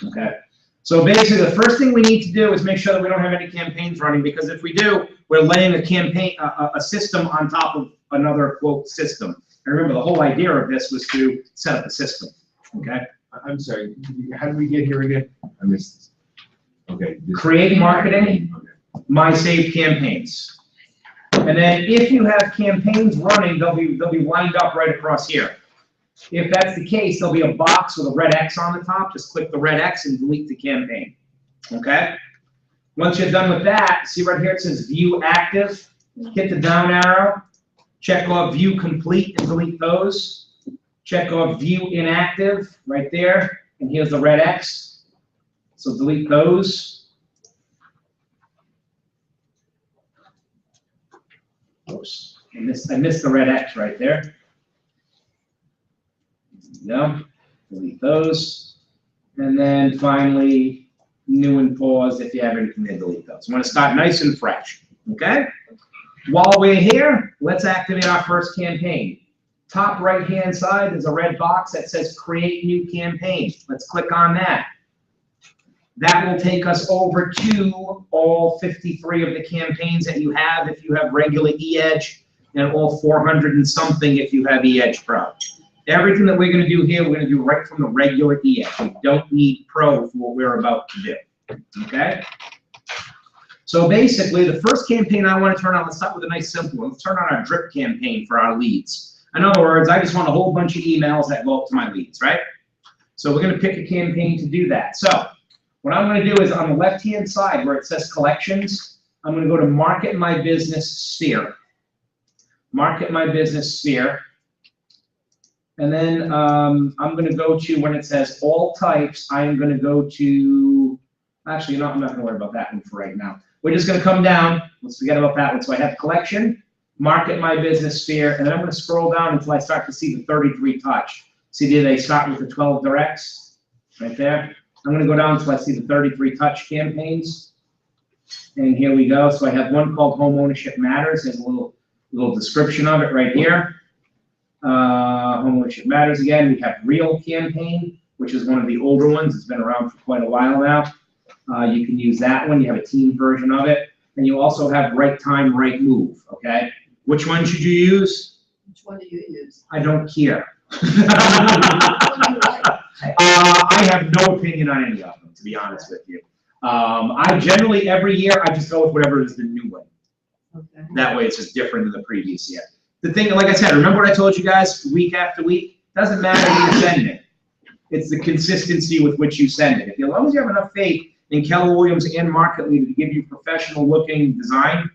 okay? So basically, the first thing we need to do is make sure that we don't have any campaigns running, because if we do, we're laying a system on top of another quote system. And remember, the whole idea of this was to set up a system, okay? I'm sorry, how did we get here again? I missed this. Okay. Create marketing. Okay. My Saved Campaigns. And then if you have campaigns running, they'll be lined up right across here. If that's the case, there'll be a box with a red X on the top. Just click the red X and delete the campaign. Okay? Once you're done with that, see right here it says View Active. Hit the down arrow. Check off View Complete and delete those. Check off View Inactive right there. And here's the red X. So delete those. Oops, I missed the red X right there. There you go. Delete those. And then finally, new and pause. If you have anything there, delete those. I'm going to start nice and fresh. Okay? While we're here, let's activate our first campaign. Top right-hand side is a red box that says Create New Campaign. Let's click on that. That will take us over to all 53 of the campaigns that you have if you have regular eEdge, and all 400 and something if you have eEdge Pro. Everything that we're going to do here, we're going to do right from the regular eEdge. We don't need Pro for what we're about to do. Okay? So basically, the first campaign I want to turn on, let's start with a nice simple one. Let's turn on our drip campaign for our leads. In other words, I just want a whole bunch of emails that go up to my leads, right? So we're going to pick a campaign to do that. So what I'm going to do is on the left-hand side where it says collections, I'm going to go to Market My Business Sphere. Market My Business Sphere. And then, I'm gonna go to, when it says all types, I am gonna go to, actually, no, I'm not gonna worry about that one for right now. We're just gonna come down, let's forget about that one. So I have collection, market my business sphere, and then I'm gonna scroll down until I start to see the 33 touch. See, did they start with the 12 directs? Right there. I'm gonna go down until I see the 33 touch campaigns. And here we go. So I have one called Home Ownership Matters. There's a little description of it right here. Home Ownership Matters again. We have Real Campaign, which is one of the older ones. It's been around for quite a while now. You can use that one. You have a team version of it. And you also have Right Time, Right Move, okay? Which one should you use? Which one do you use? I don't care. I have no opinion on any of them, to be honest with you. I generally, every year, I just go with whatever is the new one. Okay. That way it's just different than the previous year. The thing, like I said, remember what I told you guys week after week? Doesn't matter who you send it. It's the consistency with which you send it. As long as you have enough faith in Keller Williams and Market Leader to give you professional looking design,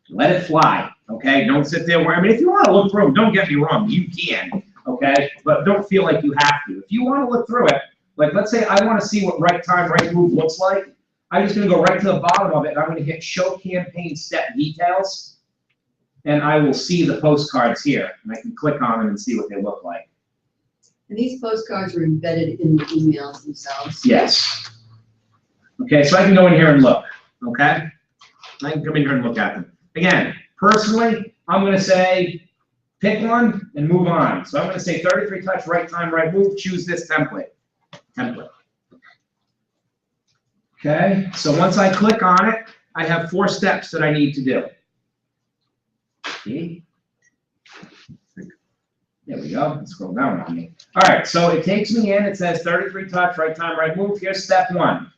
let it fly, okay? Don't sit there where, I mean, if you want to look through them, don't get me wrong, you can, okay? But don't feel like you have to. If you want to look through it, like let's say I want to see what Right Time, Right Move looks like, I'm just going to go right to the bottom of it and I'm going to hit Show Campaign Step Details, and I will see the postcards here, and I can click on them and see what they look like. And these postcards are embedded in the emails themselves? Yes. Okay, so I can go in here and look, okay? I can come in here and look at them. Again, personally, I'm gonna say, pick one and move on. So I'm gonna say 33 touch, Right Time, Right Move, choose this template. Okay, so once I click on it, I have 4 steps that I need to do. See? There we go, let's scroll down on me. All right, so it takes me in, it says 33 touch, Right Time, Right Move. Here's step 1.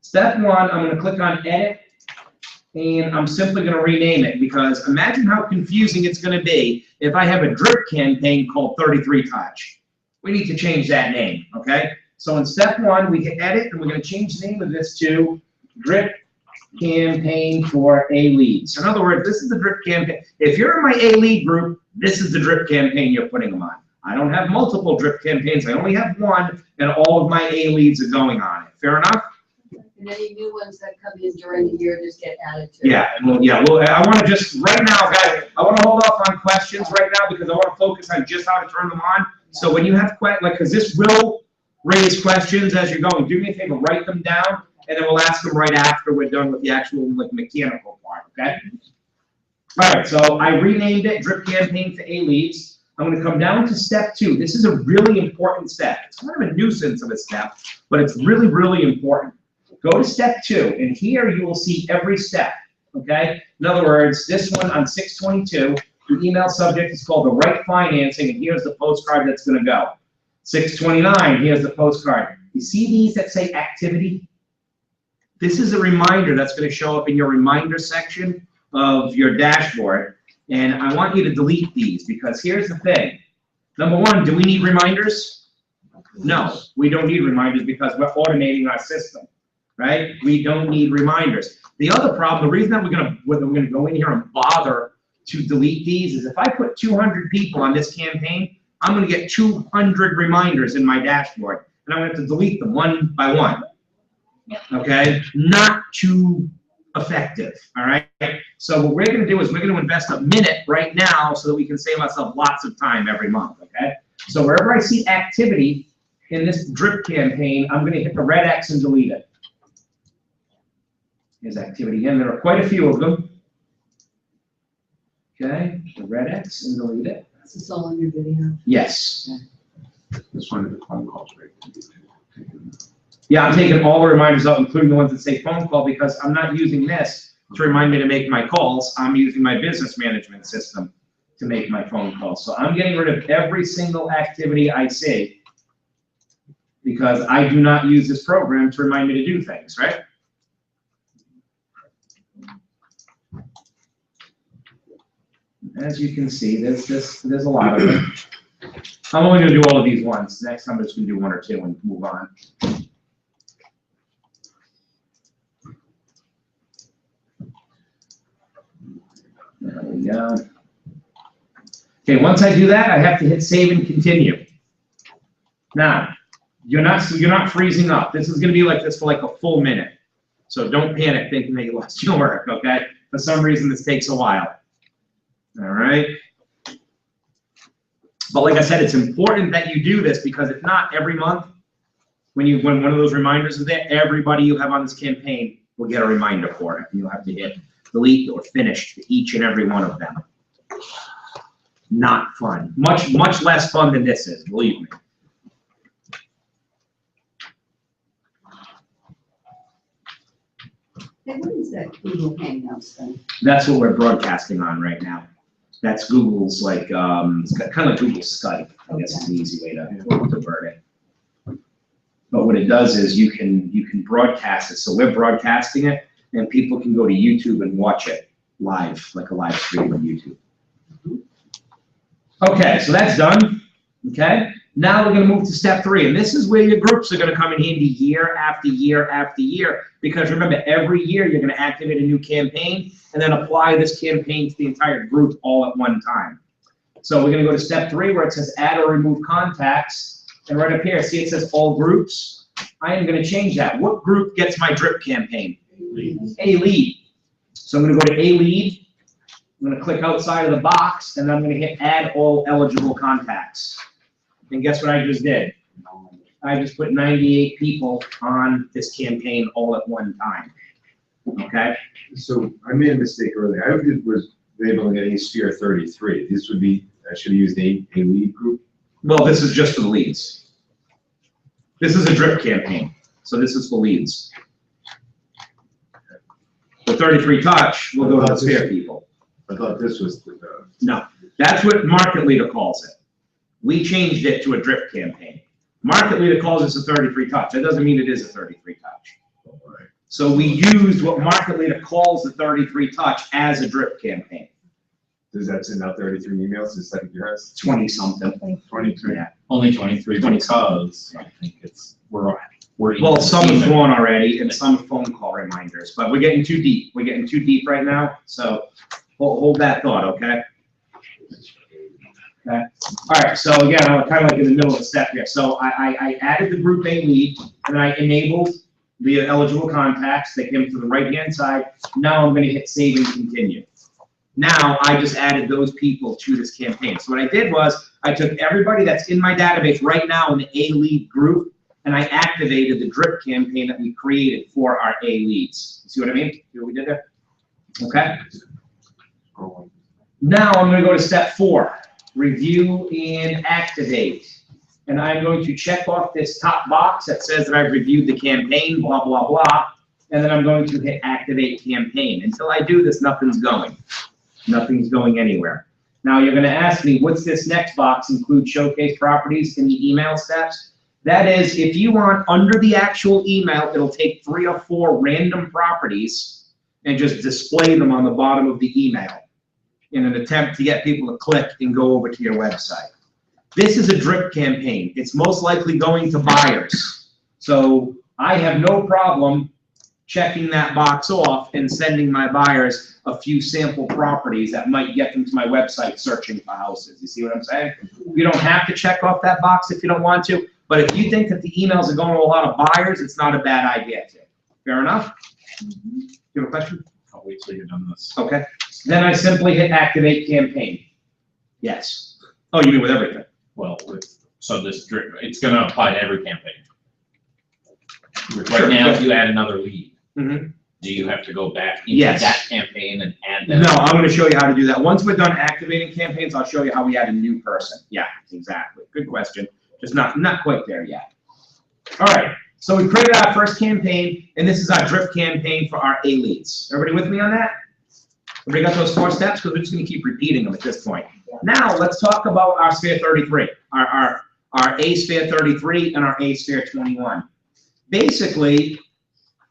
Step 1, I'm gonna click on edit, and I'm simply gonna rename it, because imagine how confusing it's gonna be if I have a drip campaign called 33 touch. We need to change that name, okay? So in step 1, we hit edit, and we're gonna change the name of this to drip campaign for A leads. So in other words, this is the drip campaign. If you're in my A lead group, this is the drip campaign you're putting them on. I don't have multiple drip campaigns. I only have one, and all of my A leads are going on it. Fair enough? And any new ones that come in during the year just get added to? Yeah, well, I want to just, right now, guys, I want to hold off on questions right now because I want to focus on just how to turn them on. So when you have questions, like, because this will raise questions as you're going, do me a favor, write them down, and then we'll ask them right after we're done with the actual, like, mechanical part, okay? All right, so I renamed it Drip Campaign to A Leads. I'm going to come down to step 2. This is a really important step. It's kind of a nuisance of a step, but it's really, really important. Go to step 2, and here you will see every step, okay? In other words, this one on 622, the email subject is called the right financing, and here's the postcard that's going to go. 629, here's the postcard. You see these that say activity? This is a reminder that's going to show up in your reminder section of your dashboard, and I want you to delete these because here's the thing. Number 1, do we need reminders? No, we don't need reminders because we're automating our system. Right? We don't need reminders. The other problem, the reason that we're gonna go in here and bother to delete these is if I put 200 people on this campaign, I'm gonna get 200 reminders in my dashboard, and I'm gonna have to delete them one by one. Okay? Not too effective. All right? So what we're gonna do is we're gonna invest a minute right now so that we can save ourselves lots of time every month. Okay? So wherever I see activity in this drip campaign, I'm gonna hit the red X and delete it. Here's activity, and there are quite a few of them. Okay, the red X and delete it. Is this all in your video? Yes. This one is the phone calls, right? Yeah, I'm taking all the reminders out, including the ones that say phone call, because I'm not using this to remind me to make my calls. I'm using my business management system to make my phone calls. So I'm getting rid of every single activity I see because I do not use this program to remind me to do things, right? As you can see, there's a lot of them. I'm only going to do all of these once. Next time I'm just going to do 1 or 2 and move on. There we go. Okay, once I do that, I have to hit save and continue. Now, you're not freezing up. This is gonna be like this for like a full minute. So don't panic thinking that you lost your work, okay? For some reason, this takes a while. All right? But like I said, it's important that you do this because if not, every month, when one of those reminders is there, everybody you have on this campaign will get a reminder for it. You'll have to hit delete or finish each and every one of them. Not fun. Much less fun than this is, believe me. Hey, what is that Google Hangouts thing? That's what we're broadcasting on right now. That's Google's like, it's kind of like Google Skype, I guess is an easy way to word it. But what it does is you can broadcast it. So we're broadcasting it and people can go to YouTube and watch it live, like a live stream on YouTube. Okay, so that's done, okay? Now we're gonna move to step 3, and this is where your groups are gonna come in handy year after year after year, because remember, every year you're gonna activate a new campaign and then apply this campaign to the entire group all at one time. So we're gonna go to step 3 where it says add or remove contacts, and right up here, see it says all groups? I am gonna change that. What group gets my drip campaign? A lead. So I'm gonna go to A lead, I'm gonna click outside of the box, and then I'm gonna hit add all eligible contacts. And guess what I just did? I just put 98 people on this campaign all at one time, okay? So I made a mistake earlier. I was able to get a sphere 33. This would be, I should have used a lead group. Well, this is just for the leads. This is a drip campaign, so this is for leads. The 33 touch will go to the sphere people. I thought this was the. No, that's what Market Leader calls it. We changed it to a drip campaign. Market Leader calls this a 33 touch. That doesn't mean it is a 33 touch. Right. So we used what Market Leader calls the 33 touch as a drip campaign. Does that send out 33 emails just like yours? 20 something. 23. Yeah. Only 23 because I think we're. Well, some have gone already and some phone call reminders, but we're getting too deep. We're getting too deep right now, so hold that thought, okay? Okay. All right, so again, I'm kind of like in the middle of the step here. So I added the group A lead and I enabled the eligible contacts. They came to the right-hand side. Now I'm going to hit save and continue. Now I just added those people to this campaign. So what I did was I took everybody that's in my database right now in the A lead group and I activated the drip campaign that we created for our A leads. See what I mean? See what we did there? Okay. Now I'm going to go to step 4. Review and activate. And I'm going to check off this top box that says that I've reviewed the campaign, blah, blah, blah. And then I'm going to hit activate campaign. Until I do this, nothing's going. Nothing's going anywhere. Now you're going to ask me, what's this next box? Include showcase properties in the email steps? That is, if you want under the actual email, it'll take 3 or 4 random properties and just display them on the bottom of the email in an attempt to get people to click and go over to your website. This is a drip campaign. It's most likely going to buyers. So I have no problem checking that box off and sending my buyers a few sample properties that might get them to my website searching for houses. You see what I'm saying? You don't have to check off that box if you don't want to, but if you think that the emails are going to a lot of buyers, it's not a bad idea to. Fair enough? You have a question? I'll wait till you're done this. Okay. Then I simply hit activate campaign. Yes. Oh, you mean with everything? Well, so this drip, it's going to apply to every campaign. Sure. Right now, if you add another lead, Mhm. do you have to go back into Yes. that campaign and add that? No, I'm going to show you how to do that. Once we're done activating campaigns, I'll show you how we add a new person. Yeah, exactly. Good question. Just not quite there yet. All right. So we created our first campaign, and this is our drip campaign for our A leads. Everybody with me on that? Everybody got those 4 steps? Because we're just going to keep repeating them at this point. Now let's talk about our Sphere 33, our A Sphere 33 and our A Sphere 21. Basically,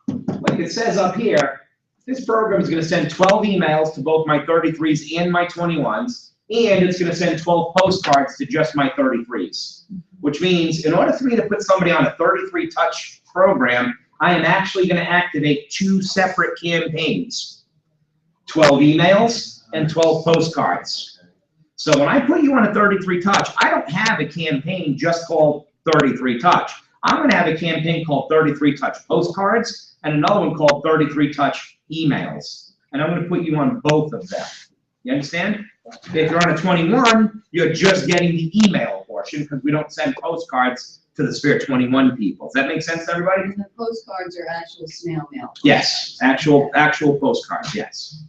like it says up here, this program is going to send 12 emails to both my 33s and my 21s, and it's going to send 12 postcards to just my 33s. Which means in order for me to put somebody on a 33 touch program, I am actually going to activate 2 separate campaigns. 12 emails and 12 postcards. So when I put you on a 33 touch, I don't have a campaign just called 33 touch. I'm gonna have a campaign called 33 touch postcards and another one called 33 touch emails. And I'm gonna put you on both of them. You understand? If you're on a 21, you're just getting the email portion because we don't send postcards to the Spirit 21 people. Does that make sense to everybody? And the postcards are actual snail mail. Yes, actual postcards, yes.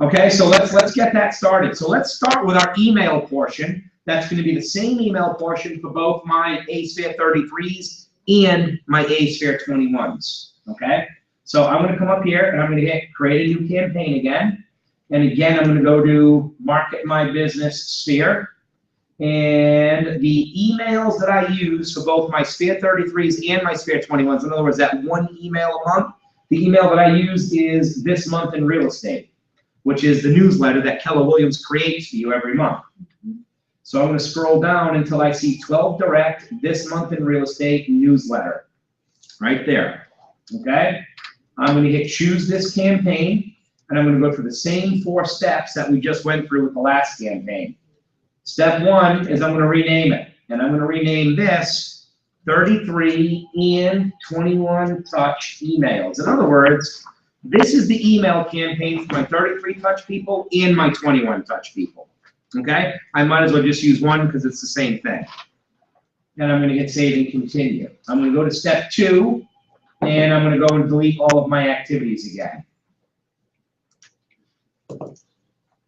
Okay, so let's get that started. So let's start with our email portion. That's going to be the same email portion for both my A-Sphere 33s and my A-Sphere 21s. Okay, so I'm going to come up here and I'm going to hit create a new campaign again. And again, I'm going to go to Market My Business Sphere. And the emails that I use for both my Sphere 33s and my Sphere 21s, in other words, that one email a month, the email that I use is This Month in Real Estate, which is the newsletter that Keller Williams creates for you every month. So I'm going to scroll down until I see 12 Direct, This Month in Real Estate newsletter, right there. Okay? I'm going to hit Choose This Campaign, and I'm going to go through the same 4 steps that we just went through with the last campaign. Step 1 is I'm going to rename it, and I'm going to rename this 33 and 21 touch emails. In other words, this is the email campaign for my 33 touch people and my 21 touch people. Okay? I might as well just use one because it's the same thing. And I'm going to hit save and continue. I'm going to go to step 2, and I'm going to go and delete all of my activities again.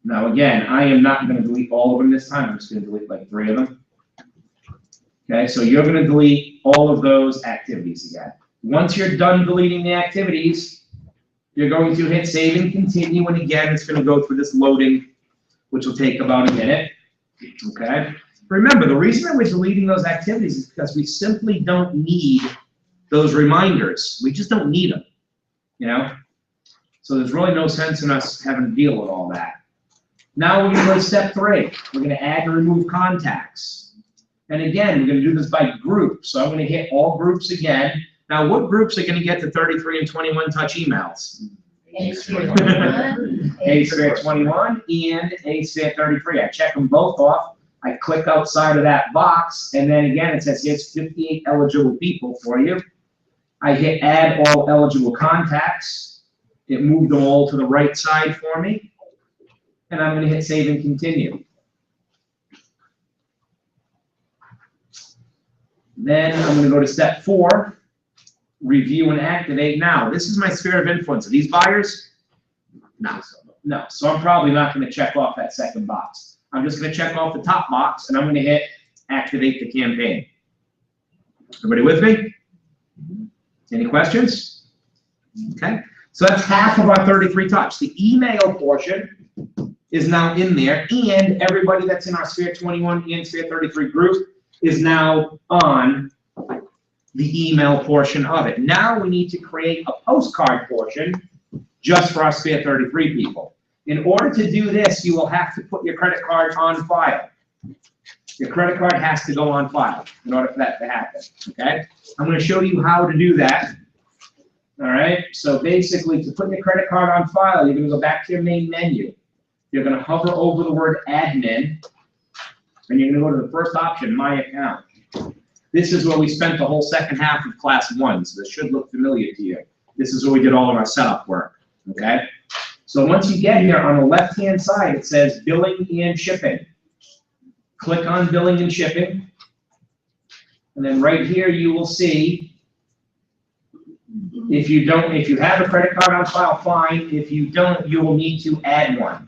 Now again, I am not going to delete all of them this time. I'm just going to delete like 3 of them. Okay, so you're going to delete all of those activities again. Once you're done deleting the activities, you're going to hit save and continue, and again, it's going to go through this loading, which will take about a minute. Okay? Remember, the reason that we're deleting those activities is because we simply don't need those reminders. We just don't need them, you know? So there's really no sense in us having to deal with all that. Now we're going to go to step 3. We're going to add and remove contacts. And again, we're going to do this by group. So I'm going to hit all groups again. Now, what groups are going to get the 33 and 21 touch emails? A-Sphere 21. A-Sphere 21 and A-Sphere 33. I check them both off. I click outside of that box, and then again, it says here's 58 eligible people for you. I hit add all eligible contacts. It moved them all to the right side for me. And I'm going to hit save and continue. Then I'm going to go to step 4, review and activate. Now, this is my sphere of influence. Are these buyers? No. No. So I'm probably not going to check off that second box. I'm just going to check off the top box, and I'm going to hit activate the campaign. Everybody with me? Any questions? Okay. So that's half of our 33 touch. The email portion is now in there, and everybody that's in our Sphere 21 and Sphere 33 group is now on the email portion of it. Now we need to create a postcard portion just for our Sphere 33 people. In order to do this, you will have to put your credit card on file. Your credit card has to go on file in order for that to happen, okay? I'm going to show you how to do that. All right, so basically to put your credit card on file, you're going to go back to your main menu. You're going to hover over the word admin, and you're going to go to the first option, my account. This is where we spent the whole second half of class 1, so this should look familiar to you. This is where we did all of our setup work, okay? So once you get here, on the left-hand side, it says billing and shipping. Click on billing and shipping, and then right here you will see, if you have a credit card on file, fine. If you don't, you will need to add one.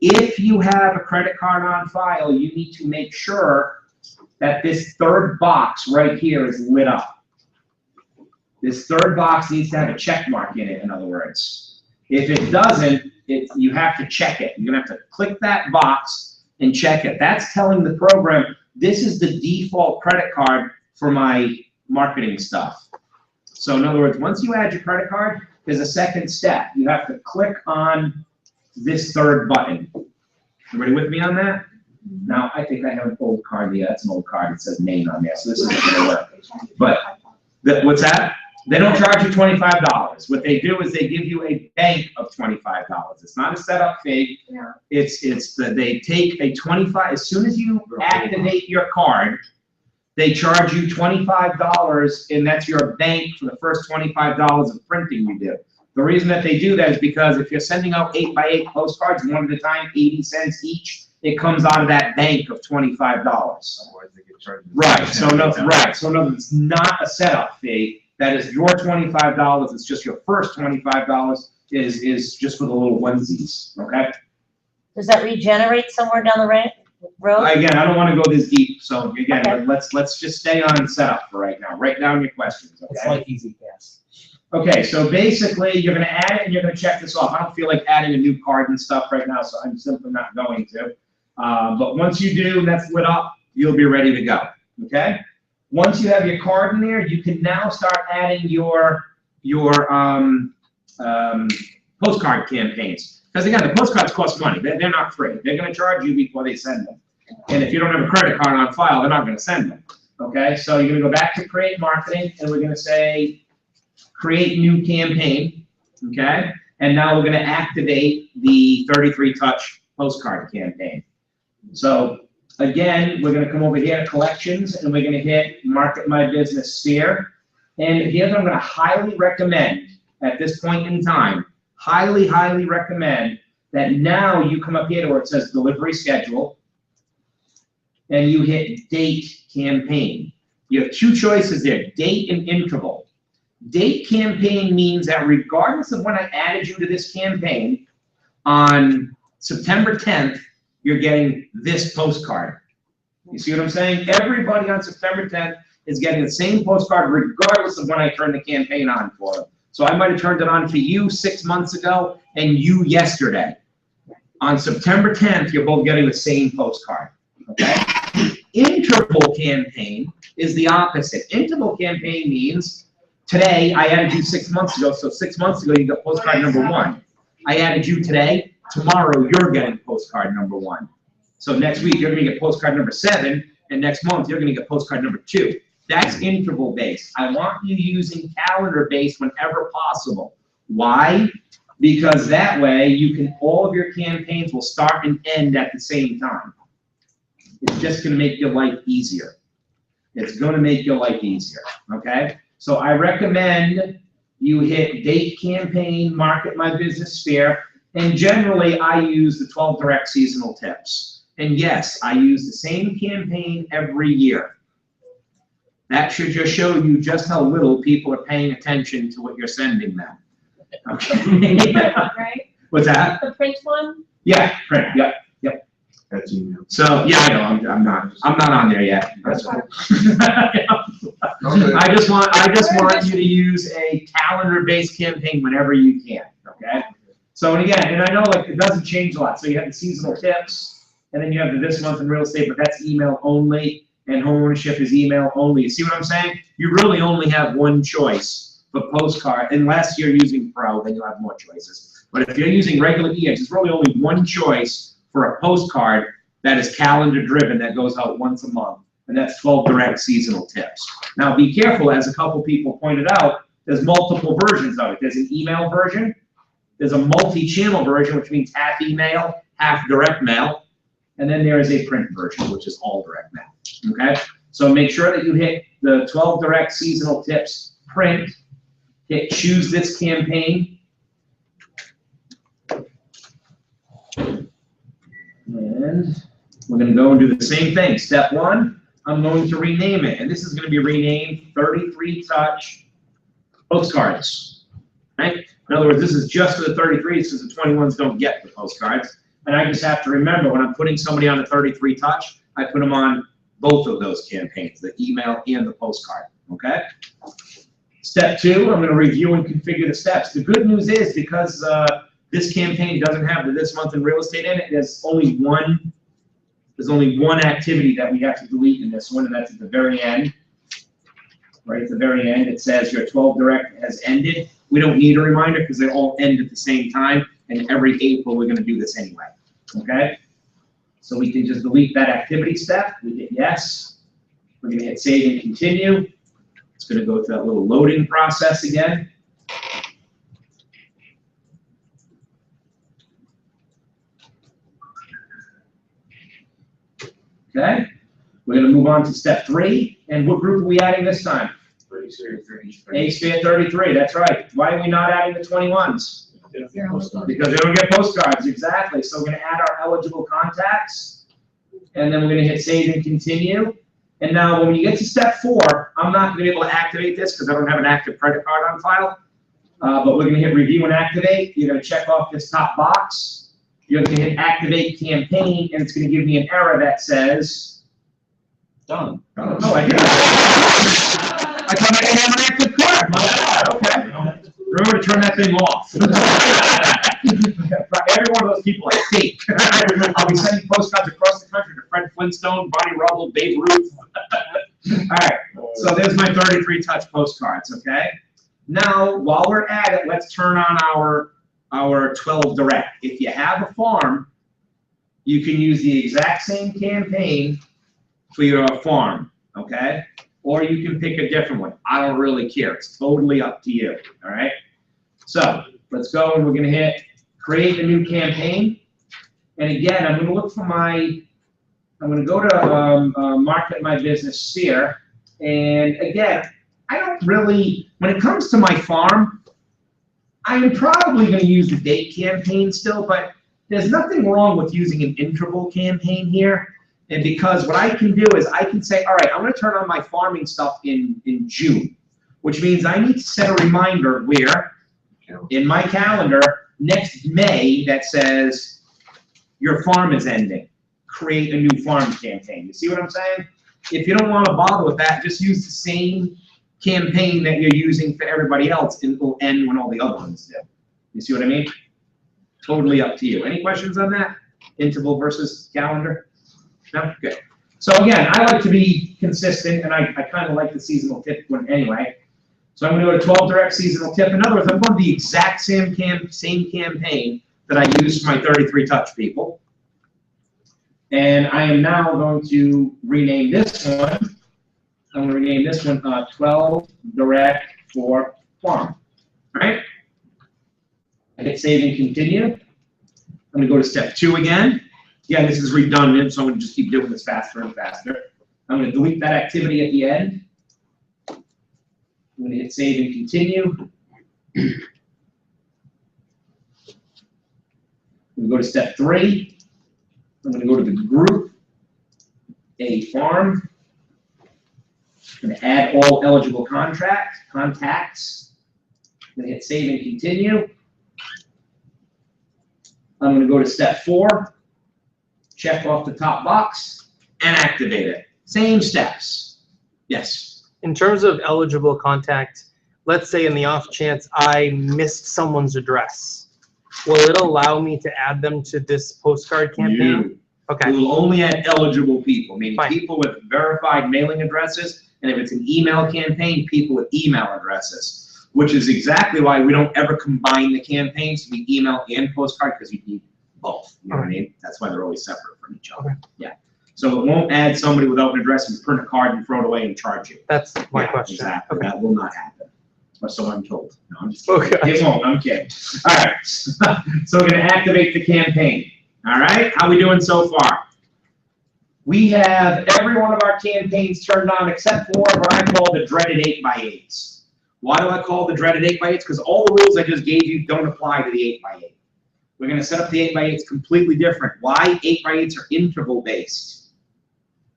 If you have a credit card on file, you need to make sure that this third box right here is lit up. This third box needs to have a check mark in it, in other words. If it doesn't, you have to check it. You're going to have to click that box and check it. That's telling the program, this is the default credit card for my marketing stuff. So in other words, once you add your credit card, there's a second step. You have to click on this third button. Everybody with me on that? Now, I think I have an old card here. That's an old card. It says name on there, so this isn't going to work. But, what's that? They don't charge you $25. What they do is they give you a bank of $25. It's not a setup fee. Yeah. They take a 25, as soon as you activate your card, they charge you $25, and that's your bank for the first $25 of printing you do. The reason that they do that is because if you're sending out 8x8 postcards, one at a time, 80 cents each, it comes out of that bank of $25. Otherwise they get charged. Right, so no, it's not a setup fee. That is your $25. It's just your first $25 is just for the little onesies, okay? Does that regenerate somewhere down the road? Again, I don't want to go this deep, so again, Okay. let's just stay on setup for right now. Write down your questions, It's okay? like Easy Pass. Okay, so basically, you're gonna add it and you're gonna check this off. I don't feel like adding a new card and stuff right now, so I'm simply not going to. But once you do, and that's lit up, you'll be ready to go, okay? Once you have your card in there, you can now start adding your postcard campaigns. Because again, the postcards cost money. They're not free. They're gonna charge you before they send them. And if you don't have a credit card on file, they're not gonna send them, okay? So you're gonna go back to create marketing, and we're gonna say, create new campaign, okay? And now we're gonna activate the 33 touch postcard campaign. So again, we're gonna come over here to collections, and we're gonna hit market my business sphere. And here's what I'm gonna highly recommend at this point in time, highly recommend that now you come up here to where it says delivery schedule, and you hit date campaign. You have two choices there, date and interval. Date campaign means that regardless of when I added you to this campaign, on September 10th, you're getting this postcard. You see what I'm saying? Everybody on September 10th is getting the same postcard regardless of when I turn the campaign on for them. So I might have turned it on for you 6 months ago and you yesterday. On September 10th, you're both getting the same postcard, okay? Interval campaign is the opposite. Interval campaign means today I added you 6 months ago, so 6 months ago you got postcard number 1. I added you today, tomorrow you're getting postcard number 1. So next week you're gonna get postcard number 7, and next month you're gonna get postcard number 2. That's interval based. I want you using calendar based whenever possible. Why? Because that way you can, all of your campaigns will start and end at the same time. It's just gonna make your life easier. It's gonna make your life easier, okay? So I recommend you hit date campaign, market my business sphere, and generally I use the 12 direct seasonal tips. And yes, I use the same campaign every year. That should just show you just how little people are paying attention to what you're sending them. Okay. Right? What's that? The print one? Yeah, print, yep. That's email. So, yeah, I know, I'm not on there yet. That's all. Okay. I just want you to use a calendar-based campaign whenever you can, okay? So, and again, and I know like it doesn't change a lot. So you have the seasonal tips, and then you have the this month in real estate, but that's email only, and home ownership is email only. You see what I'm saying? You really only have one choice for postcard, unless you're using Pro, then you'll have more choices. But if you're using regular EX, it's really only one choice for a postcard that is calendar driven, that goes out once a month, and that's 12 direct seasonal tips. Now be careful, as a couple people pointed out, there's multiple versions of it. There's an email version, there's a multi-channel version, which means half email, half direct mail, and then there is a print version, which is all direct mail, okay? So make sure that you hit the 12 direct seasonal tips print, hit choose this campaign, and we're gonna go and do the same thing. Step 1, I'm going to rename it, and this is gonna be renamed 33 touch postcards, right? In other words, this is just for the 33s, because the 21s don't get the postcards. And I just have to remember, when I'm putting somebody on the 33 touch, I put them on both of those campaigns, the email and the postcard, okay? Step 2, I'm gonna review and configure the steps. The good news is, because this campaign doesn't have the this month in real estate in it, there's only one activity that we have to delete in this one, and that's at the very end. Right at the very end, it says your 12 direct has ended. We don't need a reminder because they all end at the same time, and every April we're gonna do this anyway, okay? So we can just delete that activity step. We hit yes. We're gonna hit save and continue. It's gonna go through that little loading process again. Okay, we're gonna move on to step 3, and what group are we adding this time? A Sphere 33, that's right. Why are we not adding the 21s? Because they don't get postcards, exactly. So we're gonna add our eligible contacts, and then we're gonna hit save and continue. And now when you get to step 4, I'm not gonna be able to activate this because I don't have an active credit card on file. But we're gonna hit review and activate. You're gonna check off this top box. You're gonna hit activate campaign, and it's gonna give me an error that says, Done. oh, I did. I thought I didn't have an active card. My God, okay. Remember to turn that thing off. Every one of those people I take. I'll be sending postcards across the country to Fred Flintstone, Bonnie Rubble, Babe Ruth. All right, so there's my 33 touch postcards, okay? Now, while we're at it, let's turn on our 12 direct. If you have a farm, you can use the exact same campaign for your farm, okay? Or you can pick a different one. I don't really care. It's totally up to you, all right? So let's go, and we're gonna hit create a new campaign. And again, I'm gonna look for I'm gonna go to market my business sphere. And again, I don't really, when it comes to my farm, I'm probably gonna use the date campaign still, but there's nothing wrong with using an interval campaign here. And because what I can do is I can say, all right, I'm gonna turn on my farming stuff in June, which means I need to set a reminder where in my calendar next May that says your farm is ending. Create a new farm campaign. You see what I'm saying? If you don't want to bother with that, just use the same campaign that you're using for everybody else, and it will end when all the other ones do. You see what I mean? Totally up to you. Any questions on that? Interval versus calendar? No? Good. So again, I like to be consistent, and I kind of like the seasonal tip one anyway. So I'm going to go to 12 direct seasonal tip. In other words, I'm going to the exact same campaign that I used for my 33 touch people. And I am now going to rename this one. I'm going to rename this one 12 direct for farm. All right? I hit save and continue. I'm going to go to step 2 again. Yeah, this is redundant, so I'm going to just keep doing this faster and faster. I'm going to delete that activity at the end. I'm going to hit save and continue. I'm going to go to step 3. I'm going to go to the group, a farm. I'm going to add all eligible contacts. I'm going to hit save and continue. I'm going to go to step 4, check off the top box, and activate it. Same steps. Yes. In terms of eligible contact, let's say in the off chance I missed someone's address, will it allow me to add them to this postcard campaign? Okay. We will only add eligible people, meaning Fine. people with verified mailing addresses, and if it's an email campaign, people with email addresses, which is exactly why we don't ever combine the campaigns to be email and postcard, because you need both. You know what I mean? That's why they're always separate from each other. Okay. Yeah. So it won't add somebody without an address and print a card and throw it away and charge you. That's my Yeah, question. Exactly. Okay. That will not happen. Or so I'm told. No, I'm just kidding. Okay. It won't. I'm kidding. All right. So we're going to activate the campaign. All right. How we doing so far? We have every one of our campaigns turned on except for what I call the dreaded 8x8s. Why do I call the dreaded 8x8s? Because all the rules I just gave you don't apply to the 8x8. We're going to set up the 8x8s completely different. Why? 8x8s are interval based.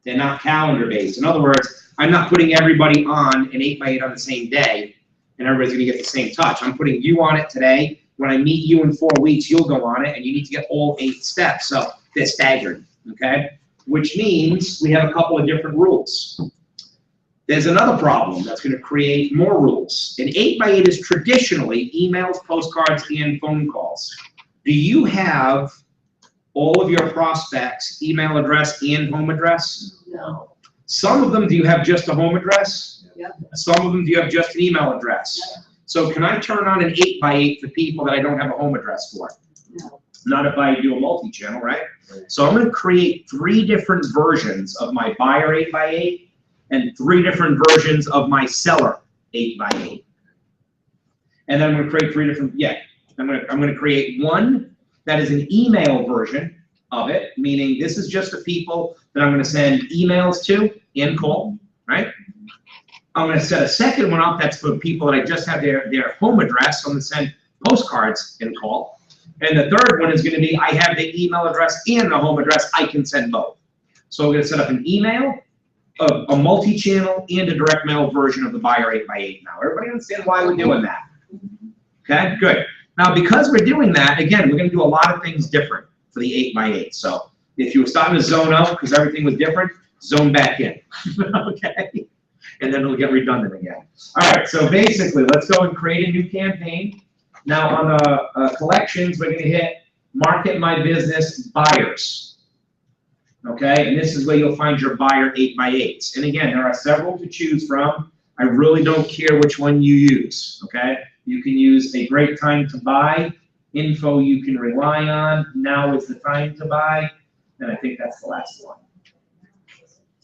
They're not calendar based. In other words, I'm not putting everybody on an 8x8 on the same day and everybody's going to get the same touch. I'm putting you on it today. When I meet you in 4 weeks, you'll go on it, and you need to get all 8 steps. So they're staggered, okay? Which means we have a couple of different rules. There's another problem that's going to create more rules. An 8x8 is traditionally emails, postcards, and phone calls. Do you have all of your prospects' email address and home address? No. Some of them, do you have just a home address? Yep. Some of them, do you have just an email address? Yep. So can I turn on an 8x8 for people that I don't have a home address for? No. Not if I do a multi-channel, right? So I'm going to create 3 different versions of my buyer 8x8, and 3 different versions of my seller 8x8. And then I'm gonna create 3 different, I'm gonna create one that is an email version of it, meaning this is just the people that I'm gonna send emails to in call, right? I'm gonna set a second one up that's for people that I just have their home address, so I'm gonna send postcards in call. And the third one is gonna be, I have the email address and the home address, I can send both. So we're gonna set up an email, a multi-channel, and a direct mail version of the Buyer 8x8 now. Everybody understand why we're doing that? Okay, good. Now, because we're doing that, again, we're gonna do a lot of things different for the 8x8. So if you were starting to zone out because everything was different, zone back in, okay? And then it'll get redundant again. All right, so basically, let's go and create a new campaign. Now on the collections, we're gonna hit Market My Business Buyers. Okay, and this is where you'll find your Buyer 8x8s. And again, there are several to choose from. I really don't care which one you use, okay? You can use A Great Time to Buy, Info You Can Rely On, Now Is the Time to Buy, and I think that's the last one.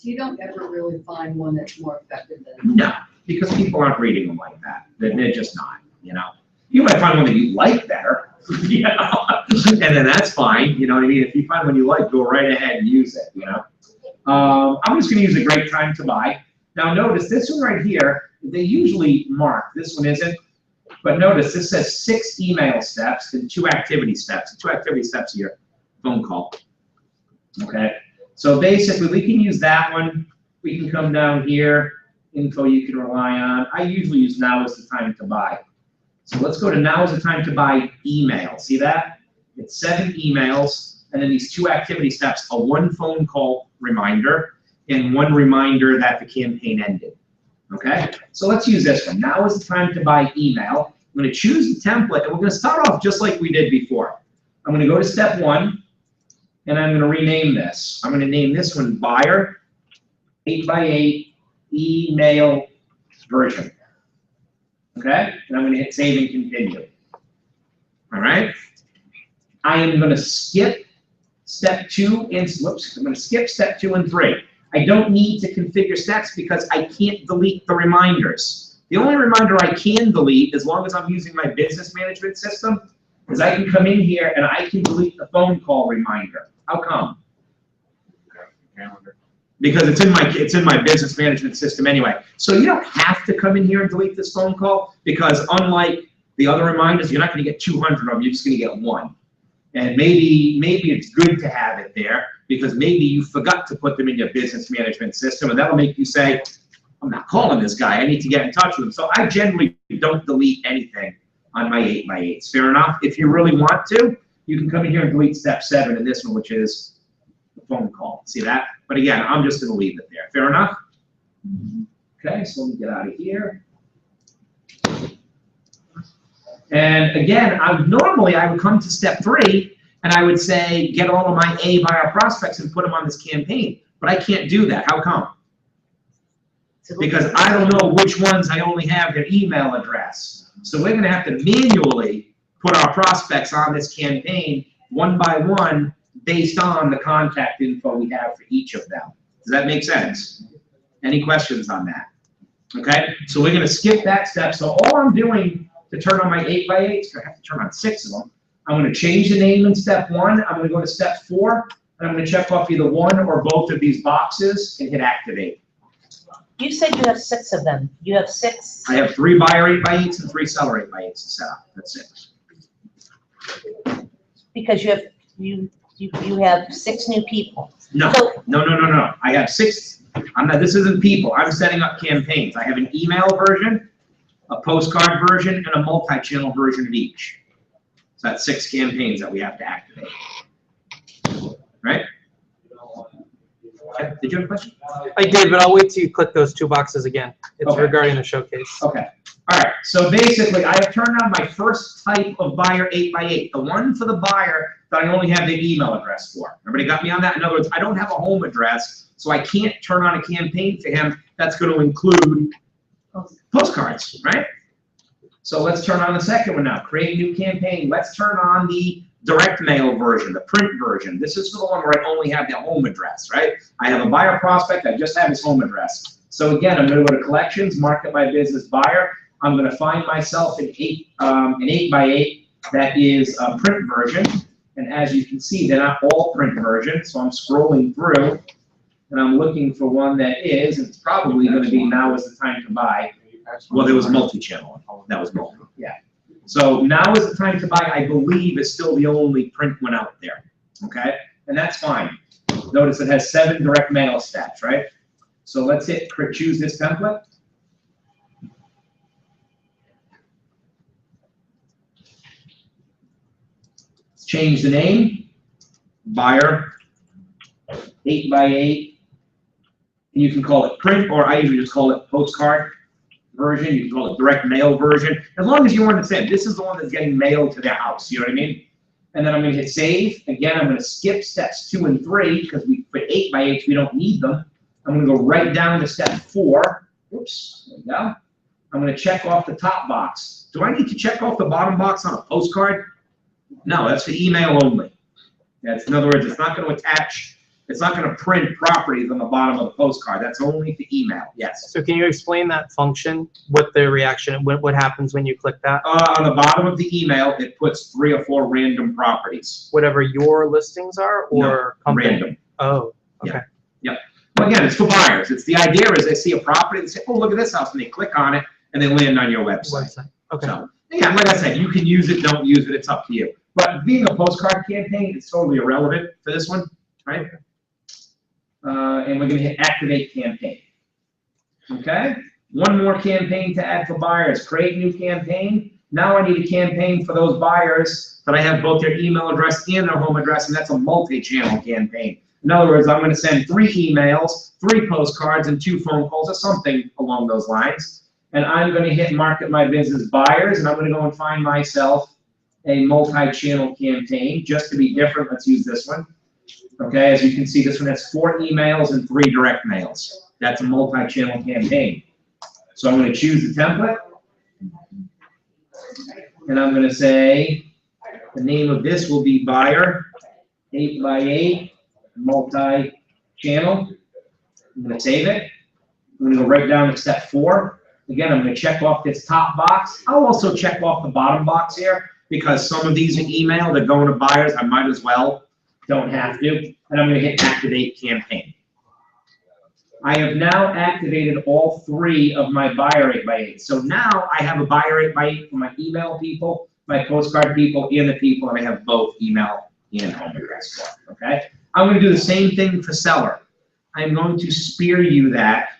You don't ever really find one that's more effective than. No, because people aren't reading them like that. They're just not, you know? You might find one that you like better, you know? And then that's fine, you know what I mean? If you find one you like, go right ahead and use it, you know? I'm just gonna use A Great Time to Buy. Now notice this one right here, they usually mark, this one isn't, but notice this says 6 email steps and 2 activity steps. The 2 activity steps are your phone call, okay? So basically, we can use that one. We can come down here, Info You Can Rely On. I usually use Now Is the Time to Buy. So let's go to Now Is the Time to Buy email. See that? It's 7 emails, and then these 2 activity steps, a 1 phone call reminder, and 1 reminder that the campaign ended. Okay? So let's use this one. Now Is the Time to Buy email. I'm going to choose the template, and we're going to start off just like we did before. I'm going to go to step 1. And I'm going to rename this. I'm going to name this one Buyer 8x8 Email Version. Okay? And I'm going to hit Save and Continue. All right? I am going to skip step 2 and, whoops, I'm going to skip step 2 and 3. I don't need to configure steps because I can't delete the reminders. The only reminder I can delete, as long as I'm using my business management system, is I can come in here and I can delete the phone call reminder. How come? Because it's in my business management system anyway. So you don't have to come in here and delete this phone call, because unlike the other reminders, you're not going to get 200 of them. You're just going to get 1. And maybe it's good to have it there, because maybe you forgot to put them in your business management system, and that'll make you say, I'm not calling this guy. I need to get in touch with him. So I generally don't delete anything on my 8x8s. Fair enough? If you really want to, you can come in here and delete step 7 in this one, which is the phone call. See that? But again, I'm just going to leave it there. Fair enough? Okay, so let me get out of here. And again, normally I would come to step 3 and I would say, get all of my A buyer prospects and put them on this campaign. But I can't do that. How come? Because I don't know which ones I only have their email address. So we're going to have to manually put our prospects on this campaign 1 by 1 based on the contact info we have for each of them. Does that make sense? Any questions on that? Okay, so we're going to skip that step. So all I'm doing to turn on my 8x8s, I have to turn on 6 of them. I'm going to change the name in step 1. I'm going to go to step 4, and I'm going to check off either 1 or both of these boxes and hit activate. You said you have 6 of them. You have 6? I have 3 buyer 8x8s and 3 seller 8x8s to set up. That's 6. Because you have 6 new people. No, So- no. I have 6. This isn't people. I'm setting up campaigns. I have an email version, a postcard version, and a multi-channel version of each. So that's 6 campaigns that we have to activate. Right? Okay. Did you have a question? I did, but I'll wait till you click those 2 boxes again. It's Okay. regarding the showcase. Okay. All right. So basically, I have turned on my first type of buyer 8x8, the one for the buyer that I only have the email address for. Everybody got me on that? In other words, I don't have a home address, so I can't turn on a campaign for him that's going to include postcards, right? So let's turn on the second one now. Create a new campaign. Let's turn on the direct mail version, the print version. This is for the one where I only have the home address, right? I have a buyer prospect. I just have his home address. So again, I'm gonna go to collections, market my business buyer. I'm gonna find myself an 8x8 that is a print version. And as you can see, they're not all print versions, so I'm scrolling through and I'm looking for one that is, and it's probably gonna be Now Is the Time to Buy. Well, there was multi-channel, that was multi, yeah. So Now Is the Time to Buy, I believe, is still the only print one out there, okay? And that's fine. Notice it has 7 direct mail stats, right? So let's hit choose this template. Let's change the name, buyer, 8x8. And you can call it print, or I usually just call it postcard version. You can call it direct mail version. As long as you understand, this is the one that's getting mailed to their house, you know what I mean? And then I'm gonna hit save. Again, I'm gonna skip steps 2 and 3 because we put 8x8s, we don't need them. I'm gonna go right down to step 4. Oops, there we go. I'm gonna check off the top box. Do I need to check off the bottom box on a postcard? No, that's for email only. That's, in other words, it's not gonna attach, it's not gonna print properties on the bottom of the postcard. That's only for email, yes. So can you explain that function, what the reaction, what happens when you click that? On the bottom of the email, it puts 3 or 4 random properties. Whatever your listings are, or company? Random. Oh, okay. Yep. Well, again, it's for buyers. It's the idea is they see a property, they say, oh, look at this house, and they click on it, and they land on your website. Okay. So, yeah, like I said, you can use it, don't use it, it's up to you. But being a postcard campaign, it's totally irrelevant for this one, right? And we're gonna hit activate campaign. Okay? One more campaign to add for buyers. Create new campaign. Now I need a campaign for those buyers that I have both their email address and their home address, and that's a multi-channel campaign. In other words, I'm gonna send 3 emails, 3 postcards, and 2 phone calls, or something along those lines. And I'm gonna hit market my business buyers, and I'm gonna go and find myself a multi-channel campaign. Just to be different, let's use this one. Okay, as you can see, this one has 4 emails and 3 direct mails. That's a multi-channel campaign. So I'm gonna choose the template. And I'm gonna say, the name of this will be buyer, 8x8, multi-channel. I'm gonna save it. I'm gonna go right down to step 4. Again, I'm gonna check off this top box. I'll also check off the bottom box here, because some of these are email, they're going to buyers, I might as well, don't have to. And I'm gonna hit activate campaign. I have now activated all 3 of my buyer 8x8. So now I have a buyer 8x8 for my email people, my postcard people, and the people, and I have both email and home address for, okay? I'm gonna do the same thing for seller. I'm going to spare you that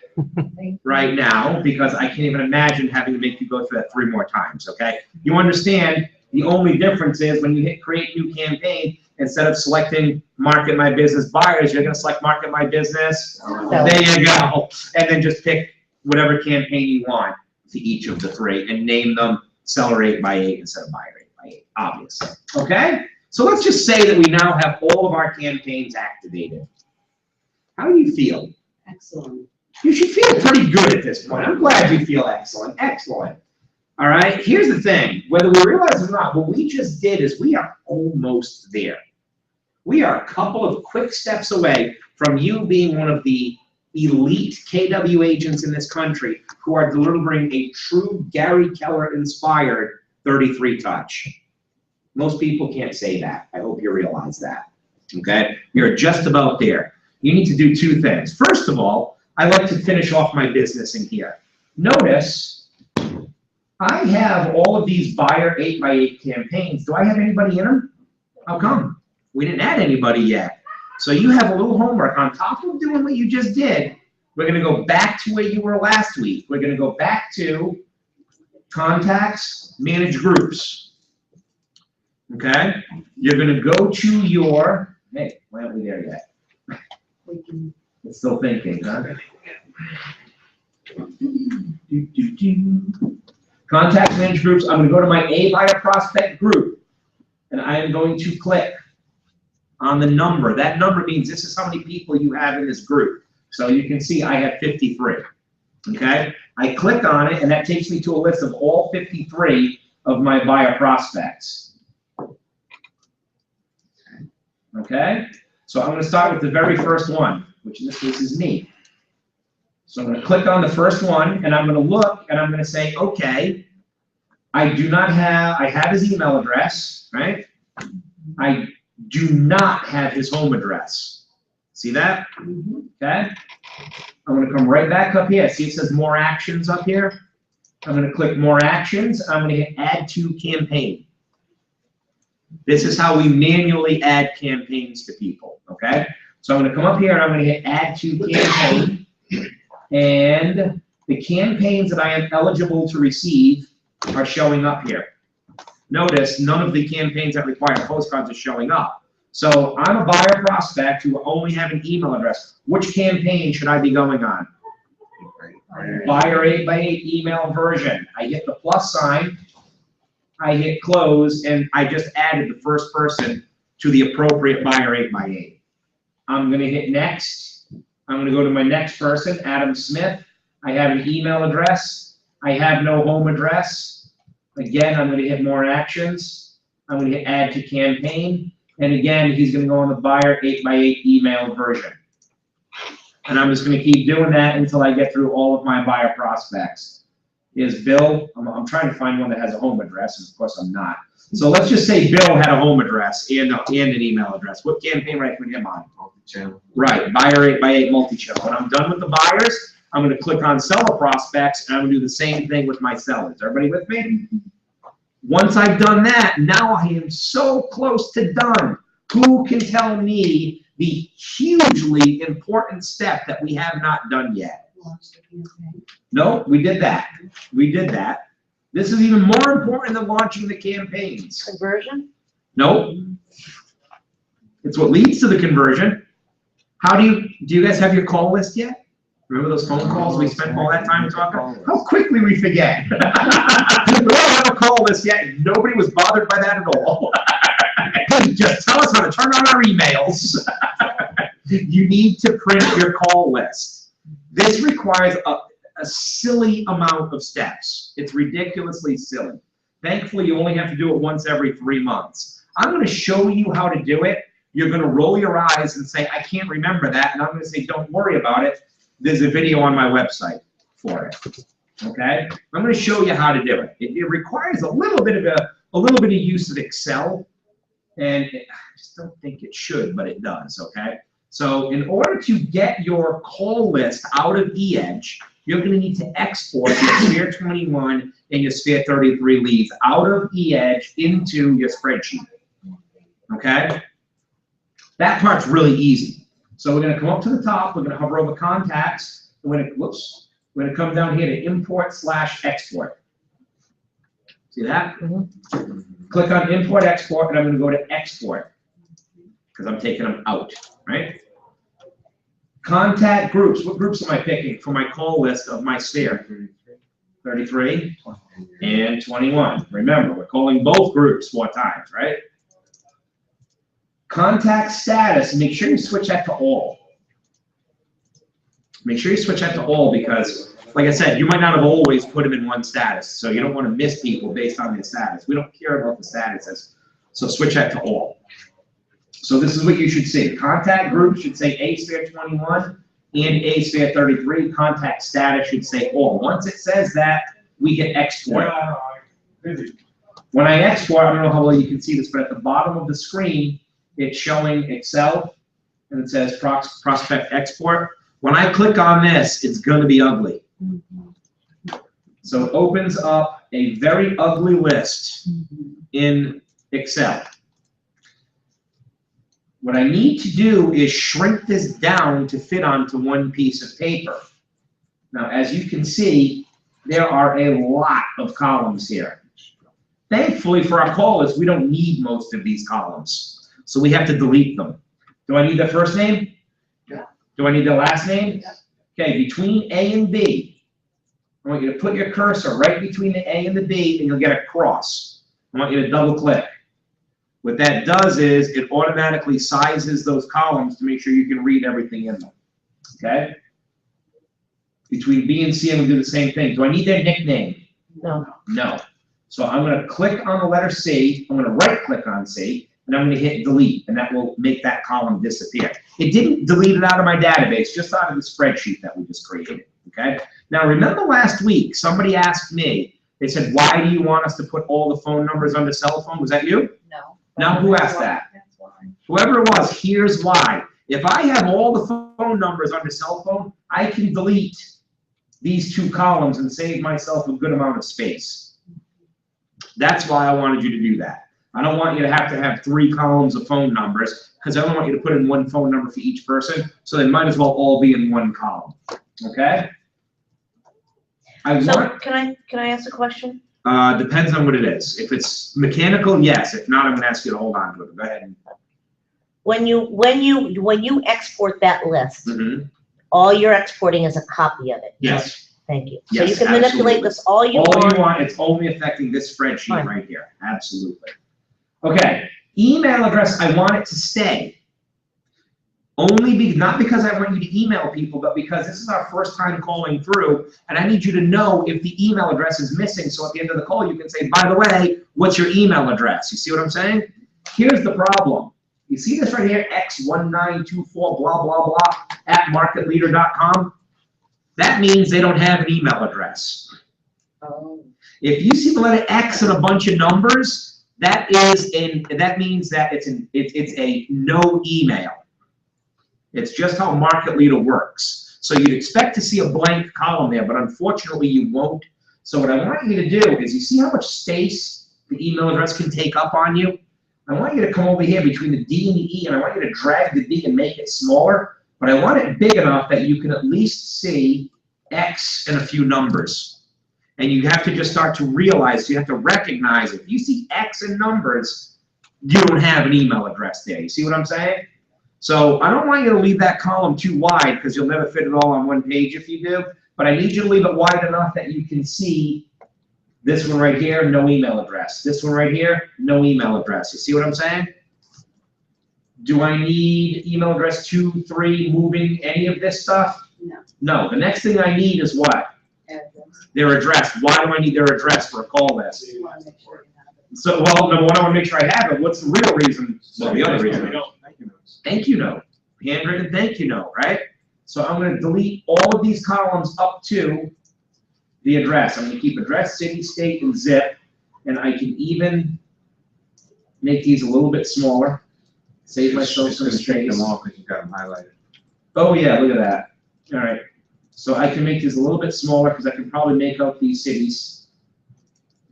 right now, because I can't even imagine having to make you go through that 3 more times, okay? You understand, the only difference is when you hit create new campaign, instead of selecting market my business buyers, you're gonna select market my business. There you go. And then just pick whatever campaign you want for each of the 3 and name them seller 8x8 instead of buyer 8x8, obviously. Okay? So let's just say that we now have all of our campaigns activated. How do you feel? Excellent. You should feel pretty good at this point. I'm glad you feel excellent. Excellent. All right, here's the thing. Whether we realize it or not, what we just did is we are almost there. We are a couple of quick steps away from you being one of the elite KW agents in this country who are delivering a true Gary Keller-inspired 33 touch. Most people can't say that. I hope you realize that, okay? You're just about there. You need to do 2 things. First of all, I like to finish off my business in here. Notice I have all of these buyer 8x8 campaigns. Do I have anybody in them? How come? We didn't add anybody yet. So you have a little homework. On top of doing what you just did, we're gonna go back to where you were last week. We're gonna go back to contacts, manage groups. Okay? You're gonna go to your, hey, why aren't we there yet? It's still thinking, huh? Contact manage groups. I'm going to go to my A buyer prospect group, and I am going to click on the number. That number means this is how many people you have in this group. So you can see I have 53. Okay? I click on it, and that takes me to a list of all 53 of my buyer prospects. Okay? So I'm going to start with the very first one, which in this case is me. So I'm gonna click on the first one, and I'm gonna look, and I'm gonna say, okay, I have his email address, right? I do not have his home address. See that? Okay? I'm gonna come right back up here. See it says more actions up here? I'm gonna click more actions. I'm gonna hit add to campaign. This is how we manually add campaigns to people, okay? So I'm gonna come up here and I'm gonna hit add to campaign. And the campaigns that I am eligible to receive are showing up here. Notice none of the campaigns that require postcards are showing up. So I'm a buyer prospect who only have an email address. Which campaign should I be going on? Buyer 8x8 email version. I hit the plus sign, I hit close, and I just added the first person to the appropriate buyer 8x8. I'm gonna hit next. I'm gonna go to my next person, Adam Smith. I have an email address. I have no home address. Again, I'm gonna hit more actions. I'm gonna hit add to campaign. And again, he's gonna go on the buyer 8x8 email version. And I'm just gonna keep doing that until I get through all of my buyer prospects. Here's Bill. I'm trying to find one that has a home address, and of course I'm not. So let's just say Bill had a home address and an email address. What campaign would I put him on? Multi-channel. Right, buyer 8x8 multi-channel. When I'm done with the buyers, I'm gonna click on seller prospects, and I'm gonna do the same thing with my sellers. Everybody with me? Once I've done that, now I am so close to done. Who can tell me the hugely important step that we have not done yet? No, we did that. We did that. This is even more important than launching the campaigns. Conversion? No. It's what leads to the conversion. Do you guys have your call list yet? Remember those phone calls we spent all that time talking? How quickly we forget. We don't have a call list yet. Nobody was bothered by that at all. Just tell us how to turn on our emails. You need to print your call list. This requires a silly amount of steps. It's ridiculously silly. Thankfully, you only have to do it once every 3 months. I'm going to show you how to do it. You're going to roll your eyes and say, I can't remember that. And I'm going to say, don't worry about it. There's a video on my website for it. Okay? I'm going to show you how to do it. It requires a little bit of use of Excel. And I just don't think it should, but it does, okay? So in order to get your call list out of eEdge, you're going to need to export your Sphere 21 and your Sphere 33 leads out of eEdge into your spreadsheet, okay? That part's really easy. So we're going to come up to the top, we're going to hover over contacts, we're going to come down here to import/export. See that? Click on import export, and I'm going to go to export because I'm taking them out, right? Contact groups. What groups am I picking for my call list of my Sphere? 33 and 21. Remember, we're calling both groups 4 times, right? Contact status. Make sure you switch that to all. Make sure you switch that to all because, like I said, you might not have always put them in one status, so you don't want to miss people based on their status. We don't care about the statuses, so switch that to all. So this is what you should see. Contact group should say A Sphere 21 and A Sphere 33. Contact status should say all. Once it says that, we hit export. When I export, I don't know how well you can see this, but at the bottom of the screen, it's showing Excel, and it says prospect export. When I click on this, it's going to be ugly. So it opens up a very ugly list in Excel. What I need to do is shrink this down to fit onto one piece of paper. Now, as you can see, there are a lot of columns here. Thankfully for our call list, we don't need most of these columns, so we have to delete them. Do I need their first name? Yeah. Do I need their last name? Yeah. Okay, between A and B, I want you to put your cursor right between the A and the B, and you'll get a cross. I want you to double click. What that does is it automatically sizes those columns to make sure you can read everything in them, okay? Between B and C, I'm gonna do the same thing. Do I need their nickname? No. No. So I'm gonna click on the letter C, I'm gonna right click on C, and I'm gonna hit delete, and that will make that column disappear. It didn't delete it out of my database, just out of the spreadsheet that we just created, okay? Now, remember last week, somebody asked me, they said, why do you want us to put all the phone numbers under cell phone? Was that you? No. Now, who asked that? That's why. Whoever it was, here's why. If I have all the phone numbers under cell phone, I can delete these 2 columns and save myself a good amount of space. That's why I wanted you to do that. I don't want you to have 3 columns of phone numbers, because I don't want you to put in 1 phone number for each person, so they might as well all be in 1 column, okay? So can I ask a question? Depends on what it is. If it's mechanical, yes. If not, I'm gonna ask you to hold on to it. Go ahead. When you export that list, Mhm. all you're exporting is a copy of it. Yes. Thank you. So Yes, you can manipulate absolutely. this all you All want. you want, it's only affecting this spreadsheet Fine. right here, absolutely. Okay, email address, I want it to stay. Not because I want you to email people, but because this is our first time calling through, and I need you to know if the email address is missing, so at the end of the call, you can say, by the way, what's your email address? You see what I'm saying? Here's the problem. You see this right here, x1924 blah, blah, blah, @marketleader.com? That means they don't have an email address. Oh. If you see the letter X and a bunch of numbers, that means that it's a no email. It's just how Market Leader works. So you'd expect to see a blank column there, but unfortunately you won't. So what I want you to do is, you see how much space the email address can take up on you? I want you to come over here between the D and the E, and I want you to drag the D and make it smaller, but I want it big enough that you can at least see X and a few numbers. And you have to just start to realize, you have to recognize, if you see X and numbers, you don't have an email address there. You see what I'm saying? So I don't want you to leave that column too wide, because you'll never fit it all on 1 page if you do, but I need you to leave it wide enough that you can see this one right here, no email address. This one right here, no email address. You see what I'm saying? Do I need email address 2, 3, moving, any of this stuff? No. No, the next thing I need is what? Address. Their address. Why do I need their address for a call list? You wanna make sure you have it. So, well, number one, I want to make sure I have it. What's the real reason? Well, the other reason. Thank you note. Handwritten thank you note, right? So I'm going to delete all of these columns up to the address. I'm going to keep address, city, state, and zip. And I can even make these a little bit smaller. Save myself some Just take space. them off because you got them highlighted. Oh yeah, look at that. All right. So I can make these a little bit smaller because I can probably make out these cities.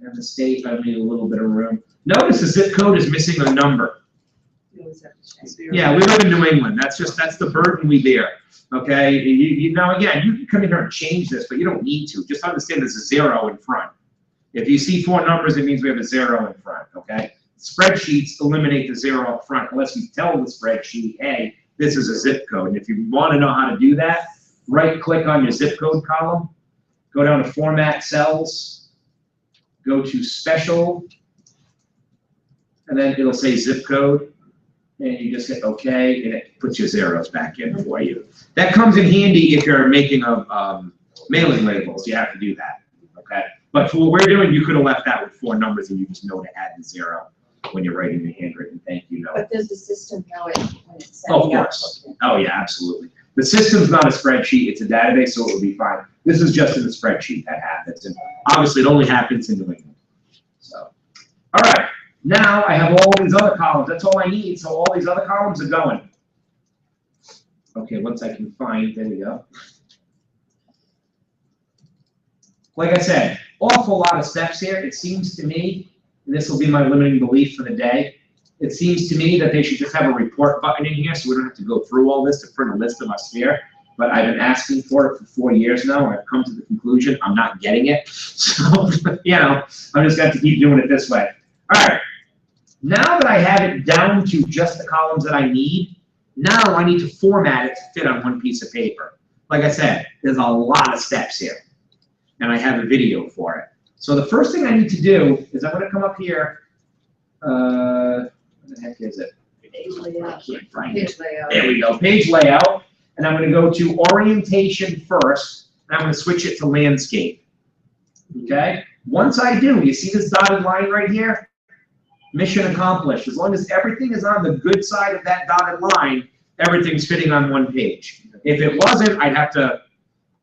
And the state, I need a little bit of room. Notice the zip code is missing a number. You always have to change. Yeah, we live in New England. That's the burden we bear. Okay. Now again, you can come in here and change this, but you don't need to. Just understand there's a 0 in front. If you see 4 numbers, it means we have a 0 in front. Okay. Spreadsheets eliminate the 0 up front unless you tell the spreadsheet, hey, this is a zip code. And if you want to know how to do that, right-click on your zip code column, go down to Format Cells, go to Special, and then it'll say zip code, and you just hit OK, and it puts your zeros back in for you. That comes in handy if you're making mailing labels. You have to do that. Okay. But for what we're doing, you could have left that with 4 numbers, and you just know to add the 0 when you're writing the handwritten thank you note. But does the system know it when it's Oh, of sending out? course. Oh, yeah, absolutely. The system's not a spreadsheet, it's a database, so it will be fine. This is just in the spreadsheet that happens, and obviously it only happens in New England. So, all right, now I have all these other columns. That's all I need, so all these other columns are going. Okay, once I can find, there we go. Like I said, awful lot of steps here. It seems to me, and this will be my limiting belief for the day, it seems to me that they should just have a report button in here so we don't have to go through all this to print a list of us here. But I've been asking for it for 4 years now, and I've come to the conclusion I'm not getting it. So, you know, I'm just going to keep doing it this way. All right. Now that I have it down to just the columns that I need, now I need to format it to fit on 1 piece of paper. Like I said, there's a lot of steps here, and I have a video for it. So the first thing I need to do is I'm going to come up here. Where the heck is it? Page layout. I can't find it. Page layout. There we go, page layout. And I'm going to go to orientation first, and I'm going to switch it to landscape. Okay? Once I do, you see this dotted line right here? Mission accomplished. As long as everything is on the good side of that dotted line, everything's fitting on 1 page. If it wasn't, I'd have to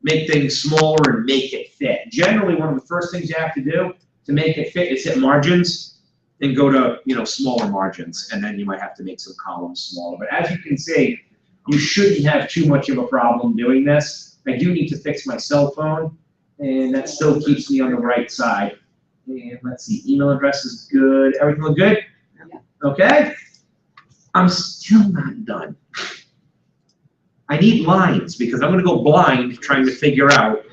make things smaller and make it fit. Generally, one of the first things you have to do to make it fit is hit margins and go to, smaller margins, and then you might have to make some columns smaller. But as you can see, you shouldn't have too much of a problem doing this. I do need to fix my cell phone, and that still keeps me on the right side. And let's see, email address is good. Everything look good? Okay. I'm still not done. I need lines because I'm going to go blind trying to figure out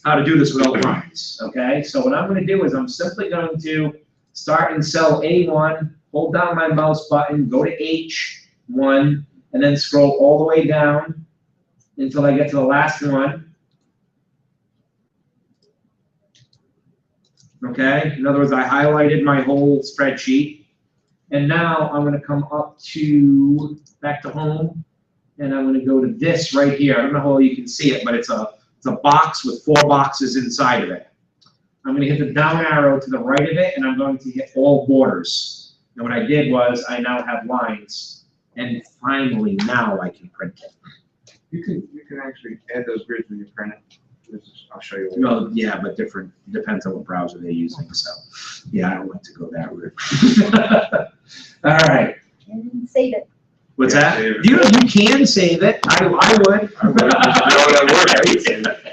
how to do this without lines. Okay. So what I'm going to do is I'm simply going to start in cell A1, hold down my mouse button, go to H1, and then scroll all the way down until I get to the last one. Okay, in other words, I highlighted my whole spreadsheet. And now I'm gonna come up to, back to home, and I'm gonna go to this right here. I don't know how you can see it, but it's a box with 4 boxes inside of it. I'm gonna hit the down arrow to the right of it, and I'm going to hit all borders. And what I did was, I now have lines, and finally now I can print it. You can actually add those grids when you print it. I'll show you. Well, yeah, but depends on what browser they're using, so, yeah, I don't like to go that route. All right, And save it. what's Yeah, that? save it. You can save it, I would. But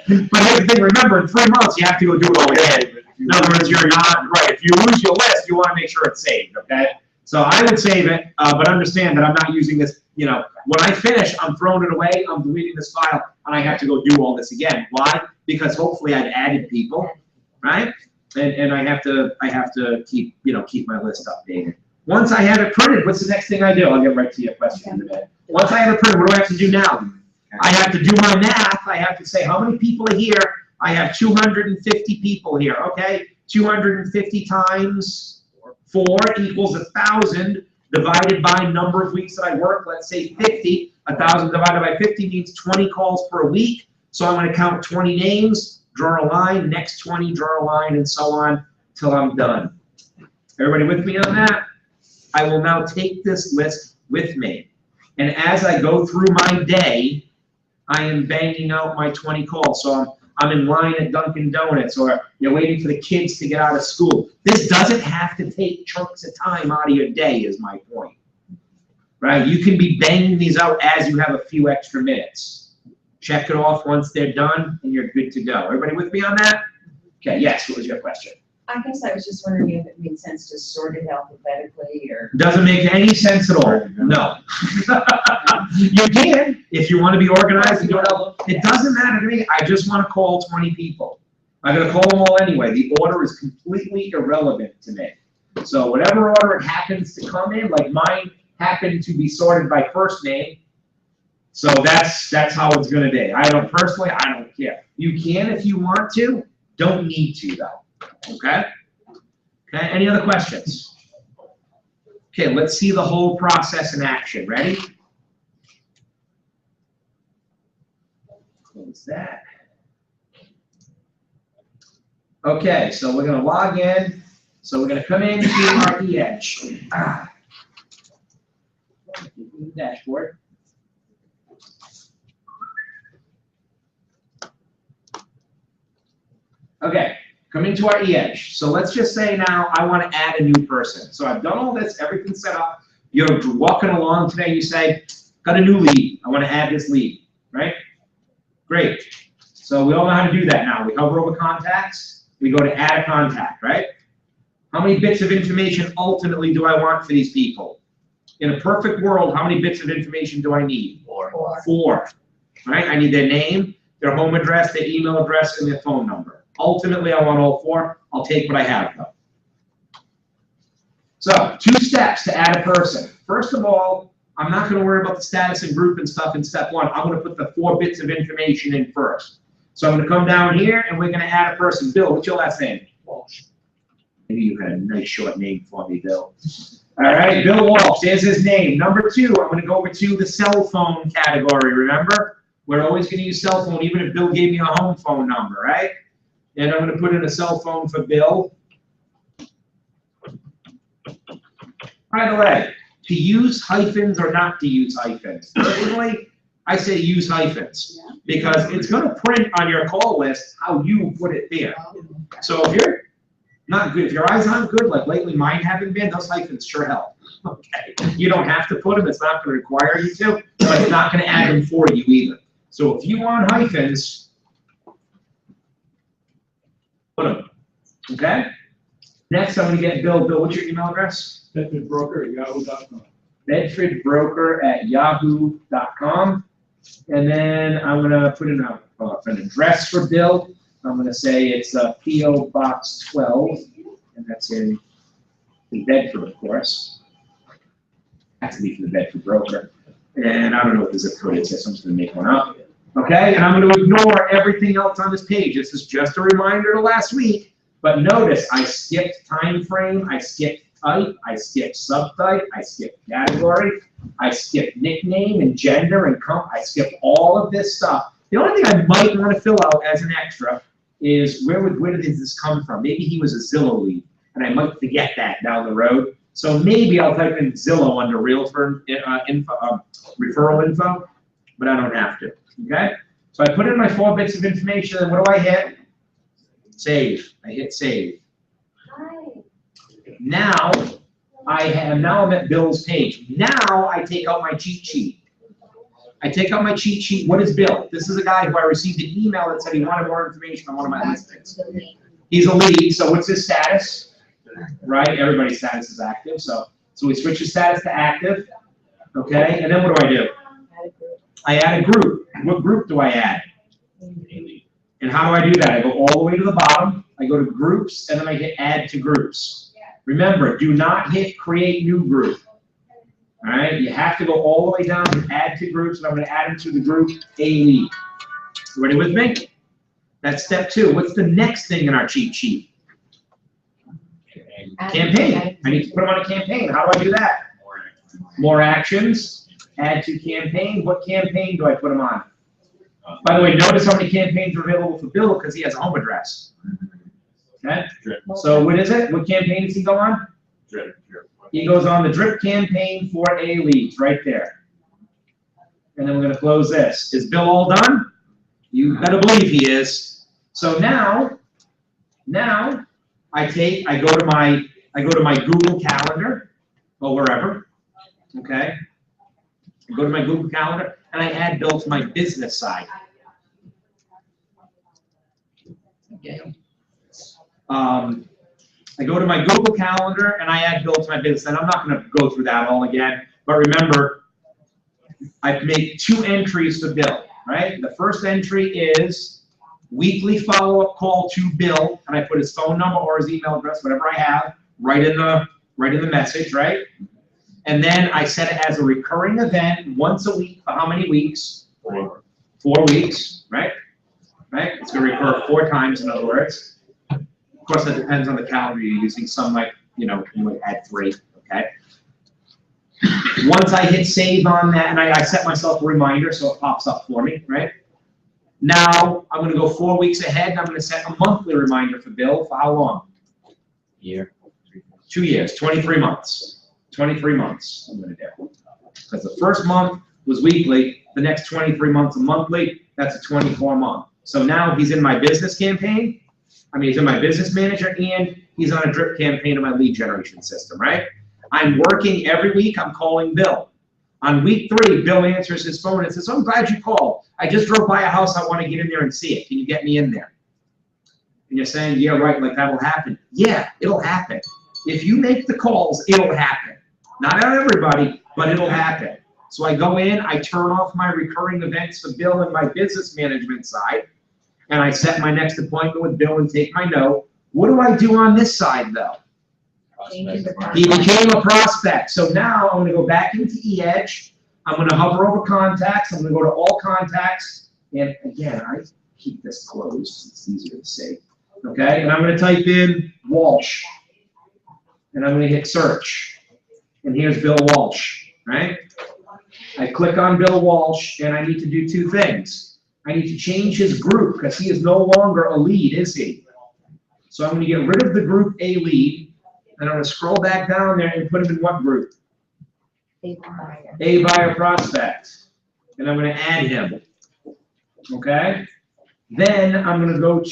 here's the thing, remember, in 3 months, you have to go do it all again. In other words, you're not, right, if you lose your list, you wanna make sure it's saved, okay? So I would save it, but understand that I'm not using this, when I finish, I'm throwing it away, I'm deleting this file, and I have to go do all this again. Why? Because hopefully I've added people, right? And I have to keep, keep my list updated. Once I have it printed, what's the next thing I do? I'll get right to your question in a minute. Once I have it printed, what do I have to do now? I have to do my math. I have to say how many people are here. I have 250 people here, okay? 250 times 4 equals 1,000 divided by number of weeks that I work. Let's say 50. 1,000 divided by 50 means 20 calls per week. So I'm going to count 20 names, draw a line, next 20, draw a line, and so on till I'm done. Everybody with me on that? I will now take this list with me. And as I go through my day, I am banging out my 20 calls. So I'm in line at Dunkin' Donuts, or you're waiting for the kids to get out of school. This doesn't have to take chunks of time out of your day, is my point. Right? You can be banging these out as you have a few extra minutes. Check it off once they're done, and you're good to go. Everybody with me on that? Okay, yes, what was your question? I guess I was just wondering if it made sense to sort it alphabetically or. Doesn't make any sense at all. No. You can, if you want to be organized and do it all. It doesn't matter to me. I just want to call 20 people. I'm going to call them all anyway. The order is completely irrelevant to me. So whatever order it happens to come in, like mine happened to be sorted by first name. So that's how it's going to be. I don't care. You can if you want to. Don't need to though. Okay? Okay, any other questions? Okay, let's see the whole process in action. Ready? Close that. Okay, so we're gonna log in. So we're gonna come into our e-edge. Dashboard. Okay. Come into our e-edge. So let's just say now I want to add a new person. So I've done all this, everything's set up. You're walking along today, you say, got a new lead. I want to add this lead, right? Great. So we all know how to do that now. We hover over contacts. We go to add a contact, right? How many bits of information ultimately do I want for these people? In a perfect world, how many bits of information do I need? 4. 4. Right? I need their name, their home address, their email address, and their phone number. Ultimately, I want all 4. I'll take what I have, though. So, 2 steps to add a person. First of all, I'm not going to worry about the status and group and stuff in step 1. I'm going to put the 4 bits of information in first. So I'm going to come down here, and we're going to add a person. Bill, what's your last name? Walsh. Maybe you had a nice short name for me, Bill. All right, Bill Walsh. There's his name. Number 2, I'm going to go over to the cell phone category, remember? We're always going to use cell phone, even if Bill gave me a home phone number, right? And I'm going to put in a cell phone for Bill. By the way, to use hyphens or not to use hyphens. Personally, I say use hyphens, because it's gonna print on your call list how you put it there. So if you're not good, if your eyes aren't good, like lately mine haven't been, those hyphens sure help. Okay, you don't have to put them, it's not gonna require you to, but it's not gonna add them for you either. So if you want hyphens, put them, okay? Next, I'm gonna get Bill. Bill, what's your email address? BedfordBroker@yahoo.com. BedfordBroker@yahoo.com. And then I'm gonna put in an address for Bill. I'm gonna say it's P.O. Box 12, and that's in Bedford, of course. Has to be for the Bedford Broker. And I don't know what the zip code is, so I'm just gonna make one up. Okay, and I'm gonna ignore everything else on this page. This is just a reminder to last week. But notice, I skipped time frame, I skipped type, I skipped subtype, I skipped category, I skipped nickname and gender and I skipped all of this stuff. The only thing I might want to fill out as an extra is where did this come from? Maybe he was a Zillow lead, and I might forget that down the road. So maybe I'll type in Zillow under realtor referral info, but I don't have to. Okay? So I put in my 4 bits of information, and what do I hit? Save. I hit save. Now I'm at Bill's page. Now I take out my cheat sheet. What is Bill? This is a guy who I received an email that said he wanted more information on one of my listings. He's a lead, so what's his status? Right? Everybody's status is active, so we switch his status to active. Okay, and then what do? I add a group. What group do I add? And how do I do that? I go all the way to the bottom, I go to groups, and then I hit add to groups. Remember, do not hit create new group. All right, you have to go all the way down to add to groups, and I'm gonna add them to the group A lead. Ready with me? That's step 2. What's the next thing in our cheat sheet? Campaign. I need to put them on a campaign. How do I do that? More actions, add to campaign. What campaign do I put them on? By the way, notice how many campaigns are available for Bill because he has a home address. Okay? So what is it? What campaign does he go on? Drip. He goes on the drip campaign for A leads right there. And then we're gonna close this. Is Bill all done? You better believe he is. So now I go to my Google Calendar or wherever. Okay? I go to my Google Calendar and I add Bill to my business side. Okay. I go to my Google Calendar and I add Bill to my business. And I'm not going to go through that all again, but remember, I make 2 entries for Bill, right? The first entry is weekly follow-up call to Bill, and I put his phone number or his email address, whatever I have, right in the message, right? And then I set it as a recurring event once a week for how many weeks? 4 weeks, right? Right? It's going to recur 4 times, in other words. Of course, that depends on the calendar you're using. Some might, you would add 3, okay? Once I hit save on that, and I set myself a reminder so it pops up for me, right? Now, I'm going to go 4 weeks ahead, and I'm going to set a monthly reminder for Bill for how long? Year. 2 years, 23 months. 23 months I'm going to do. Because the first month was weekly, the next 23 months are monthly, that's a 24 month. So now he's in my business campaign, he's in my business manager, and he's on a drip campaign in my lead generation system, right? I'm working every week, I'm calling Bill. On week 3, Bill answers his phone and says, I'm glad you called. I just drove by a house, I want to get in there and see it. Can you get me in there? And you're saying, yeah, right, like that will happen. Yeah, it'll happen. If you make the calls, it'll happen. Not everybody, but it'll happen. So I go in, I turn off my recurring events for Bill and my business management side, and I set my next appointment with Bill and take my note. What do I do on this side, though? He became a prospect. So now I'm going to go back into eEdge. I'm going to hover over contacts. I'm going to go to all contacts. And again, I keep this closed. It's easier to say. Okay, and I'm going to type in Walsh. And I'm going to hit search. And here's Bill Walsh, right? I click on Bill Walsh, and I need to do 2 things. I need to change his group because he is no longer a lead, is he? So I'm going to get rid of the group A lead, and I'm going to scroll back down there and put him in what group? A buyer prospect. and I'm gonna add him. Okay? Then I'm gonna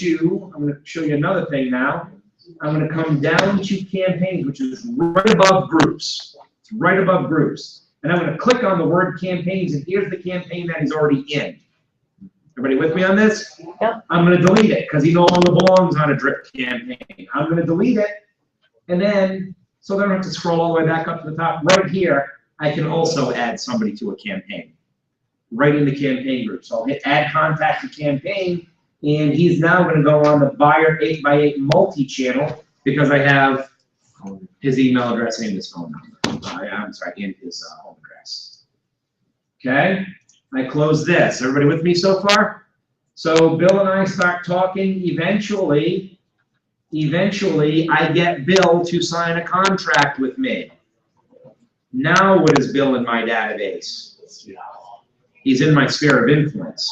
show you another thing now. I'm gonna come down to campaigns, which is right above groups. It's right above groups. And I'm gonna click on the word campaigns, and here's the campaign that he's already in. Everybody with me on this? Yep. I'm gonna delete it, because he no longer belongs on a drip campaign. I'm gonna delete it, and then, so then I don't have to scroll all the way back up to the top. Right here, I can also add somebody to a campaign. Right in the campaign group. So I'll hit add contact to campaign, and he's now gonna go on the buyer 8x8 multi-channel, because I have his email address and his phone number. I'm sorry, and his home address. Okay, I close this. Everybody with me so far? So Bill and I start talking. Eventually, I get Bill to sign a contract with me. Now what is Bill in my database? He's in my sphere of influence.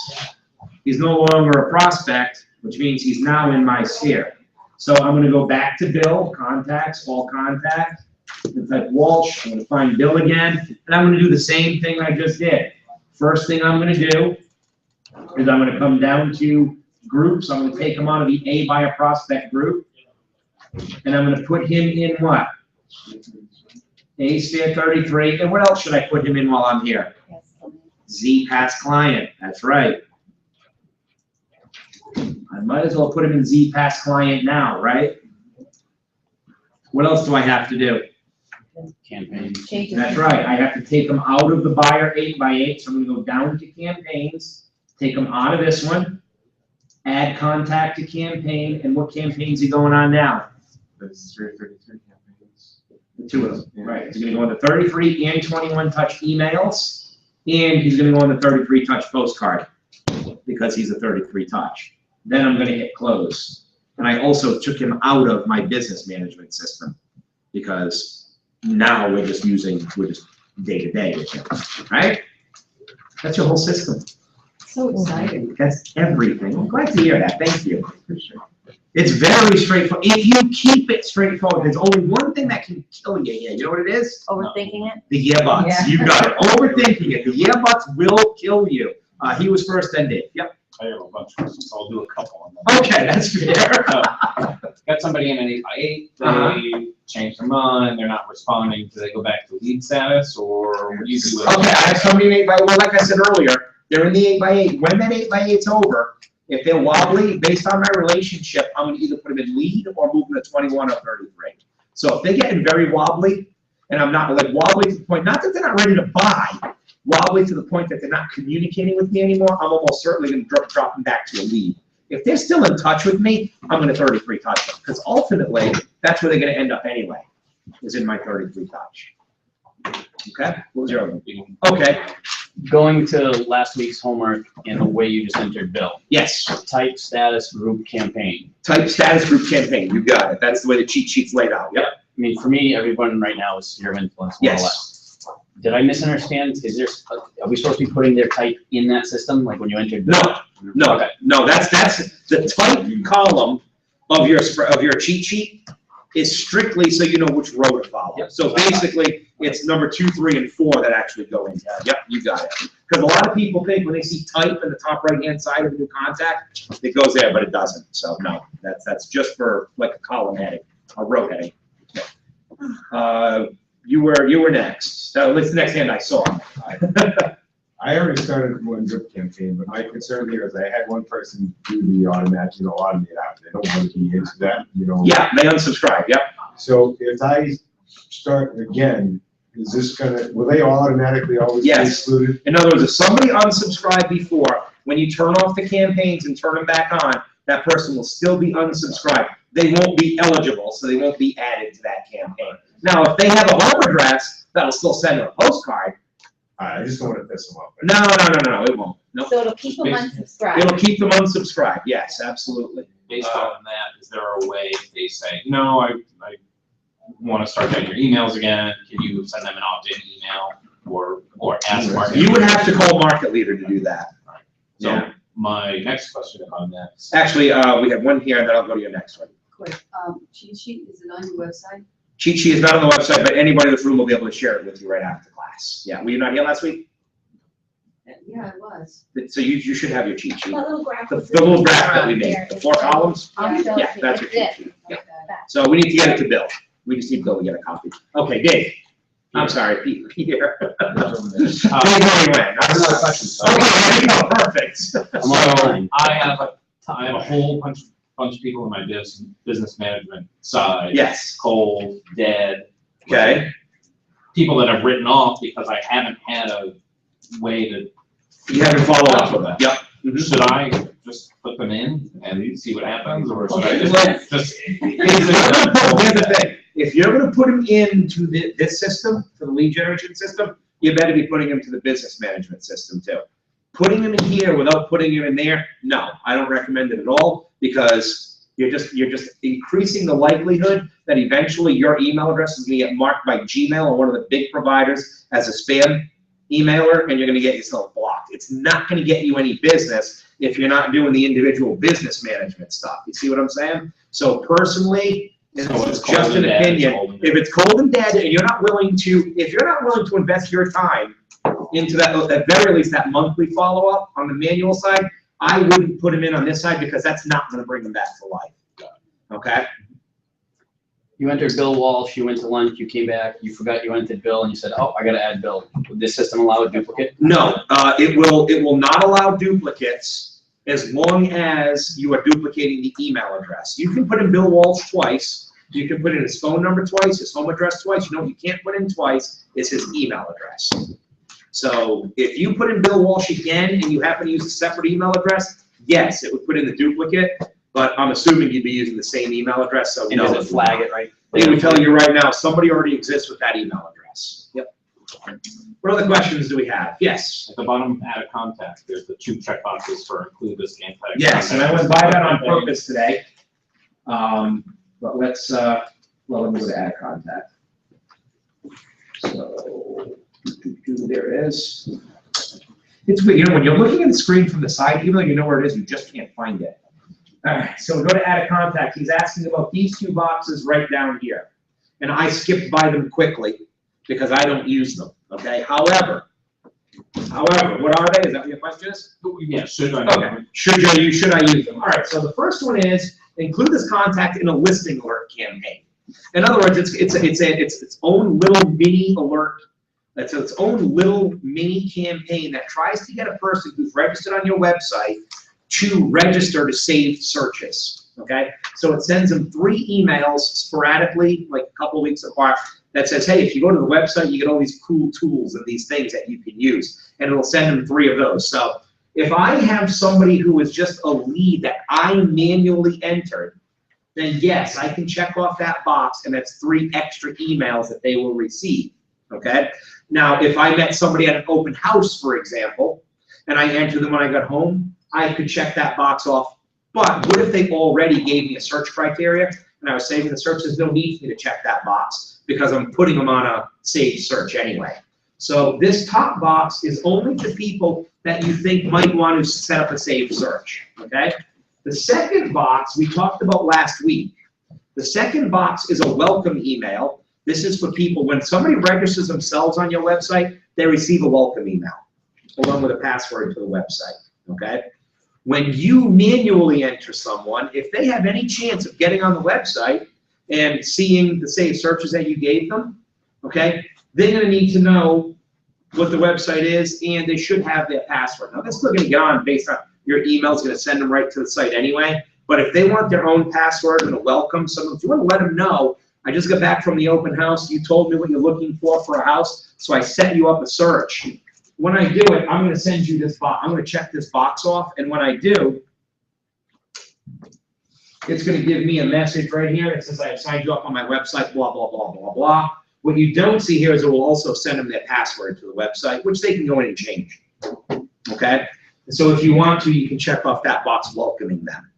He's no longer a prospect, which means he's now in my sphere. So I'm going to go back to Bill, contacts, all contact. It's like Walsh. I'm going to find Bill again, and I'm going to do the same thing I just did. First thing I'm going to do is I'm going to come down to groups. I'm going to take him out of the A by a prospect group, and I'm going to put him in what? A sphere 33. And what else should I put him in while I'm here? Z Pass client. That's right. I might as well put him in Z Pass client now, right? What else do I have to do? Campaign. That's right. I have to take him out of the buyer 8x8. So I'm going to go down to campaigns, take him out of this one, add contact to campaign, and what campaigns he going on now? That's 33 campaigns. The two of them. Right. He's going to go on the 33 and 21 touch emails, and he's going to go on the 33 touch postcard because he's a 33 touch. Then I'm going to hit close. And I also took him out of my business management system because now we're just day to day with him, right? That's your whole system. So exciting. That's everything. I'm glad to hear that. Thank you. It's very straightforward. If you keep it straightforward, there's only one thing that can kill you here. You know what it is? Overthinking it? The yeah buts. Yeah. You got it. Overthinking it. The yeah buts will kill you. He was first, then Dave. Yep. I have a bunch of questions, so I'll do a couple on that. Okay, that's fair. Got somebody in an 8x8, they change their mind, they're not responding, do they go back to lead status, or what do you do with it? Okay, I have somebody in 8x8, well, like I said earlier, they're in the 8x8. When that 8x8's over, if they're wobbly, based on my relationship, I'm gonna either put them in lead or move them to 21 or 33. So if they're getting very wobbly, and I'm not, like wobbly to the point, not that they're not ready to buy, wobbly to the point that they're not communicating with me anymore, I'm almost certainly gonna drop them back to a lead. If they're still in touch with me, I'm gonna 33 touch them, because ultimately, that's where they're gonna end up anyway, is in my 33 touch. Okay, what was your other one? Okay, Going to last week's homework and the way you just entered Bill. yes, Type status group campaign. type status group campaign, you got it, that's the way the cheat sheet's laid out, yep. I mean, for me, everyone right now is sphere of influence, more or Yes. less. Did I misunderstand? Is there, are we supposed to be putting their type in that system, like when you entered? No, no, Okay. no, that's the type column of your cheat sheet is strictly so you know which row to follow. Yep. So basically, it's number 2, 3, and 4 that actually go in. Yep, you got it. Because a lot of people think when they see type in the top right-hand side of a new contact, it goes there, but it doesn't. So no, that's just for like a column heading, a row heading. You were next. That was the next hand I saw. I already started one drip campaign, but my concern here is I had one person do the automatic, automate out. They don't want to be into that, Yeah, they unsubscribe, yep. So if I start again, is this will they automatically always be Yes. excluded? In other words, if somebody unsubscribed before, when you turn off the campaigns and turn them back on, that person will still be unsubscribed. They won't be eligible, so they won't be added to that campaign. Now, if they have a home address, that'll still send them a postcard. I just don't want to piss them off. No, it won't. No, So it'll keep them unsubscribed. it'll keep them unsubscribed. Yes, absolutely. Based on that, is there a way if they say, no, I want to start getting your emails again, can you send them an opt-in email or ask Market? You would have to call Market Leader to do that. So Yeah. my next question on that. Actually, we have one here, and then I'll go to your next one. Quick, cheat sheet, is it on your website? Cheat sheet is not on the website, but anybody in this room will be able to share it with you right after class. Yeah, were you not here last week? Yeah, it was. So you should have your cheat sheet. That little graph. The was the little in graph that we there. made, the 4 columns. I'm showing Yeah, you. that's your cheat It's sheet. it. Yeah. So we need to get it to Bill. We just need Bill to get a copy. Okay, Dave. I'm sorry, Peter. Dave already went. I have another question. Okay, there you go, perfect. I'm online. I have a whole bunch of people in my business management side. Yes, Cold, dead. okay. People that I've written off because I haven't had a way to. You haven't followed up with that. Yep. Mhm. Should I just put them in and see what happens, or should I Okay, well, just? Here's the thing, if you're gonna put them into this system, to the lead generation system, you better be putting them to the business management system too. Putting them in here without putting them in there, no, I don't recommend it at all, because you're just increasing the likelihood that eventually your email address is gonna get marked by Gmail or one of the big providers as a spam emailer, and you're gonna get yourself blocked. It's not gonna get you any business if you're not doing the individual business management stuff. You see what I'm saying? So personally, and So this it's is cold just and an dead, it's opinion, cold and if dead. it's cold and dead and you're not willing to, if you're not willing to invest your time into that, at very least that monthly follow-up on the manual side, I wouldn't put them in on this side, because that's not gonna bring them back to life. Okay? You entered Bill Walsh, you went to lunch, you came back, you forgot you entered Bill, and you said, oh, I gotta add Bill. Would this system allow a duplicate? No, it will not allow duplicates as long as you are duplicating the email address. You can put in Bill Walsh twice, you can put in his phone number twice, his home address twice. You know what you can't put in twice is his email address. So if you put in Bill Walsh again and you happen to use a separate email address, yes, it would put in the duplicate, but I'm assuming you'd be using the same email address, so And no. does it flag it, right? They would tell you right now, somebody already exists with that email address. Yep. What other questions do we have? Yes. At the bottom, add a contact, there's the 2 checkboxes for include this contact. Yes, and I went by that on purpose today. But let's, well, let me go to add contact. So, there it is. It's weird, you know, when you're looking at the screen from the side, even though you know where it is, you just can't find it. All right, so we go to add a contact. He's asking about these 2 boxes right down here. And I skipped by them quickly because I don't use them, okay? However, what are they? Is that what your question is? Yeah, should I? Okay, should I use them? All right, so the first one is include this contact in a listing alert campaign. In other words, it's its own little mini alert. That's its own little mini campaign that tries to get a person who's registered on your website to register to save searches. Okay, so it sends them 3 emails sporadically, like a couple weeks apart, that says, hey, if you go to the website, you get all these cool tools and these things that you can use, and it'll send them 3 of those. So if I have somebody who is just a lead that I manually entered, then yes, I can check off that box, and that's 3 extra emails that they will receive, okay? Now, if I met somebody at an open house, for example, and I entered them when I got home, I could check that box off. But what if they already gave me a search criteria, and I was saving the search? There's no need for me to check that box, because I'm putting them on a saved search anyway. So this top box is only to people that you think might want to set up a saved search, okay? The second box we talked about last week. The second box is a welcome email. This is for people, when somebody registers themselves on your website, they receive a welcome email along with a password to the website, okay? When you manually enter someone, if they have any chance of getting on the website and seeing the saved searches that you gave them, okay, they're gonna need to know what the website is, and they should have their password. Now, they're still gonna get on based on your email's gonna send them right to the site anyway, but if they want their own password and a welcome, so if you wanna let them know, I just got back from the open house, you told me what you're looking for a house, so I set you up a search. When I do it, I'm gonna send you this box, I'm gonna check this box off, and when I do, it's gonna give me a message right here that says I have signed you up on my website, blah, blah, blah, blah, blah. What you don't see here is it will also send them their password to the website, which they can go in and change, okay? So if you want to, you can check off that box welcoming them.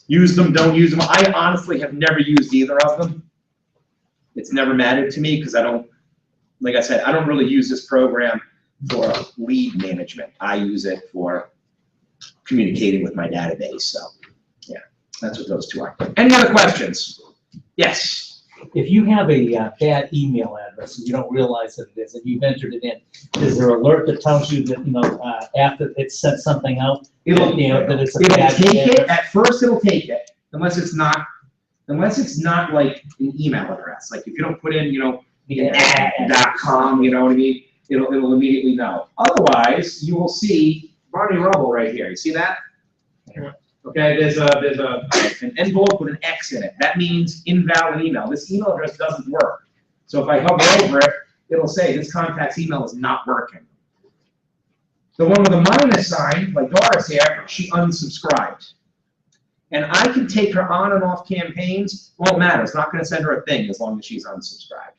Use them, don't use them. I honestly have never used either of them. It's never mattered to me because I don't, like I said, I don't really use this program for lead management. I use it for communicating with my database. So yeah, that's what those 2 are. Any other questions? Yes. if you have a bad email address and you don't realize that it is, and you've entered it in, is there an alert that tells you that, after it's sent something out, that it's a It'll bad take it, address? at first it'll take it, unless it's not like an email address, like if you don't put in, .com, you know what I mean? It'll immediately know. Otherwise, you will see Barney Rubble right here, you see that? Okay, there's an envelope with an X in it, that means invalid email, this email address doesn't work. So if I hover over it, it'll say this contact's email is not working. The one with a minus sign, like Doris here, she unsubscribed. And I can take her on and off campaigns, won't matter, it's not gonna send her a thing as long as she's unsubscribed.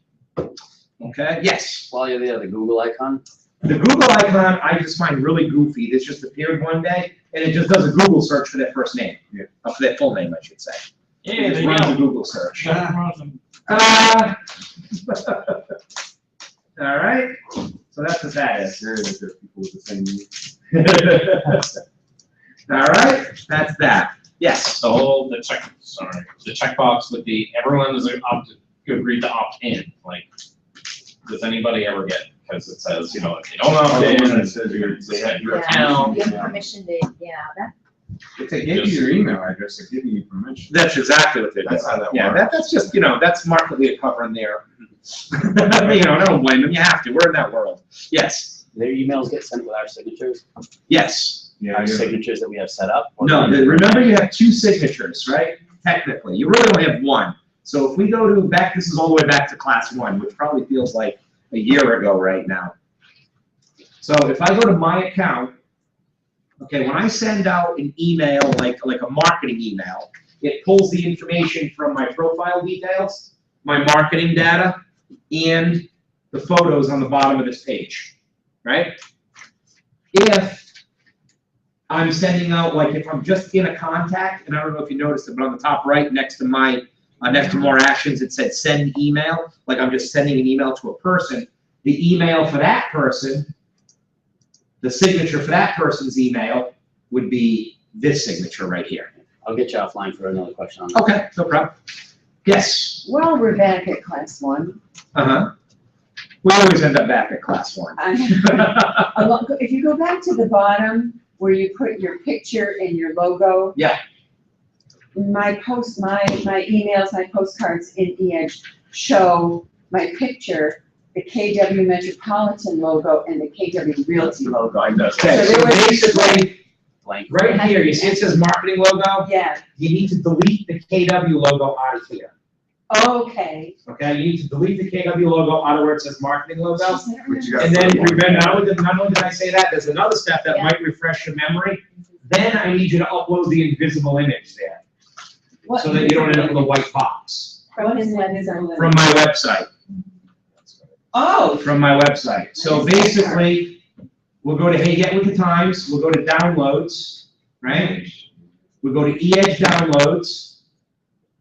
Okay, yes? While you're there, the Google icon. The Google icon, I just find really goofy, this just appeared one day, and it just does a Google search for their first name, for their full name, I should say. It just runs a Google search. All right, so that's what that is. There is, there are people with the same name. All right, that's that. Yes. The checkbox with everyone is agreed to opt in, like, does anybody ever get, because it says, if they don't opt in, It says they have your Yeah, account. give permission to, that, If they give you your email address, they're giving you permission. That's exactly what they're doing. That's how that Yeah, works. that's just, that's markedly a cover in there. I don't blame them, you have to, we're in that world. Yes, Their emails get sent with our signatures, yes. Yeah, our yeah. signatures that we have set up. No, remember you have two signatures, right? Technically, you really only have one. So if we go to this is all the way back to class 1, which probably feels like a year ago right now. So if I go to my account, okay, when I send out an email, like a marketing email, it pulls the information from my profile details, my marketing data, and the photos on the bottom of this page, right? If I'm sending out, like if I'm just in a contact, and I don't know if you noticed it, but on the top right, next to more actions, it said send email, like I'm just sending an email to a person. The email for that person, the signature for that person's email would be this signature right here. I'll get you offline for another question on that. Okay, no problem. Yes. Well, we're back at class 1. Uh-huh. We always end up back at class 1. If you go back to the bottom where you put your picture and your logo. Yeah. My emails, my postcards in EDGE show my picture, the KW Metropolitan logo, and the KW Realty logo. Okay, So so there was- basically, Blank. right here, you see it says marketing logo? Yeah, You need to delete the KW logo out of here. okay. Okay, you need to delete the KW logo out of where it says marketing logo. Which you got And then for one. remember, not only did I say that, there's another step that Yeah. might refresh your memory. Then I need you to upload the invisible image there, What- so that you don't end up with a white box. What is that? From my website, Oh, from my website. So basically, we'll go to Hey Get With The Times, we'll go to downloads, right? We'll go to EDGE downloads,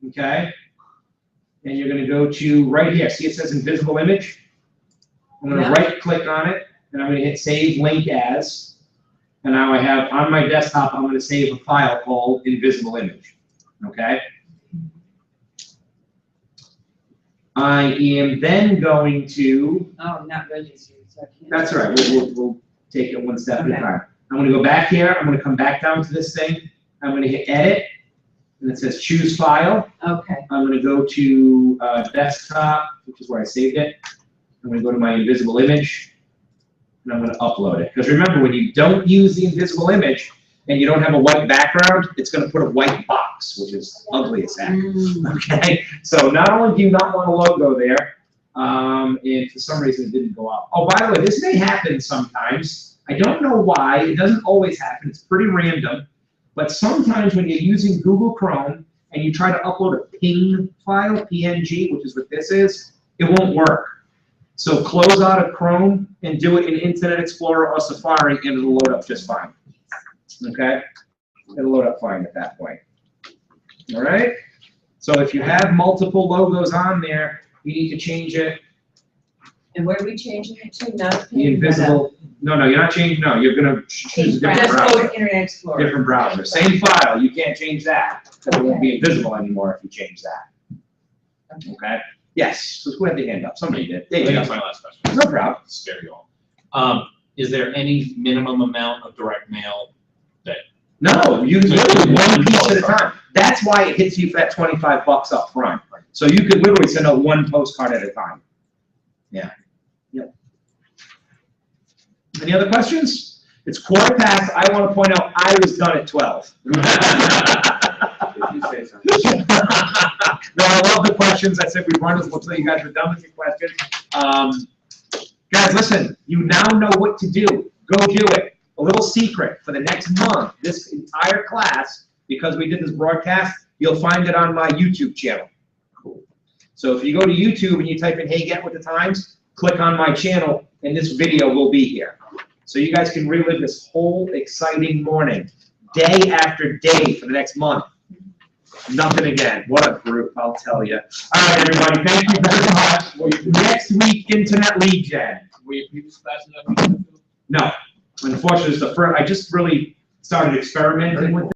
okay? And you're gonna go to right here, see it says invisible image? I'm gonna Yeah. right click on it, and I'm gonna hit save link as. And now I have, on my desktop, I'm gonna save a file called invisible image, okay? I am then going to, oh, not registered, so I can't. that's all right, we'll take it one step at a Okay. time. I'm gonna go back here, I'm gonna come back down to this thing, I'm gonna hit edit, and it says choose file. Okay, I'm gonna go to desktop, which is where I saved it. I'm gonna go to my invisible image, and I'm gonna upload it. Because remember, when you don't use the invisible image, and you don't have a white background, it's gonna put a white box, which is ugly as heck. Okay, so not only do you not want a logo there, and for some reason it didn't go up. Oh, by the way, this may happen sometimes. I don't know why, it doesn't always happen, it's pretty random. But sometimes when you're using Google Chrome and you try to upload a PNG file, PNG, which is what this is, it won't work. So close out of Chrome and do it in Internet Explorer or Safari and it'll load up just fine. Okay? It'll load up fine at that point. All right? So if you have multiple logos on there, you need to change it. and where are we changing it to? Not The invisible, no, you're not changing, no, you're gonna choose a different Just go browser. to Internet Explorer. Different browser, same file, you can't change that, because it won't be invisible anymore if you change that. Okay, Yes, so who had the hand up? Somebody did. I There you think go. that's my last question. No problem. Scare you all. Is there any minimum amount of direct mail that, No, you literally one piece at a time. That's why it hits you for that $25 up front. So you could literally send out one postcard at a time. Yeah. Yep. Any other questions? It's 1:15. I want to point out I was done at 12. If you say something. No, I love the questions. I said we run until you guys are done with your questions. Guys, listen, you now know what to do. Go do it. A little secret for the next month, this entire class, because we did this broadcast, you'll find it on my YouTube channel. Cool. So if you go to YouTube and you type in, "Hey, get with the times," click on my channel, and this video will be here. So you guys can relive this whole exciting morning, day after day for the next month. Nothing again. What a group, I'll tell you. All right, everybody, thank you very much. Next week, Internet Lead Gen. were your previous classes that we went to? No, unfortunately, it's the first, I just really started experimenting with